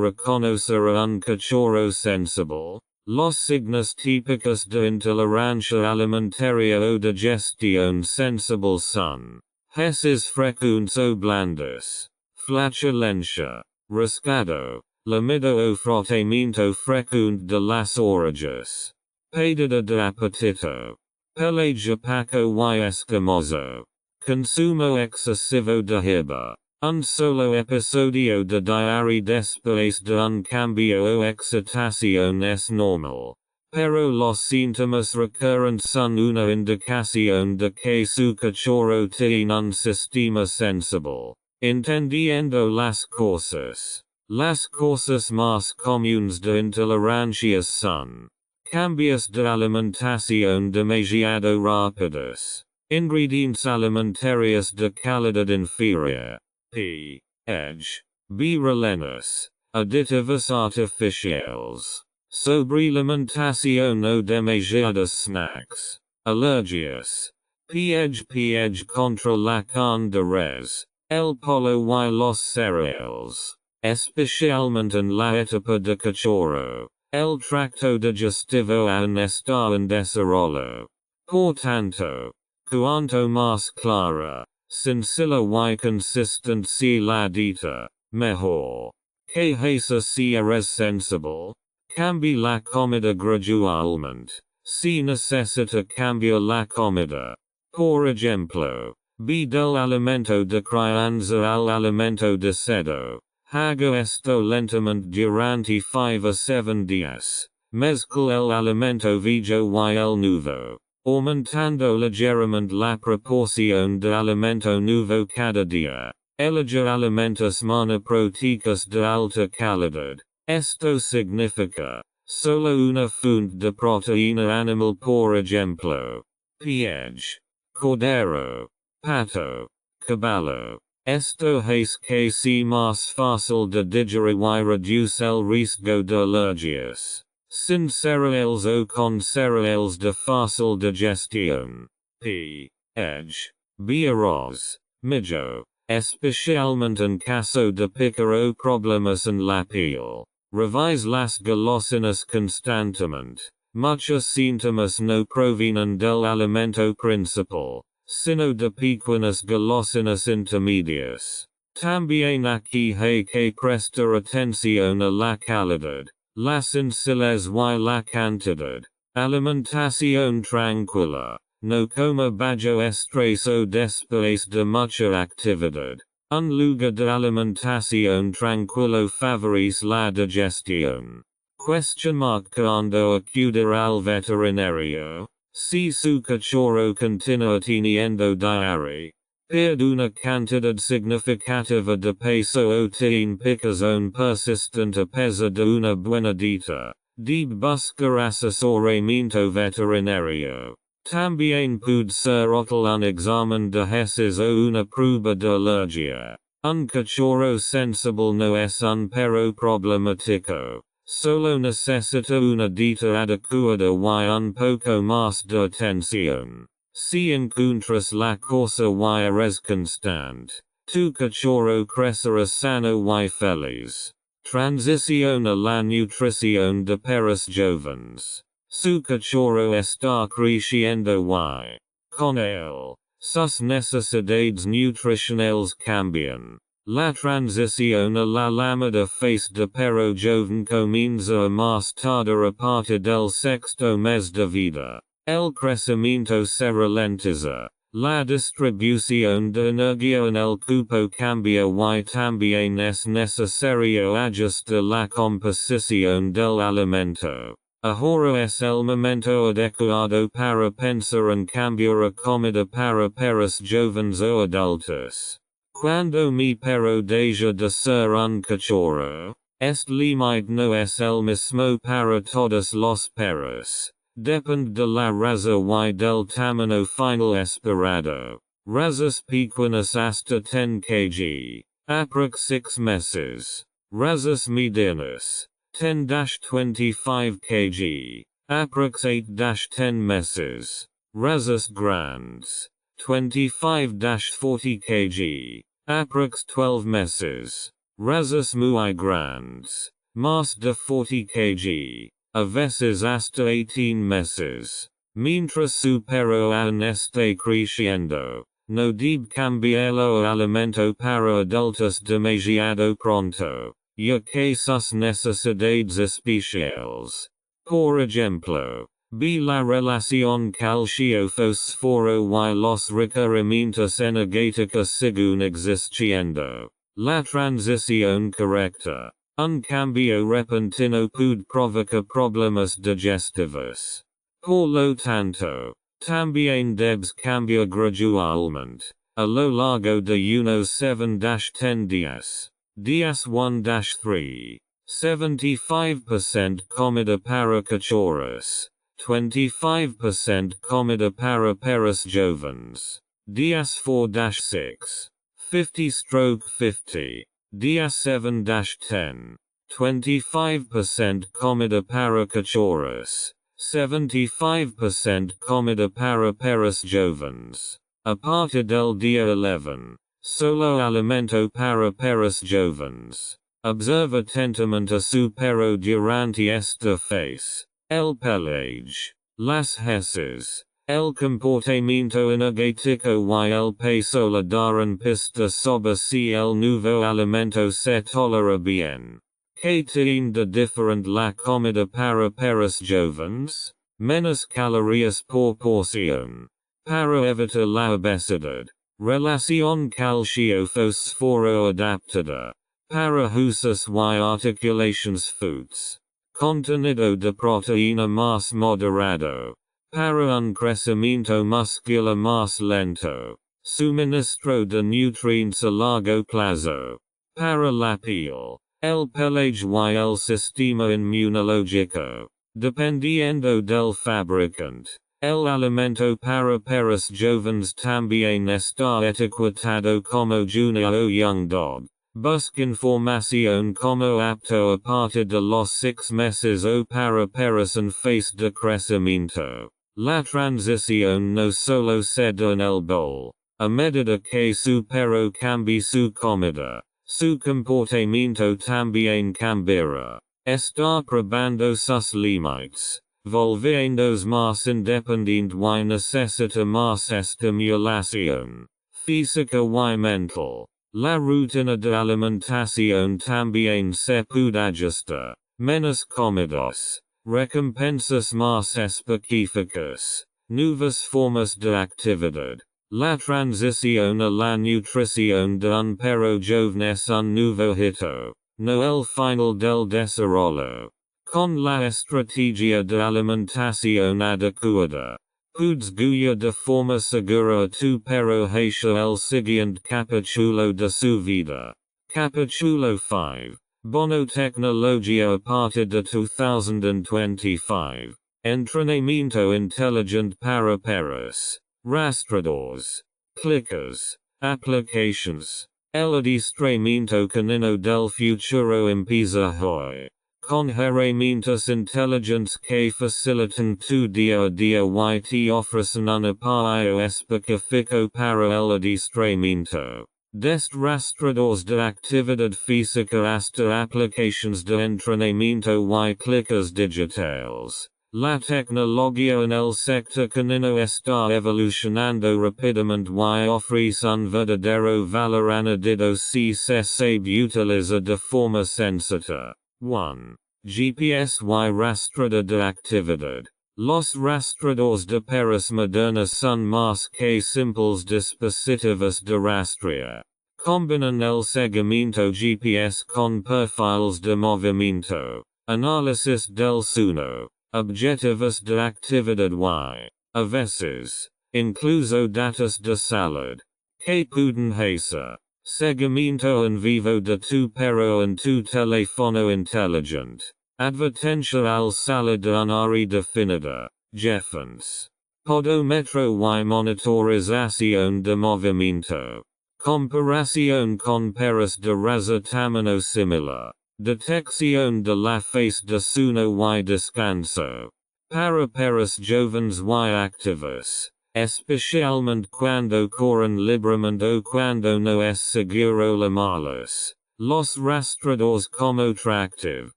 reconocer a un cachorro sensible? Los signos típicos de intolerancia alimentaria o digestión sensible son heces frecuentes o blandas, flatulencia, Rascado, lamido o frottamento frequente de las orejas. Pérdida de apetito. Peleja paco y escamoso. Consumo excesivo de hierba. Un solo episodio de diario después de un cambio o excitación es normal. Pero los síntomas recurrentes son una indicación de que su cachorro tiene un sistema sensible. Entendiendo las cosas. Las cosas más comunes de intolerancias son cambios de alimentación demasiado rápidos, ingredientes alimentarios de calidad inferior, p.ej. Rellenos, aditivos artificiales, sobrealimentación o demasiados snacks, alergias, ph contra la carne de res, el pollo y los cereales, especialmente en la etapa de cachorro. El tracto digestivo aún está en desarrollo. Por tanto, cuanto más clara, sencilla y consistente la dieta, mejor. Que si eres sensible, cambie la comida gradualmente. Si necesita cambiar la comida. Por ejemplo, del alimento de crianza al alimento de cedo. Hago esto lentamente durante 5 a 7 días. Mezcla el alimento viejo y el nuevo, aumentando ligeramente la proporción de alimento nuevo cada día. Elegir alimentos monoproteicos de alta calidad. Esto significa, solo una fuente de proteína animal por ejemplo. Ph. Cordero. Pato. Caballo. Esto es que sea más fácil de digerir y reduce el riesgo de alergias. Sin cereales o con cereales de fácil digestión. P.ej. Arroz. Mijo. Especialmente en caso de picar o problemas en la piel. Revise las golosinas constantemente. Muchos síntomas no provienen del alimento principal, sino de pequeñas golosinas intermedias. También aquí hay que prestar atención a la calidad, la sencillez y la cantidad. Alimentación tranquila. No coma bajo estrés o después de mucha actividad. Un lugar de alimentación tranquilo favorece la digestión. Cuando acudir al veterinario. Si su cachorro continúa teniendo diarrea, pierde una cantidad significativa de peso o tiene picazón persistente a pesar de una buena dieta, debe buscar asesoramiento veterinario. También puede ser útil un examen de heces o una prueba de alergia. Un cachorro sensible no es un perro problemático. Solo necesita una dieta adecuada y un poco más de atención. Si encuentras la cosa y eres constante, tu cachorro crecerá sano y feliz. Transición a la nutrición de perros jóvenes. Su cachorro está creciendo y, con él, sus necesidades nutricionales cambian. La transición a la llamada fase de perro joven comienza a más tardar a partir del sexto mes de vida. El crecimiento se ralentiza. La distribución de energía en el cuerpo cambia y también es necesario ajustar la composición del alimento. Ahora es el momento adecuado para pensar en cambiar a comida para perros jóvenes o adultos. Cuando mi perro deja de ser un cachorro, este límite no es el mismo para todos los perros. Depende de la raza y del tamaño final esperado. Razas pequeñas hasta 10 kg. Aprox 6 meses. Razas medianas. 10-25 kg. Aprox 8-10 meses. Razas grandes. 25-40 kg. Aprox 12 meses. Razas muy grandes. Más de 40 kg. A veces hasta 18 meses. Mientras su perro aún esté creciendo, no debe cambiarlo alimento para adultos demasiado pronto, ya que sus necesidades especiales. Por ejemplo, la relación calcio-fósforo y los requerimientos energéticos siguen existiendo. La transición correcta. Un cambio repentino puede provocar problemas digestivos. Por lo tanto, también debes cambiar gradualmente, a lo largo de unos 7-10 días. Días 1-3. 75% comida para cachorros. 25% comida para perros jóvenes. Días 4-6. 50/50. Días 7-10. 25% comida para cachorros. 75% comida para perros jóvenes. A partir del día 11, solo alimento para perros jóvenes. Observa atentamente su perro durante esta fase. El pelaje, las heces, el comportamiento energético y el peso le darán pista sobre si el nuevo alimento se tolera bien. ¿Qué tiene de diferente la comida para perros jóvenes? Menos calorías por porción. Para evitar la obesidad. Relación calcio-fósforo adaptada. Para huesos y articulations foods. Contenido de proteína más moderado. Para un crecimiento muscular más lento. Suministro de nutrientes a largo plazo. Para la piel. El pelaje y el sistema inmunológico. Dependiendo del fabricante. El alimento para perros jóvenes también está etiquetado como junior o young dog. Busca información como apto a partir de los 6 meses o para perros en fase de crecimiento. La transición no solo se da en el bowl. A medida que su perro cambie su comida, su comportamiento también cambiará. Está probando sus límites. Volviéndose más independiente y necesita más estimulación. Física y mental. La rutina de alimentación también se puede ajustar. Menos comidas. Recompensas más específicas. Nuevas formas de actividad. La transición a la nutrición de un perro joven es un nuevo hito. No el final del desarrollo. Con la estrategia de alimentación adecuada. Puedes guiar de forma segura a tu perro hacia el siguiente capítulo de su vida. Capítulo 5. Bonotecnología a partir de 2025. Entrenamiento inteligente para perros. Rastreadores. Clickers. Applications. El adiestramiento canino del futuro empieza hoy. Con herramientas inteligentes que facilitan tu día a día y te ofrecen un apoyo específico para el adiestramiento. Desde rastreadores de actividad física hasta aplicaciones de entrenamiento y clickers digitales. La tecnología en el sector canino está evolucionando rápidamente y ofrece un verdadero valor añadido si se sabe utilizar de forma sensata. 1. GPS y rastreador de actividad. Los rastreadores de perros modernos son más que simples dispositivos de rastrear. Combinan el seguimiento GPS con perfiles de movimiento, análisis del sueño, objetivos de actividad y, a veces, incluso datos de salud, que pueden hacer seguimiento en vivo de tu perro en tu teléfono inteligente. Advertencia al salir de un área definida. Defense. Podómetro y monitorización de movimiento. Comparación con perros de raza tamaño similar. Detección de la fase de sueño y descanso. Para perros jóvenes y activos. Especialmente cuando corren libremente o cuando no es seguro llamarlos. Los rastreadores como Tractive,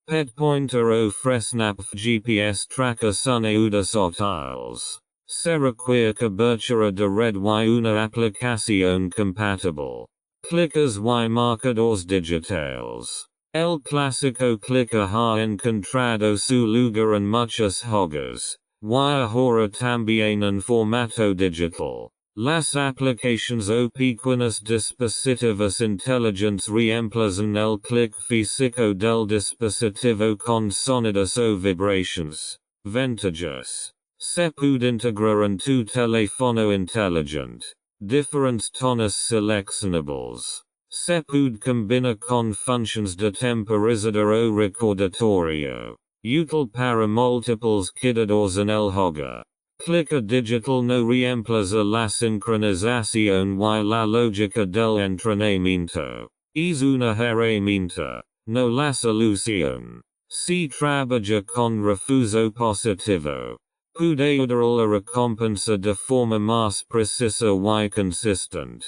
Pet Pointer o Fresnap GPS tracker son ayudas útiles. se requiere cobertura de red y una aplicación compatible. Clickers y marcadores digitales. El clásico clicker ha encontrado su lugar en muchos juegos, y ahora también en formato digital. Las aplicaciones o pequeños dispositivos inteligentes reemplazan el clic físico del dispositivo con sonidos o vibraciones. Ventajas. Se puede integrar en tu teléfono inteligente. Diferentes tonos seleccionables. Se puede combinar con funciones de temporizador o recordatorio. Útil para múltiples cuidados en el hogar. Clicker digital no reemplaza la sincronización y la lógica del entrenamiento. Es una herramienta, no la solución. Si trabaja con refuso positivo, puede ayudar la recompensa de forma más precisa y consistente.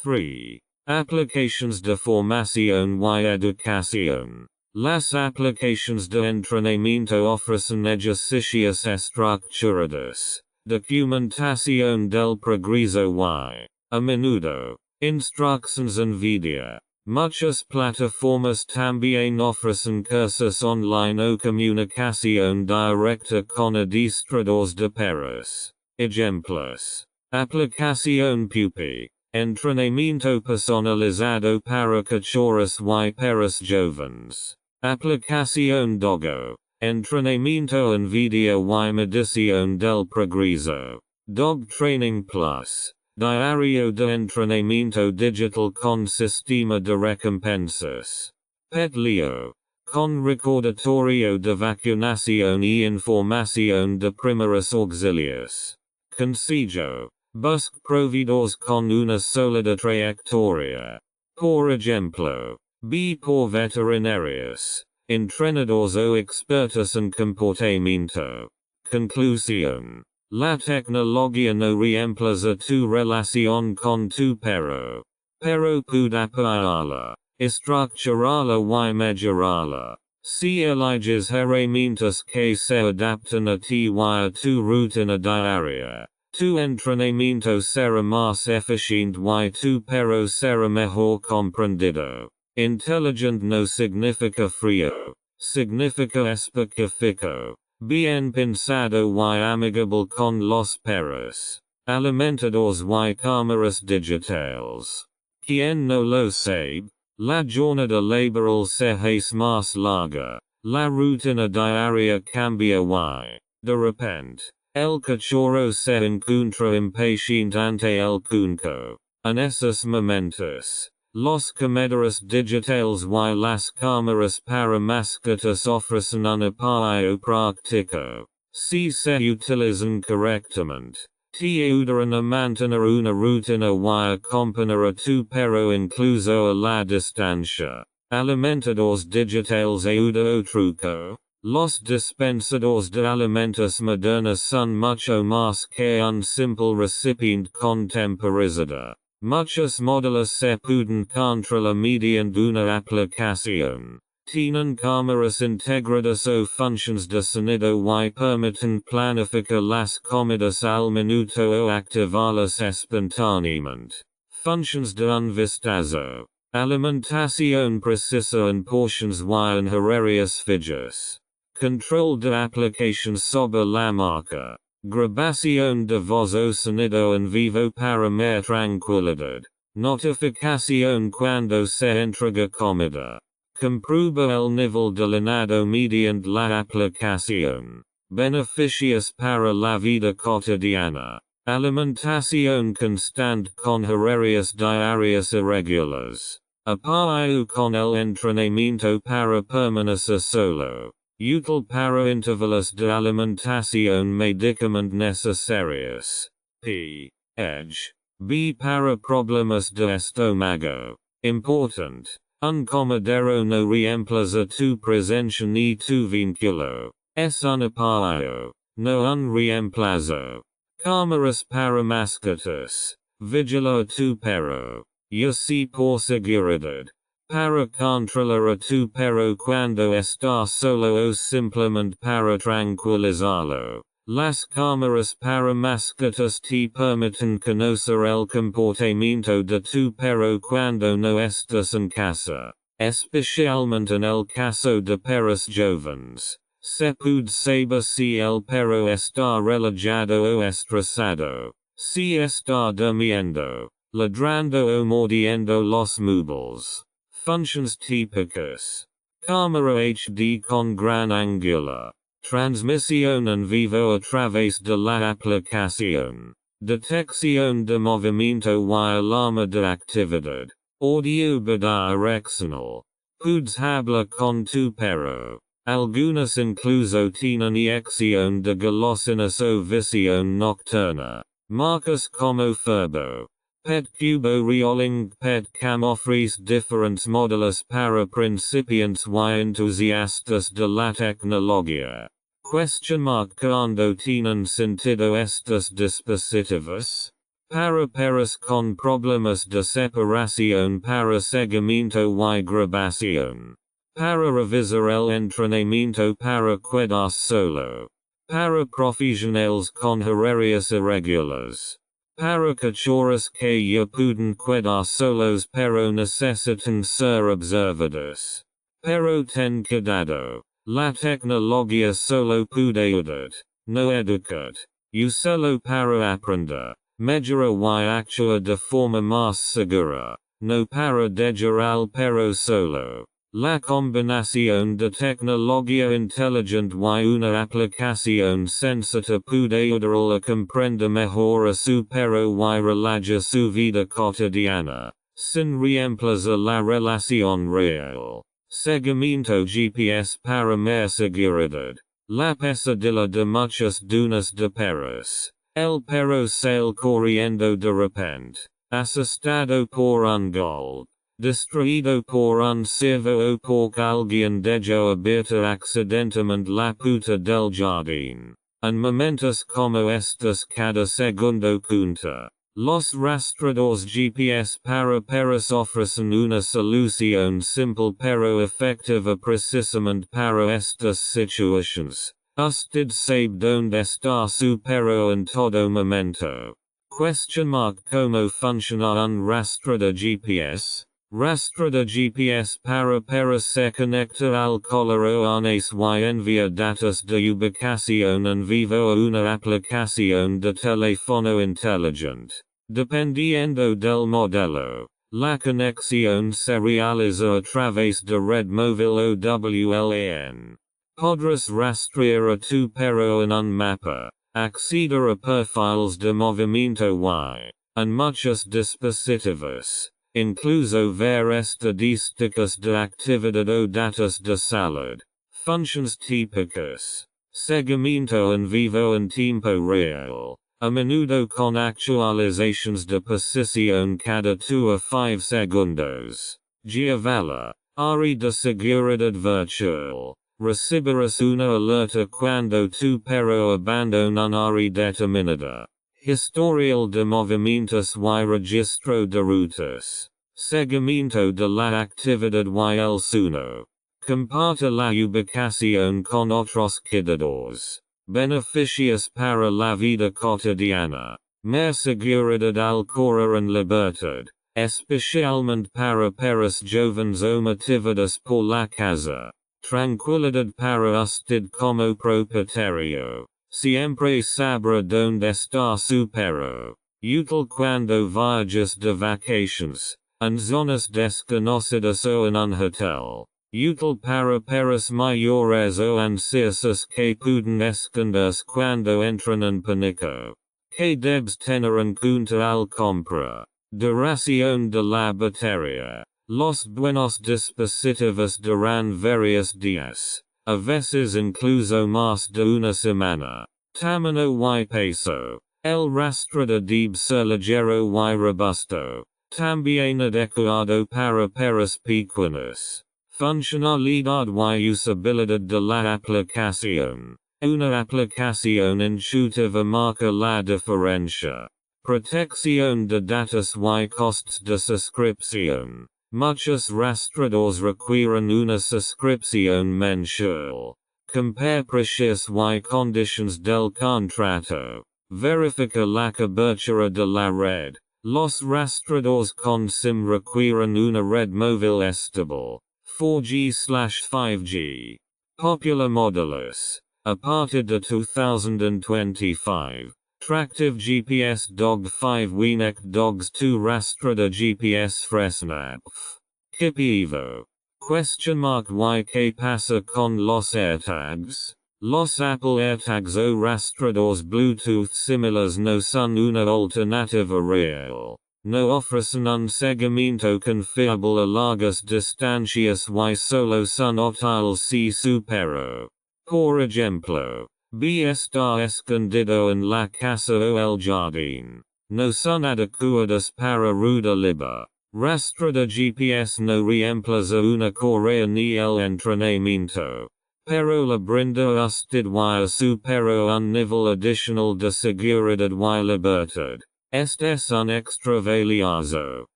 3. Aplicaciones de formación y educación. Las aplicaciones de entrenamiento ofrecen ejercicios estructurados, documentación del progreso y, a menudo, instrucciones en vídeo. Muchas plataformas también ofrecen cursos online o comunicación directa con adiestradores de perros. Ejemplos. Aplicación Puppy. Entrenamiento personalizado para cachorros y perros jóvenes. Aplicación Doggo. Entrenamiento en vídeo y medición del progreso. Dog Training Plus. Diario de entrenamiento digital con sistema de recompensas. Pet Leo. Con recordatorio de vacunación y información de primeros auxilios. Consejo. Busque proveedores con una sólida trayectoria. Por ejemplo, B por veterinarios, entrenadores o expertos en comportamiento. Conclusión. La tecnología no reemplaza tu relación con tu perro, pero puede apoyarla, estructurarla y mejorarla. Si eliges herramientas que se adaptan a ti y a tu rutina diaria, tu entrenamiento será más eficiente y tu perro será mejor comprendido. Inteligente no significa frío, significa específico, bien pensado y amigable con los perros. Alimentadores y cámaras digitales. Quien no lo sabe, la jornada laboral se hace más larga, la rutina diaria cambia y, de repente, el cachorro se encuentra impaciente ante el cunco. En esos momentos, los comedores digitales y las cámaras para mascotas ofrecen un apoyo práctico. Si se utilizan correctamente, te ayudarán a mantener una rutina y acompañar a tu perro incluso a la distancia. Alimentadores digitales ayuda o truco. Los dispensadores de alimentos modernos son mucho más que un simple recipiente con temporizador. Muchos modelos se pueden controlar mediante una aplicación. Tienen cámaras integradas o funciones de sonido y permiten planificar las comidas al minuto o activarlas espontáneamente. Funciones de un vistazo. Alimentación precisa en porciones y en horarios fijos. Control de aplicación sobre la marca. Grabación de voz o sonido en vivo para más tranquilidad. Notificación cuando se entrega comida. Comprueba el nivel de llenado mediante la aplicación. Beneficios para la vida cotidiana. Alimentación constante con horarios diarios irregulares. Apoyo con el entrenamiento para permanecer solo. Útil para intervalos de alimentación medicamente necesarios. P. Edge. B. Para problemas de estómago. Important. Un comedero no reemplaza tu presencia ni tu vínculo. Es un apoyo, no un reemplazo. Cámaras para mascotas. Vigila a tu perro. Y así por seguridad. Para controlar a tu perro cuando está solo o simplemente para tranquilizarlo. Las cámaras para mascotas te permiten conocer el comportamiento de tu perro cuando no estás en casa, especialmente en el caso de perros jóvenes. Se puede saber si el perro está relajado o estresado, si está durmiendo, ladrando o mordiendo los muebles. Funciones típicas. Cámara HD con gran angular. Transmisión en vivo a través de la aplicación. Detección de movimiento y alarma de actividad. Audio bidireccional. Puedes hablar con tu perro. Algunas incluso tienen acción de golosinas o visión nocturna. Marcas como Furbo, Pet Cubo Reoling Pet Cam ofrece diferentes modelos para principiantes y entusiastas de la tecnología. Cuando tienen sentido estos dispositivos? Para perros con problemas de separación para seguimiento y grabación. Para revisar el entrenamiento para cuidados solo. Para profesionales con horarios irregulares. Para cachorros que ya pueden cuidar solos pero necesitan ser observados. Pero ten cuidado. La tecnología solo puede ayudar, no educar. Usalo para aprender, mejorar y actuar de forma más segura, no para dejar al perro solo. La combinación de tecnología inteligente y una aplicación sensata puede ayudarlo a comprender mejor a su perro y relajar su vida cotidiana, sin reemplazar la relación real. Seguimiento GPS para mer seguridad. La pesadilla de muchas dunas de perros. El perro sale corriendo de repente. Asustado por un golpe. Distraído por un ciervo o porque alguien dejó abierta accidentalmente la puerta del jardín. En momentos como estos cada segundo cuenta. Los rastreadores GPS para perros ofrecen una solución simple pero efectiva precisamente para estas situaciones. Usted sabe dónde está su perro en todo momento. ¿Cómo funciona un rastreador GPS? Rastreador GPS para perros se conecta al collar o arnés y envía datos de ubicación en vivo a una aplicación de teléfono inteligente. Dependiendo del modelo, la conexión se realiza a través de red móvil o WLAN. Podrás rastrear a tu perro en un mapa, acceder a perfiles de movimiento y, en muchos dispositivos. Incluso ver estadísticas de actividad o datos de salud. Funciones típicas. Seguimiento en vivo en tiempo real. A menudo con actualizaciones de posición cada 2 a 5 segundos. Giavala. Área de seguridad virtual. Recibirás una alerta cuando tu perro abandona un área determinada. Historial de movimientos y registro de rutas. Seguimiento de la actividad y el sueño. Comparte la ubicación con otros cuidadores. Beneficios para la vida cotidiana. Mer seguridad al correr en libertad. Especialmente para perros jóvenes o motivados por la casa. Tranquilidad para usted como propietario. Siempre sabrá dónde está su perro. Útil cuando viajes de vacaciones, en zonas desconocidas o en un hotel. Útil para perros mayores o ancianos que pueden esconderse cuando entran en pánico. Que debes tener en cuenta al comprar. Duración de la batería. Los buenos dispositivos duran varios días. A veces incluso más de una semana. Tamaño y peso. El rastreador debe ser ligero y robusto. También adecuado para perros pequeños. Funcionalidad y usabilidad de la aplicación. Una aplicación intuitiva marca la diferencia. Protección de datos y costes de suscripción. Muchos rastreadores requieren una suscripción mensual. compare precious y conditions del contrato, verifica la cobertura de la red, los rastreadores con SIM requieren una red móvil estable, 4G/5G. Popular modelers. A partir de 2025, Tractive GPS Dog 5 Wienek Dogs 2 Rastrada GPS Fresnapf. Kipivo. ¿Y qué pasa con los AirTags? Los Apple AirTags o rastreadores Bluetooth similares no son una alternativa real. No ofrecen un seguimiento confiable a largas distancias y solo son útiles si su perro, por ejemplo, está escondido en la casa o el jardín. No son adecuadas para ruta libre. Rastrada GPS no reemplaza una correa ni el entrenamiento, pero le brinda a usted y a su perro un nivel adicional de seguridad y libertad. Este es un extra valioso,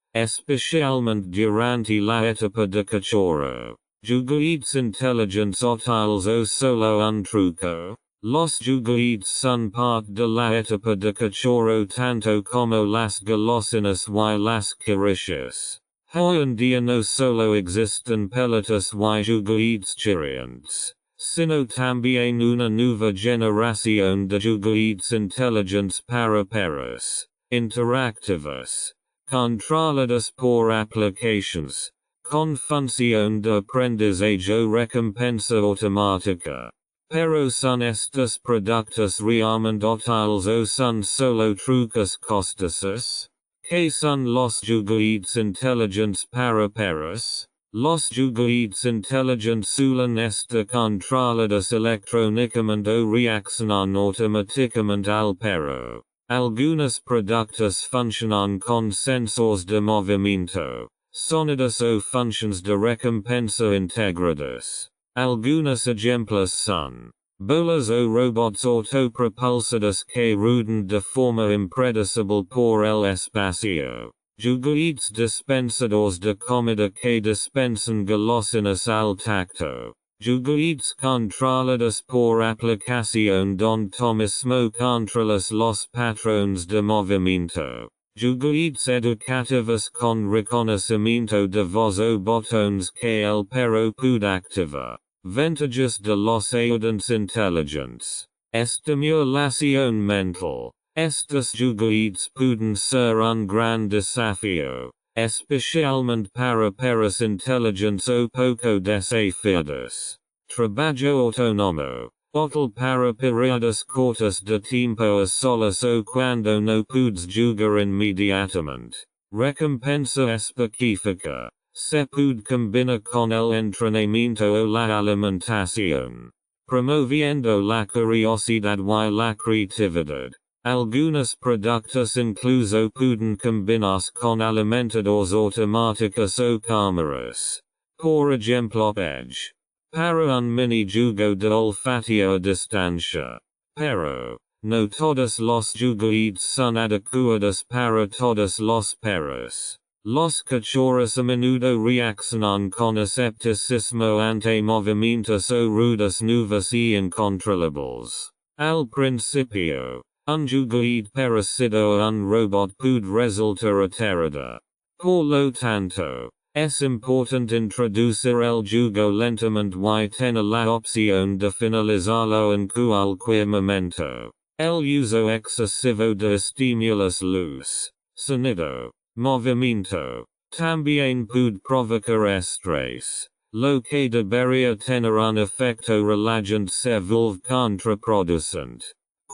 especialmente durante la etapa de cachorro. Juguetes inteligentes útiles o solo un truco. Los juguetes son parte de la etapa de cachorro tanto como las golosinas y las caricias. Hoy en día no solo existen pelotas y juguetes chirriantes, sino también una nueva generación de juguetes inteligentes para perros, interactivos, controlados por aplicaciones, con función de aprendizaje o recompensa automática. Pero son estos productos realmente útiles o son solo trucos costosos? ¿Qué son los juguetes inteligentes para perros? Los juguetes inteligentes suelen estar controlados electrónicamente o reaccionan automáticamente al perro. Algunos productos funcionan con sensores de movimiento, sonidos o funciones de recompensa integrados. Algunos ejemplos son bolas o robots autopropulsados que ruedan de forma impredecible por el espacio, juguetes dispensadores de comida que dispensan golosinas al tacto, juguetes controlados por aplicación donde tú mismo controlas los patrones de movimiento. Juguetes educativos con reconocimiento de voz o botones que el perro puede activar. Ventajas de los ayudantes inteligentes. Estimulación mental. Estos juguetes pueden ser un gran desafío, especialmente para perros inteligentes o poco desafiados. Trabajo autónomo. Útil para periodos cortos de tiempo a solas o cuando no puedes jugar inmediatamente. Recompensa específica. Se puede combinar con el entrenamiento o la alimentación, promoviendo la curiosidad y la creatividad. Algunos productos incluso pueden combinarse con alimentadores automáticos o cámaras. Por ejemplo, Edge. Para un mini jugo de olfateo a distancia. Pero, no todos los juguetes son adecuados para todos los perros. Los cachorros a menudo reaccionan con escepticismo ante movimientos o ruidos nuevos y incontrolables. Al principio, un juguete parecido a un robot puede resultar aterrador. Por lo tanto, es importante introducir el jugo lentamente y tener la opción de finalizarlo en cualquier momento. El uso excesivo de estímulos luz, sonido, movimiento, también puede provocar estrés, lo que debería tener un efecto relajante se vuelve contraproducente.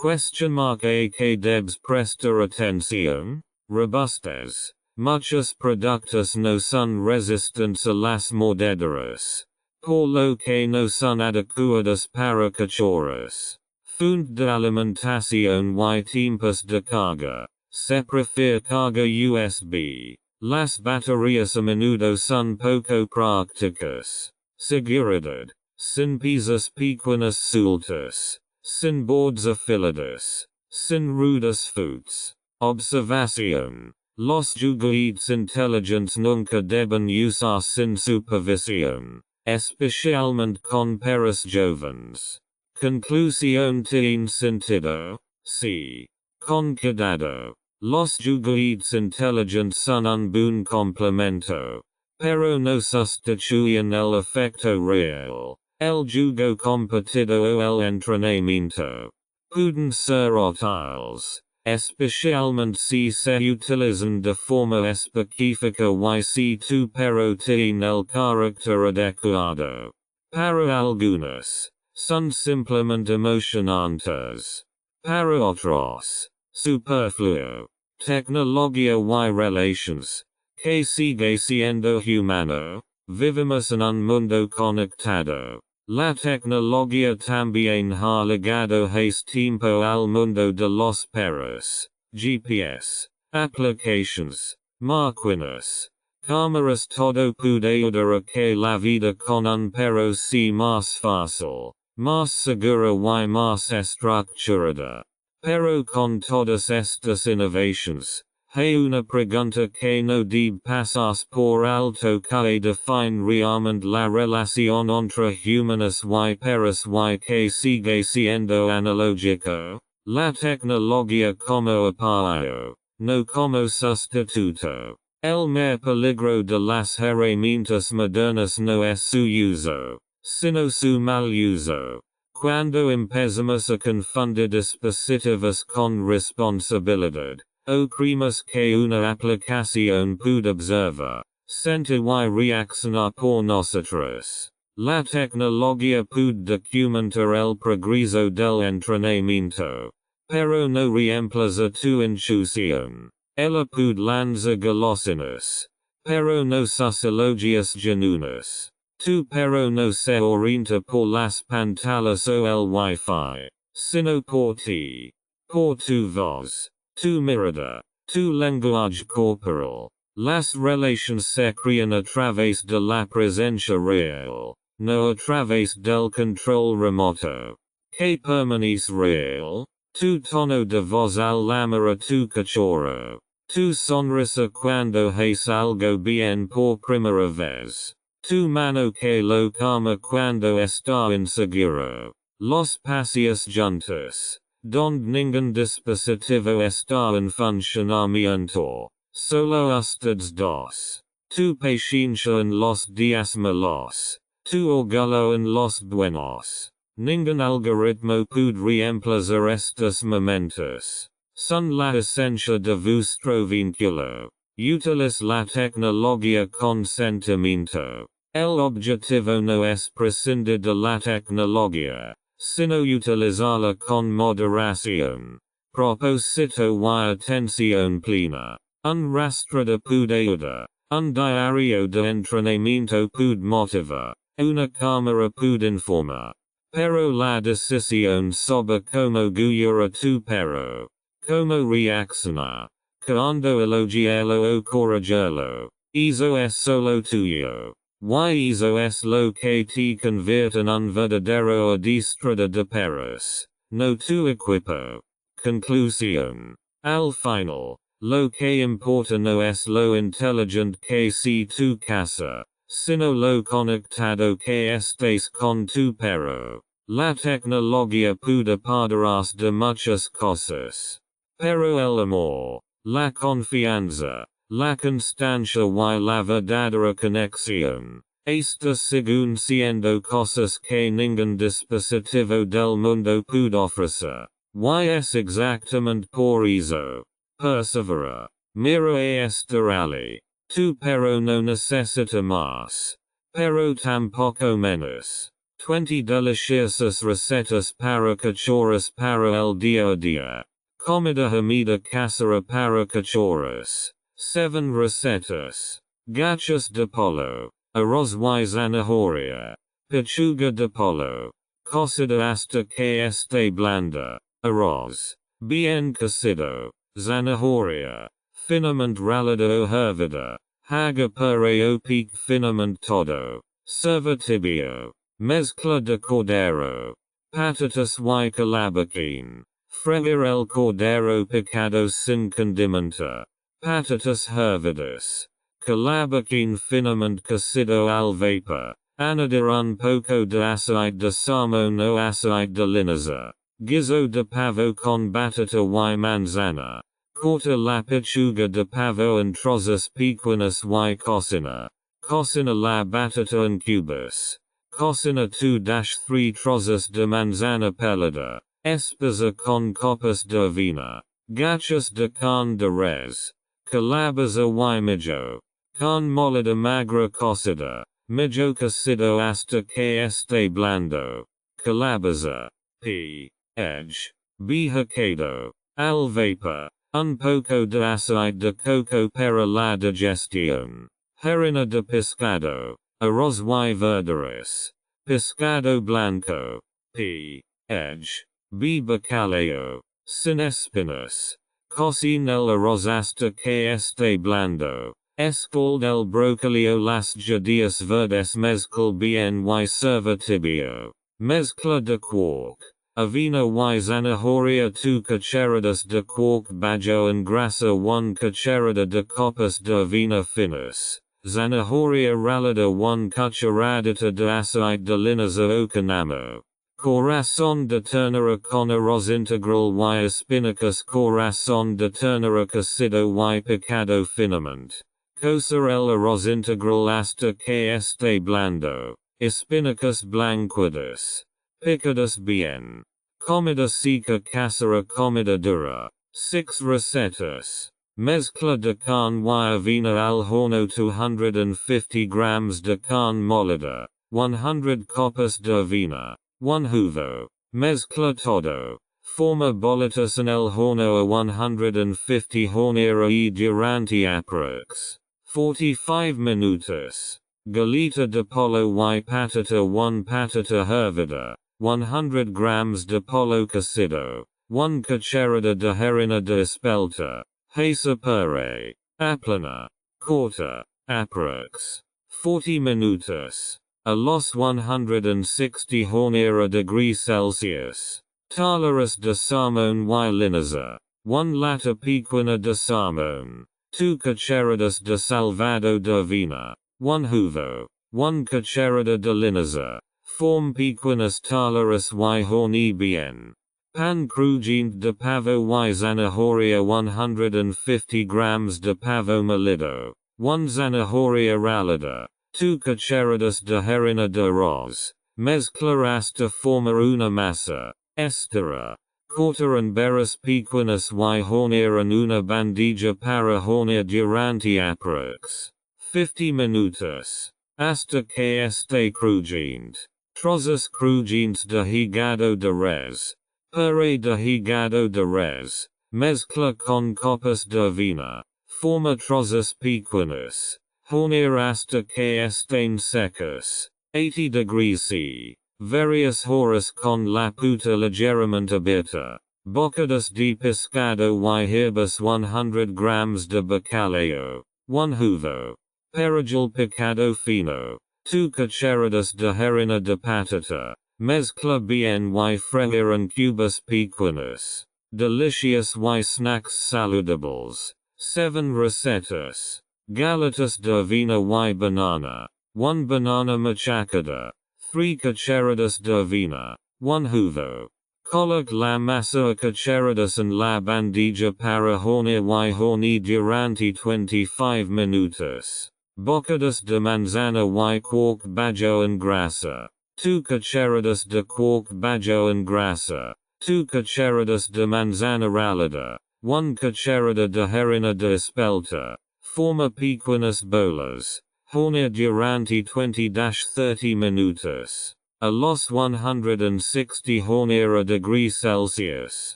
¿A que debes prestar atención? Robustes. Muchos productos no son resistentes a las mordeduras, por lo que no son adecuados para cachorros. Fuente de alimentación y tiempos de carga. Se prefiere carga USB. Las baterías a menudo son poco prácticas. Seguridad. Sin piezas pequeñas sueltas. Sin bordes afilados. Sin rudas futs. Observación. Los juguetes inteligentes nunca deben usar sin supervisión. especialmente con peros jovens. Conclusión tiene sentido, sí. Con cuidado. Los juguetes inteligentes son un buen complemento, pero no sustituyen el efecto real, el juego competido o el entrenamiento. Pueden ser útiles, especialmente si se utilizan de forma específica y si tu perro tiene el carácter adecuado. Para algunos, son simplemente emocionantes. Para otros, superfluo. Tecnología y relaciones, que sigue siendo humano, vivimos en un mundo conectado. La tecnología también ha ligado hace tiempo al mundo de los perros. GPS, aplications, máquinas, cámaras, todo puede ayudar a que la vida con un perro sea más fácil, más segura y más estructurada. Pero con todas estas innovations, hay una pregunta que no debe pasar por alto que define realmente la relación entre humanos y perros y que sigue siendo analógico, la tecnología como apoyo, no como sustituto. El mayor peligro de las herramientas modernas no es su uso, sino su mal uso. Cuando empezamos a confundir dispositivos con responsabilidad, o creemos que una aplicación puede observar, sentir y reaccionar por nosotros. La tecnología puede documentar el progreso del entrenamiento, pero no reemplaza tu intuición. Ella puede lanzar golosinas, pero no sus elogios genuinos. Tu perro no se orienta por las pantallas o el Wi-Fi, sino por ti. Por tu voz, tu mirada, tu lenguaje corporal. Las relaciones se crean a través de la presencia real, no a través del control remoto. ¿Qué permanece real? Tu tono de voz al llamar a tu cachorro. Tu sonrisa cuando haces algo bien por primera vez. Tu mano que lo calma cuando está inseguro. Los paseos juntos, donde ningún dispositivo está en funcionamiento. Solo ustedes dos. Tu paciencia en los días malos. Tu orgullo en los buenos. Ningún algoritmo puede reemplazar estos momentos. Son la esencia de vuestro vínculo. Utiliza la tecnología con sentimiento. El objetivo no es prescindir de la tecnología, sino utilizarla con moderación, propósito y atención plena. Un rastro de puede ayudar, un diario de entrenamiento puede motivar, una cámara puede informar. Pero la decisión sobre cómo guiar a tu perro, cómo reaccionar, cuando elogiarlo o corregirlo, eso es solo tuyo. Y eso es lo que te convierte en un verdadero adiestrador de perros, no tu equipo. Conclusión. Al final, lo que importa no es lo inteligente que sea tu casa, sino lo conectado que estés con tu perro. La tecnología puede ayudarnos de muchas cosas, pero el amor, la confianza, la constancia y la verdadera conexión, está siguen siendo cosas que ningún dispositivo del mundo puede ofrecer. Y es exactamente por eso. Persevera. Mira a esta rally. Tu perro no necesita más, pero tampoco menos. 20 deliciosas recetas para cachorros para el día a día. Comida hamida casera para cachorros. 7 recetas. Gachos de pollo. Arroz y zanahoria. Pechuga de pollo. Cocida hasta que esté blanda. Arroz. Bien cocido. Zanahoria. Finamente rallada o hervida. Haga puré o pique finamente todo. Serva tibio. Mezcla de cordero. Patatas y calabaquín. Freír el cordero picado sin condimento. Patatas hervidas. Calabaquín finamente cocido al vapor. Anada un poco de aceite de salmón o aceite de linaza. Guiso de pavo con batata y manzana. Corta la pechuga de pavo en trozos pequeños y cocina. Cocina la batata en cubos. Cocina 2-3 trozos de manzana pelada. Espesa con copas de avena. Gachas de carne de res. Calabaza y mijo. Carne molida magra cocida. Mijo cocido hasta que esté blando. Calabaza. Edge. Bihacado. Al vapor. Un poco de aceite de coco para la digestión. Harina de pescado. Arroz y verduras. Pescado blanco. Edge. Bacalao. Sin espinas. Cocina el arroz hasta que esté blando. Escald el brócoli o las judías verdes mezcla bien y serva tibio. Mezcla de quark. Avena y zanahoria 2 cucharadas de quark bajo en grasa 1 cucharada de copas de avena finas. Zanahoria rallada 1 cucharadita de aceite de linaza o canamo. Corazón de ternera con arroz integral y espinacas. Corazón de ternera cocido y picado finamente. Cocer el arroz integral hasta que esté blando. Espinacas blanqueadas. Picadas bien. Comida seca casera comida dura. 6 recetas. Mezcla de carne y avena al horno 250 grams de carne molida. 100 copas de avena. 1 huevo. Mezcla todo. Forma bolitas en el horno a 150 hornera y durante aprox. 45 minutos. Galeta de pollo y patata 1 patata hervida. 100 grams de pollo cocido. 1 cucharada de harina de espelta. Hesa puré. Aplana. Corta. Aprox. 40 minutos. A los 160 hornera degree Celsius. Talaras de salmón y linaza. 1 lata pequeña de salmón. 2 cucharadas de salvado de avena. 1 huevo. 1 cucharada de linaza. Form pequeñas talaras y horny bien. Pan crujiente de pavo y zanahoria 150 grams de pavo molido. 1 zanahoria rallada. 2 cucharadas de harina de arroz. Mezcla hasta formar una masa. Estera. Corta en beras pequeñas y hornear en una bandilla para hornear durante aprox. 50 minutos. Hasta que esté crujiente. Trozos crujientes de hígado de res. Puré de hígado de res. Mezcla con copas de avena. Forma trozos pequeños. Hornear hasta que estén secos. 80 degrees C. Varias horas con la puta ligeramente abierta. Bocadas de pescado y hierbas 100 grams de bacalao. 1 huevo. Perejil picado fino. 2 cucharadas de harina de patata. Mezcla bien y freír en cubos pequeños. Delicious y snacks saludables. 7 recetas. Galetas de avena y banana. 1 banana machacada. 3 cucharadas de avena. 1 huevo. Coloque la masa a cucharadas en la bandilla para hornear y hornear durante 25 minutos. Bocadas de manzana y quark bajo en grasa. 2 cucharadas de quark bajo en grasa. 2 cucharadas de manzana rallada. 1 cucharada de harina de espelta. Forma pequeñas bolas. Hornear durante 20-30 minutos. A los 160 hornear degree Celsius.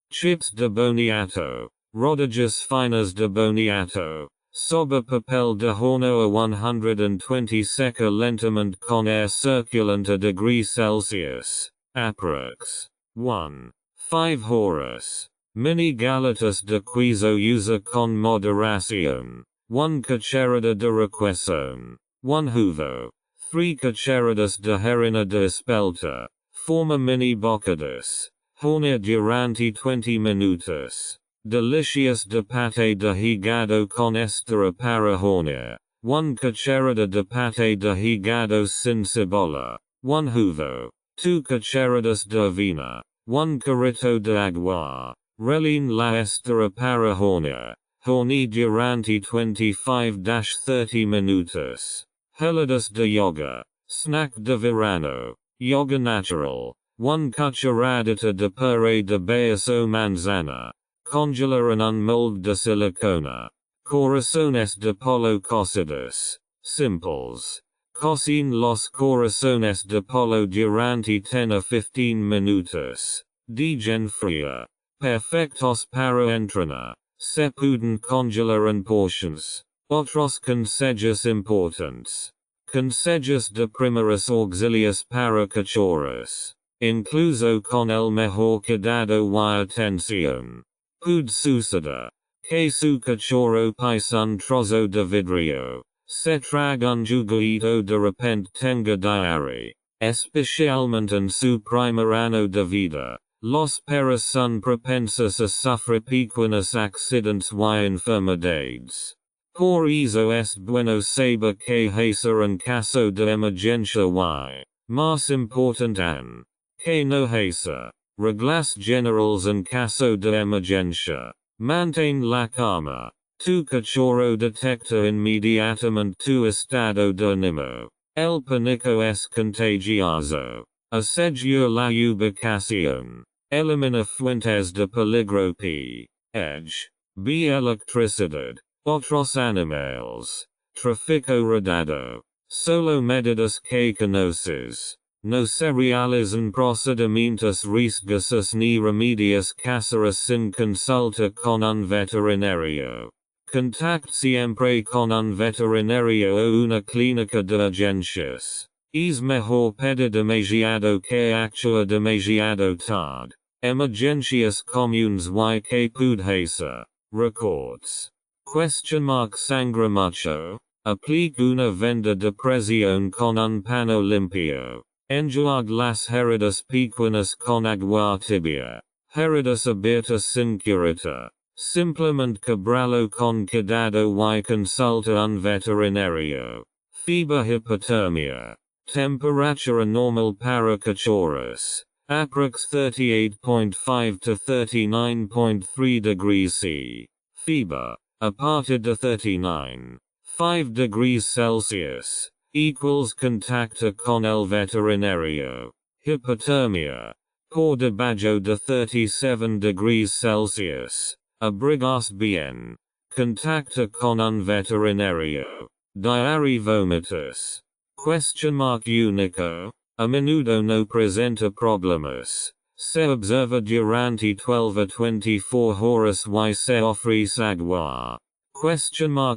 Chips de boniato. Rodajas finas de boniato. Sobre papel de horno a 120 seca lentamente con air circulante a degree Celsius. Aprox. 1. 5 horas. Mini galetas de queso usa con moderación. 1 cucharada de requesón. 1 huevo. 3 cucharadas de harina de espelta. Forma mini bocadas. Hornear durante 20 minutos. Delicious de pate de hígado con estera para hornear. 1 cucharada de pate de hígado sin cebolla, 1 jugo, 2 cucharadas de avena, 1 carrito de agua, relén la estera para hornear, durante 25-30 minutos. Heladas de yoga, snack de verano, yoga natural, 1 cucharadita de puré de bayas o manzana, congelar en un molde de silicona, corazones de pollo cocidos, simples. Cocine los corazones de pollo durante 10 a 15 minutos. Degen fría. Perfectos para entrenar. Se pueden congelar en portions. Otros consejos importantes. Consejos de primeros auxilios para cachorros. Incluso con el mejor cuidado y atención. Puede suceder que su cachorro pise un trozo de vidrio. Se traga un juguito de repente tenga diarrea. Especialmente en su primer año de vida. Los perros son propensos a sufrir pequeños accidentes y enfermedades. Por eso es bueno saber que hacer en caso de emergencia y, más importante aún, que no hacer. Reglas generales en caso de emergencia. Mantén la calma. Tu cachorro detecta inmediatamente tu estado de ánimo. El pánico es contagioso. Asegura la ubicación. Elimina fuentes de peligro p. B. Electricidad. Otros animales. Tráfico rodado. Solo medidas que conoces. No se realizan procedimientos riesgosos ni remedios caseros sin consulta con un veterinario. Contact siempre con un veterinario o una clínica de urgencias. Es mejor pedir demasiado que actuar demasiado tarde. Emergencias comunes y que puede hacer. Records. Sangra mucho. Aplique una venda de presión con un pano limpio. Enjuague las heridas pequeñas con agua tibia. Heridas abiertas sin curita. Simplemente quebralo con cuidado y consulta un veterinario. Fiebre hipotermia. Temperatura normal para cachorros. Aprox 38.5 to 39.3 degrees C. Fiebre. A partir de 39.5 degrees Celsius. Equals contacta con el veterinario. Hipotermia. Por debajo de 37 degrees Celsius. Abrigas bien. Contacta con un veterinario. Diarrea vomitus. Único. A menudo no presenta problemas. Se observa durante 12 a 24 horas y se ofrece agua.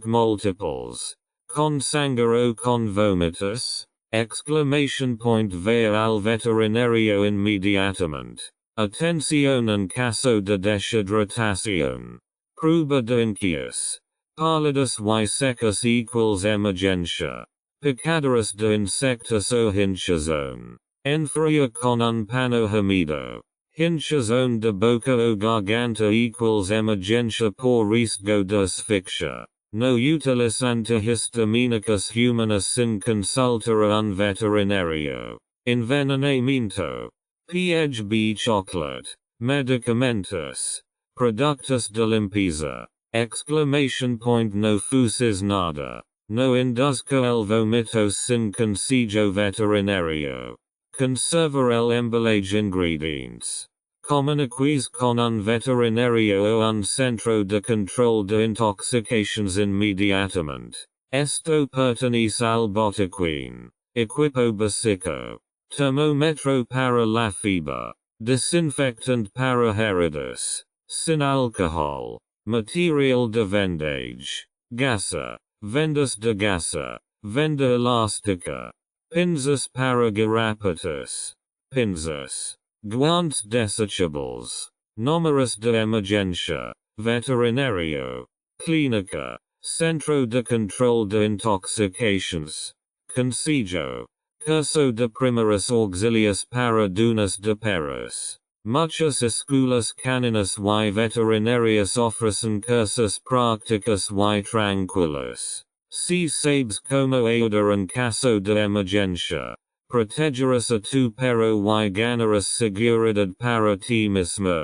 Multiples. Con sangre o con vómitus? Vea al veterinario inmediatamente. Atención en caso de deshidratación. Prueba de inquietus. Pálidas y secas equals emergencia. Picaduras de insectos o hinchazón. Enfría con un pano húmedo. Hinchazón de boca o garganta equals emergencia por riesgo de asfixia. No utiliza antihistamínicos humanos sin consultar a un veterinario. Envenenamiento. PHB chocolate. Medicamentos. Productos de limpieza. No fuses nada. No induzca el vómito sin consejo veterinario. Conservar el embalaje ingredients. Comuniquez con un veterinario o un centro de control de intoxicaciones inmediatamente. Esto pertenece al botiquín. Equipo básico. Termómetro para la fiebre. Desinfectant para heridas. Sin alcohol. Material de vendage. Gasa. Vendas de gasa. Venda elástica. Pinzas para garrapatas. Pinzas. Guantes desechables. Números de emergencia. Veterinario. Clínica. Centro de control de intoxicaciones. Consejo. Curso de primeros auxilios para dueños de perros. Muchas escuelas caninas y veterinarias ofrecen cursos prácticos y tranquilos. si sabes como ayudar en caso de emergencia. Protegerás a tu perro y ganarás seguridad para ti mismo.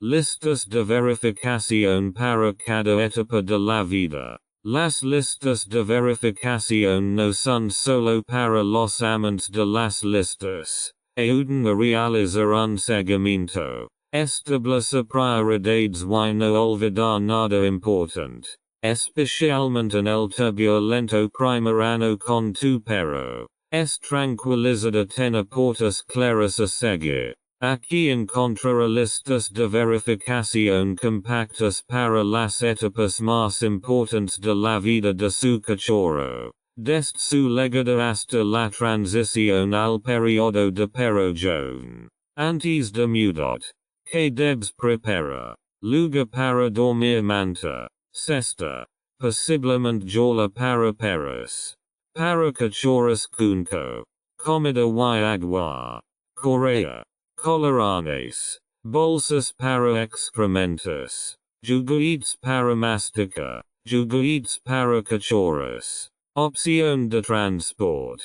Listas de verificación para cada etapa de la vida. Las listas de verificación no son solo para los amantes de las listas. Ayudan a realizar un seguimiento. Establece prioridades y no olvidar nada importante. Especialmente en el turbulento primer año con tu perro. Es tranquilizador tener portas claras a seguir. Aquí encontrará listas de verificación compactas para las etapas más importantes de la vida de su cachorro. Desde su llegada hasta la transición al periodo de perro joven. Antes de mudar. Que debes preparar. Lugar para dormir manta. Cesta. Posiblemente jola para perros. Para cachorros cunco. Comida y agua. Correa. Collarines. Bolsas para excrementos. Juguetes para masticar. Juguetes para cachorros. Opción de transport.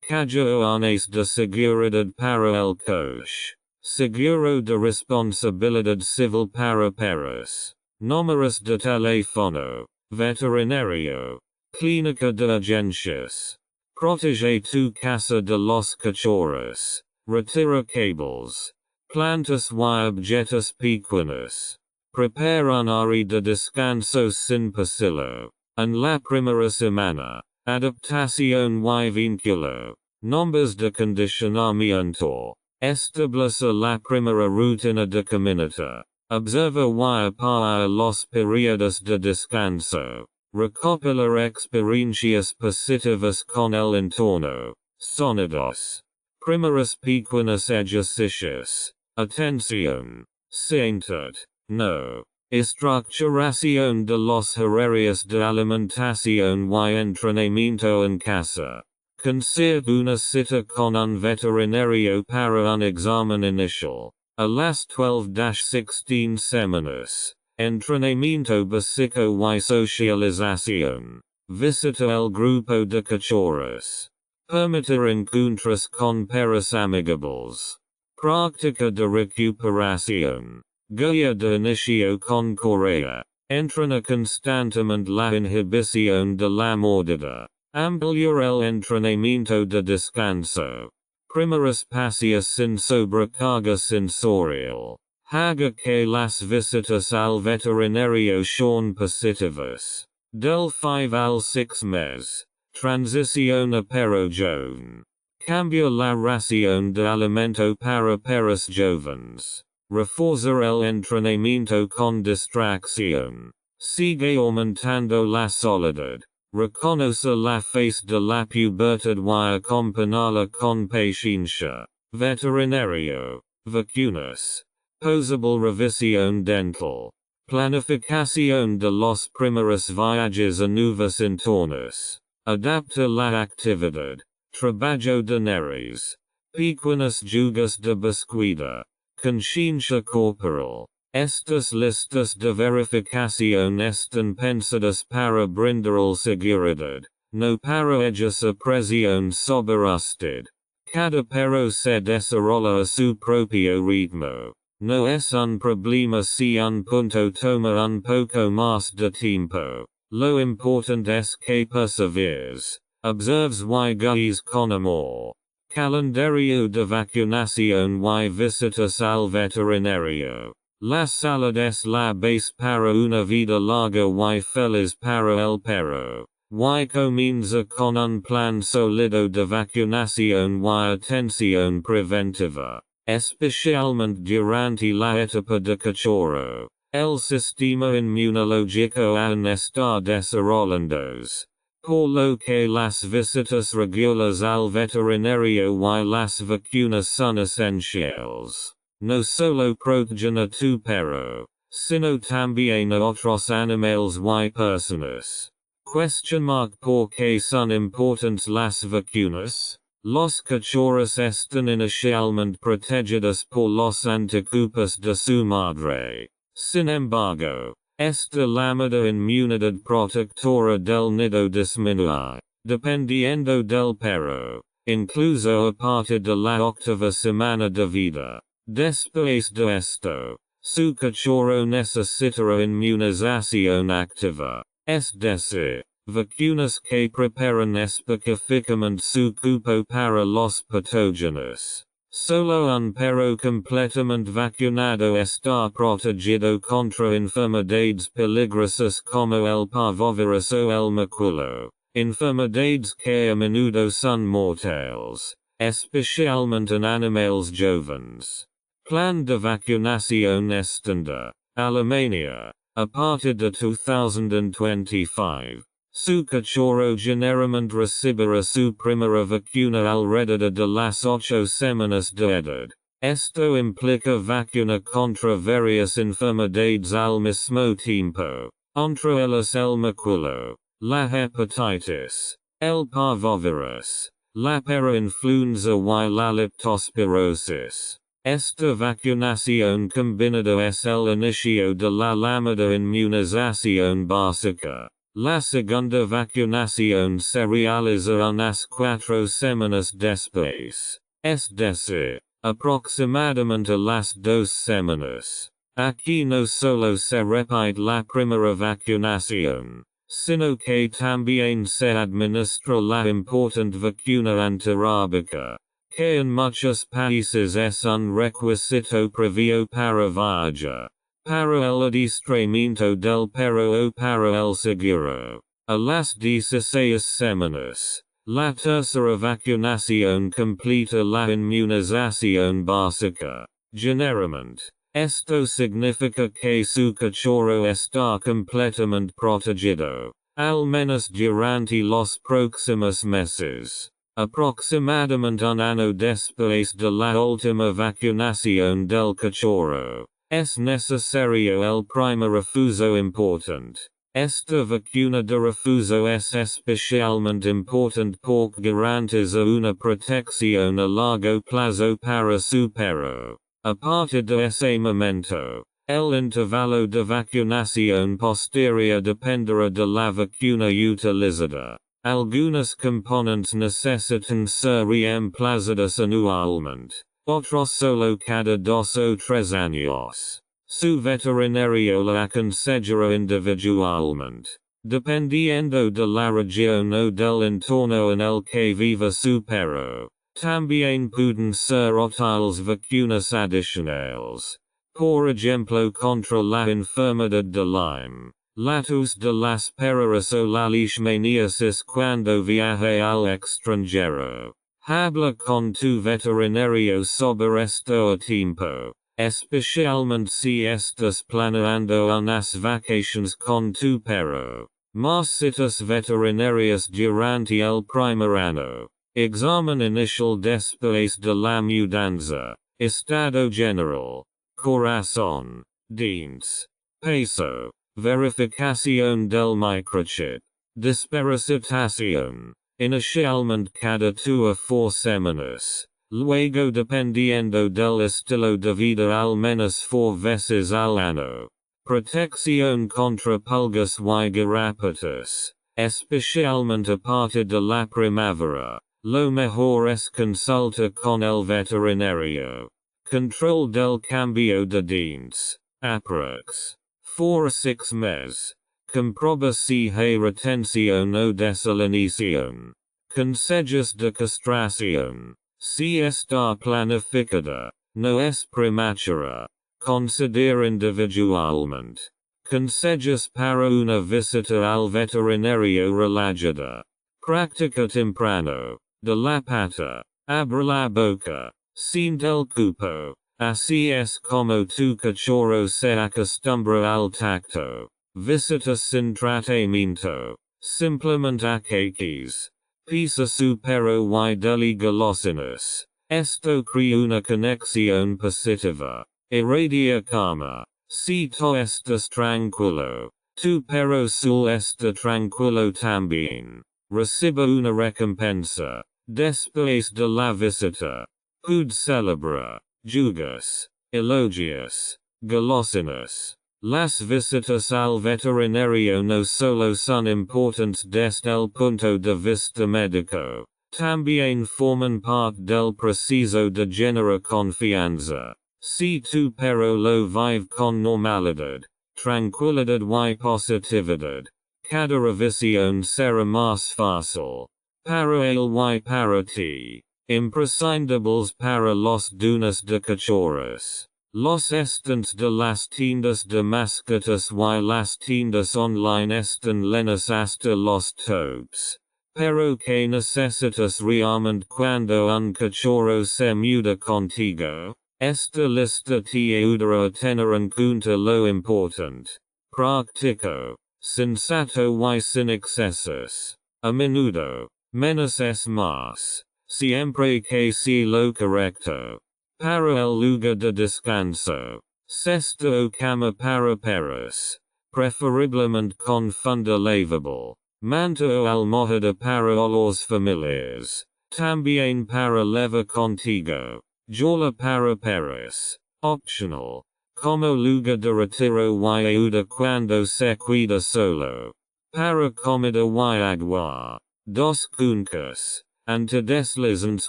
Cajones de seguridad para el coche. Seguro de responsabilidad civil para perros. Números de teléfono. Veterinario. Clínica de urgencias. Protege tu casa de los cachorros. Retira cables. Plantas y objetos pequeños. Prepara un área de descanso sin pasillo. En la primera semana. Adaptación y vínculo. Nombres de condicionamiento. Establece la primera rutina de caminata. Observa y apaga los periodos de descanso. Recopilar experiencias positivas con el entorno. Sonidos. Primeros pequeños ejercicios. Atención. Siented. No. Estructuración de los horarios de alimentación y entrenamiento en casa. Concierge una cita con un veterinario para un examen inicial. A las 12-16 semanas. Entrenamiento básico y socialización. Visita el grupo de cachorros. Permitir encuentros con perros amigables. Práctica de recuperación. Guía de inicio con correa. Entrena constantemente la inhibición de la mordida. Ampliar el entrenamiento de descanso. Primeros pasos sin sobrecarga sensorial. Haga que las visitas al veterinario sean positivas. Del 5 al 6 mes. Transición a perro joven. Cambia la ración de alimento para perros jóvenes. Reforzar el entrenamiento con distracción. Sigue aumentando la soledad. Reconoce la fase de la pubertad y acompañala con paciencia. Veterinario. Vacunas. Posable revisión dental. Planificación de los primeros viajes a nuevos entornos. Adapta la actividad. Trabajo de nariz. Pequeñas jugas de búsqueda. Conciencia corporal. Estas listas de verificación están pensadas para brindar seguridad. No para ejercer presión sobre usted. Cada perro se desarrolla a su propio ritmo. No es un problema si un punto toma un poco más de tiempo. Lo importante es que perseveres. Observes y guíes con amor. Calendario de vacunación y visitas al veterinario. La salud es la base para una vida larga y feliz para el perro. Y comienza con un plan sólido de vacunación y atención preventiva. Especialmente durante la etapa de cachorro. El sistema inmunológico aún está desarrollándose. Por lo que las visitas regulares al veterinario y las vacunas son esenciales. No solo protegen a tu perro, sino también a otros animales y personas. ¿Por qué son importantes las vacunas? Los cachorros están inicialmente protegidos por los anticuerpos de su madre. Sin embargo, esta llamada inmunidad protectora del nido disminuye, dependiendo del perro, incluso a partir de la octava semana de vida. Después de esto, su cachorro necesitará inmunización activa, es decir, vacunas que preparan específicamente su cuerpo para los patógenos. Solo un perro completamente vacunado está protegido contra enfermedades peligrosas como el parvovirus o el maculo, enfermedades que a menudo son mortales, especialmente en animales jóvenes. Plan de vacunación estándar, Alemania, a partir de 2025. Su cachorro generalmente recibirá su primera vacuna alrededor de las 8 semanas de edad. Esto implica vacuna contra varias enfermedades al mismo tiempo, entre ellas el maculo, la hepatitis, el parvovirus, la parainfluenza y la leptospirosis. Esta vacunación combinada es el inicio de la llamada inmunización básica. La segunda vacunación se realiza unas 4 semanas después, es decir, aproximadamente las 2 semanas. Aquí no solo se repite la primera vacunación, sino que también se administra la importante vacuna antirrábica, que en muchos países es un requisito previo para viajar. Para el adiestramiento del perro o para el seguro. A las 16 semanas, la tercera vacunación completa la inmunización básica. Generalmente, esto significa que su cachorro está completamente protegido, al menos durante los próximos meses. Aproximadamente un año después de la última vacunación del cachorro. Es necesario el primer refuerzo importante. Esta vacuna de refuerzo es especialmente importante porque garantiza una protección a largo plazo para su perro. A partir de ese momento, el intervalo de vacunación posterior dependerá de la vacuna utilizada. Algunas componentes necesitan ser reemplazadas anualmente. Otros solo cada 2 o 3 años. Su veterinario la aconsejará individualmente, dependiendo de la región o del entorno en el que viva su perro. También pueden ser útiles vacunas adicionales. Por ejemplo contra la enfermedad de Lyme, la tos de las perras o la leishmaniasis cuando viaje al extranjero. Habla con tu veterinario sobre esto a tiempo, especialmente si estás planeando unas vacaciones con tu perro. Más citas veterinarias durante el primer año. Examen inicial después de la mudanza. Estado general. Corazón. Dientes. Peso. Verificación del microchip. Desparasitación. Inicialmente cada 2 a 4 semanas. Luego dependiendo del estilo de vida al menos 4 veces al año. Protección contra pulgas y garrapatas. Especialmente a partir de la primavera. Lo mejor es consulta con el veterinario. Control del cambio de dientes. Aprox. 4 a 6 meses. Comproba si hay retención o desalinización. Consejos de castración. Si está planificada, no es prematura. Considera individualmente. Consejos para una visita al veterinario relajada. Práctica temprano. De la pata. Abre la boca. Siente el cupo. Así es como tu cachorro se acostumbra al tacto. Visita sin tratamiento. Simplemente aquellos. Pisa su perro y dele golosinas. Esto crea una conexión positiva. Irradia calma. Si tú estás tranquilo, tu perro sul está tranquilo también. Recibe una recompensa. Después de la visita. Puede celebrar. Jugas. Elogios. Golosinas. Las visitas al veterinario no solo son importantes desde el punto de vista médico, también forman parte del proceso de generar confianza. Si tu perro lo vive con normalidad, tranquilidad y positividad, cada revisión será más fácil. Para él y para ti. Imprescindibles para los dueños de cachorros. Los estantes de las tiendas de mascotas y las tiendas online están llenas hasta los topes. Pero que necesitas realmente cuando un cachorro se muda contigo. Esta lista te ayudará a tener en cuenta lo importante. Práctico. Sensato y sin excesos. A menudo. Menos es más. Siempre que sea lo correcto. Para el lugar de descanso. Cesta o cama para perros. Preferiblemente con funda lavable. Manta o almohada para olores familiares. También para levar contigo. Jaula para perros. Optional. Como lugar de retiro y ayuda cuando se cuida solo. Para comida y agua. Dos cuencas. Antideslizantes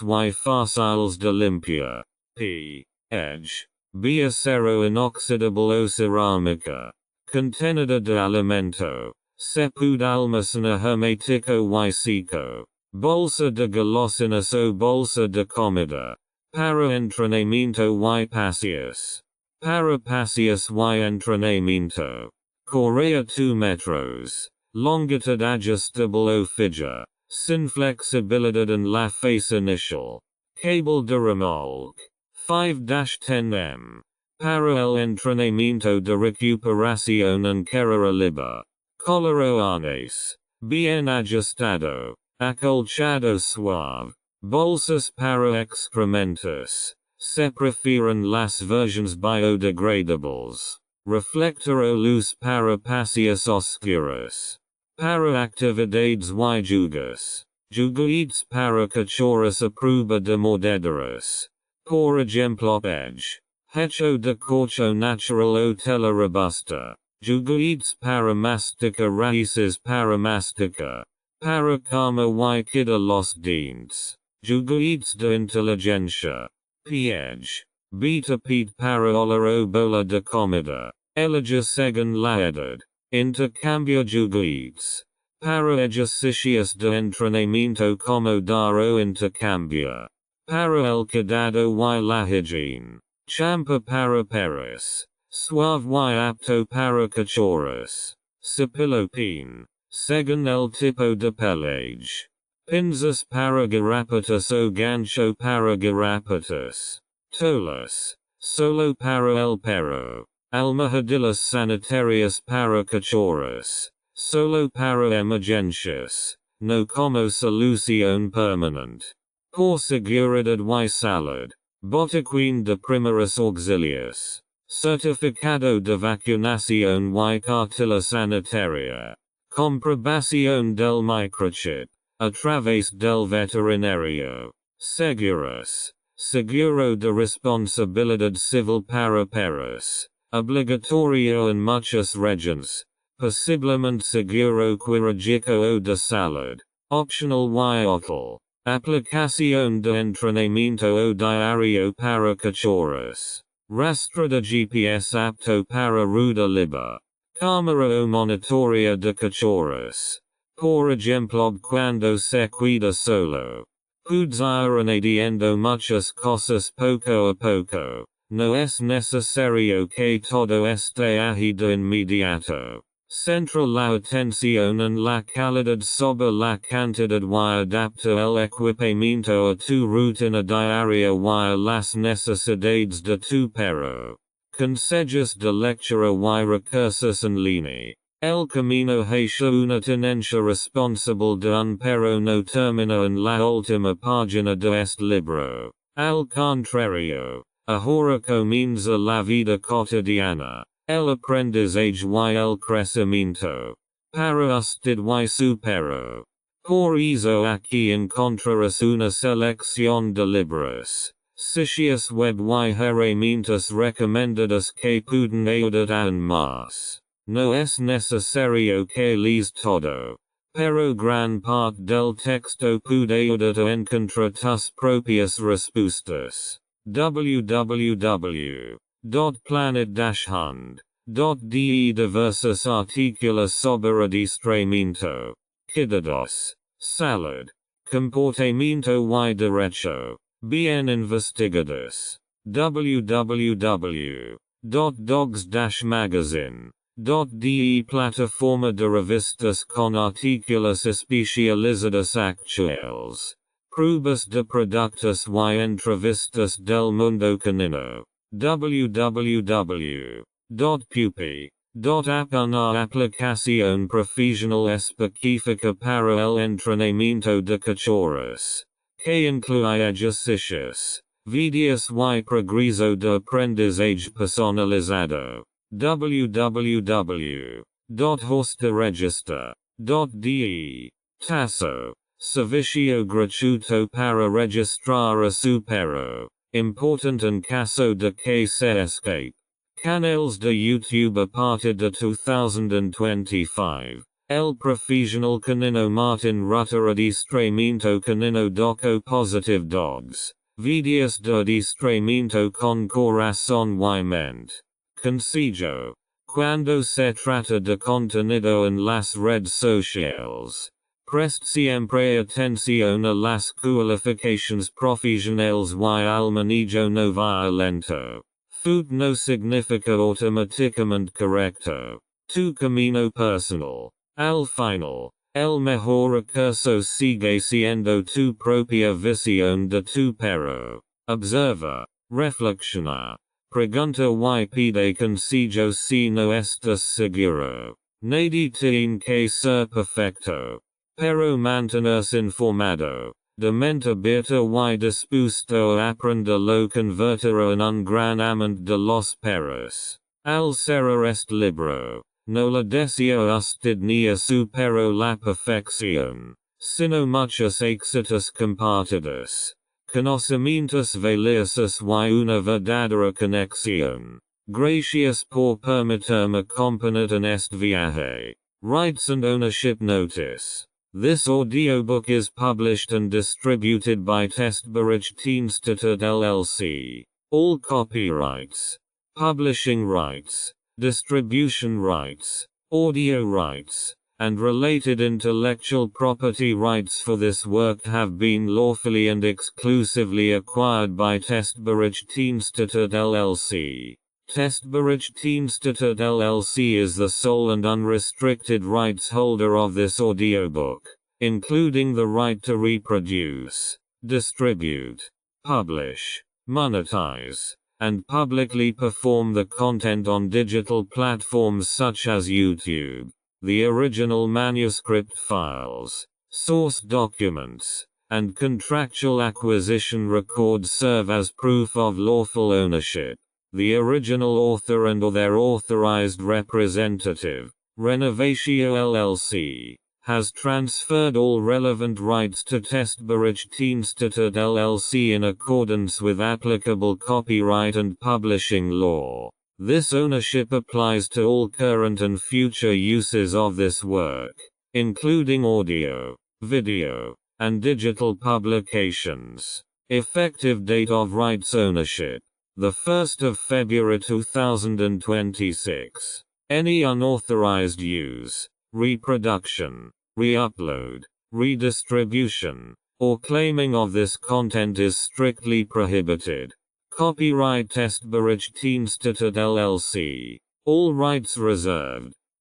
y fáciles de limpiar. P. Edge. B. Acero inoxidable o cerámica. Contenedor de alimento. Se puede almacenar hermético y seco. Bolsa de golosinas o bolsa de comida. Para entrenamiento y paseos. Para paseos y entrenamiento. Correa 2 metros. Longitud ajustable o fija. Sin flexibilidad en la fase inicial. Cable de remolque. 5-10 m. Para el entrenamiento de recuperación en carrera libre. Coloro arnés. Bien ajustado. Acolchado suave. Bolsas para excrementos. Se prefieren las versiones biodegradables. Reflector o luz para paseos oscuros. Para actividades y juegos. Juguetes para cachorros a prueba de mordeduras. Por ejemplo edge. Hecho de corcho natural o tela robusta. Juguetes para masticar raíces para masticar. Para cama y queda los dientes. Juguetes de inteligencia. Edge. Beta pete para oler o bola de comida. Elige según la edad. Intercambio juguetes. Para ejercicios de entrenamiento como dar o intercambio. Para el cuidado y la higiene. Champa para perros. Suave y apto para cachorros. Cepilopin. Según el tipo de pelage. Pinzas para garrapatas o gancho para garrapatas. Tolas. Solo para el perro. Almohadillas sanitarias para cachorros. Solo para emergencias. No como solución permanente. Por seguridad y salud. Botiquín de primeros auxilios. Certificado de vacunación y cartilla sanitaria. Comprobación del microchip. A través del veterinario. Seguros. Seguro de responsabilidad civil para perros. Obligatorio en muchas regiones. Posiblemente seguro quirúrgico o de salud. Optional y útil. Aplicación de entrenamiento o diario para cachorros. Rastro de GPS apto para ruta libre. Cámara o monitoria de cachorros. Por ejemplo cuando se cuida solo. Puedes ir añadiendo muchas cosas poco a poco. No es necesario que todo esté ahí de inmediato. Centra la atención en la calidad sobre la cantidad y adapta el equipamiento a tu rutina diaria y a las necesidades de tu perro. Consejos de lectura y recursos en línea. El camino hacia una tenencia responsable de un perro no termina en la última página de este libro. Al contrario, ahora comienza la vida cotidiana. El aprendizaje y el crecimiento. Para usted y su perro. Por eso aquí encontrarás una selección de libros. Sitius web y herramientas recomendadas que pueden ayudar aún más. No es necesario que leas todo, pero gran parte del texto puede ayudar a encontrar tus propias respuestas. www.planet-hund.de Diversos artículos sobre adiestramiento, cuidados, salud, comportamiento y derecho, bien investigados. www.dogs-magazine.de Plataforma de revistas con artículos especializados actuales, pruebas de productos y entrevistas del mundo canino. www.pupi.app Una aplicación profesional específica para el entrenamiento de cachorros, que incluye ejercicios, vídeos y progreso de aprendizaje personalizado. www.hosteregister.de Taso, servicio gratuito para registrar a su perro, importante en caso de que se escape. Canales de YouTube a partir de 2025. El profesional canino Martin Rutter adiestramiento canino doco positive dogs. Videos de adiestramiento con corazón y mente. Consejo. Cuando se trata de contenido en las redes sociales, preste siempre atención a las cualificaciones profesionales y al manejo no violento. Food no significa automáticamente correcto. Tu camino personal. Al final, el mejor recurso sigue siendo tu propia visión de tu perro. Observa, reflexiona, pregunta y pide consejo si no estás seguro. Nadie tiene que ser perfecto, pero mantenerse informado, de mente abierta y dispuesto a aprender lo convertirá en un gran amante de los perros. Al cerrar este libro, no le deseo usted ni a su perro la perfección, sino muchos éxitos compartidos, conocimientos valiosos y una verdadera conexión. Gracias por permitirme acompañar en este viaje. Rights and Ownership Notice. This audiobook is published and distributed by Testberichtdienste LLC. All copyrights, publishing rights, distribution rights, audio rights, and related intellectual property rights for this work have been lawfully and exclusively acquired by Testberichtdienste LLC. Testberichtdienste LLC is the sole and unrestricted rights holder of this audiobook, including the right to reproduce, distribute, publish, monetize, and publicly perform the content on digital platforms such as YouTube. The original manuscript files, source documents, and contractual acquisition records serve as proof of lawful ownership. The original author and or their authorized representative, Renovatio LLC, has transferred all relevant rights to Testberichtdienste LLC in accordance with applicable copyright and publishing law. This ownership applies to all current and future uses of this work, including audio, video, and digital publications. Effective date of rights ownership: the 1st of February 2026. Any unauthorized use, reproduction, re-upload, redistribution, or claiming of this content is strictly prohibited. Copyright Testberichtdienste LLC. All rights reserved.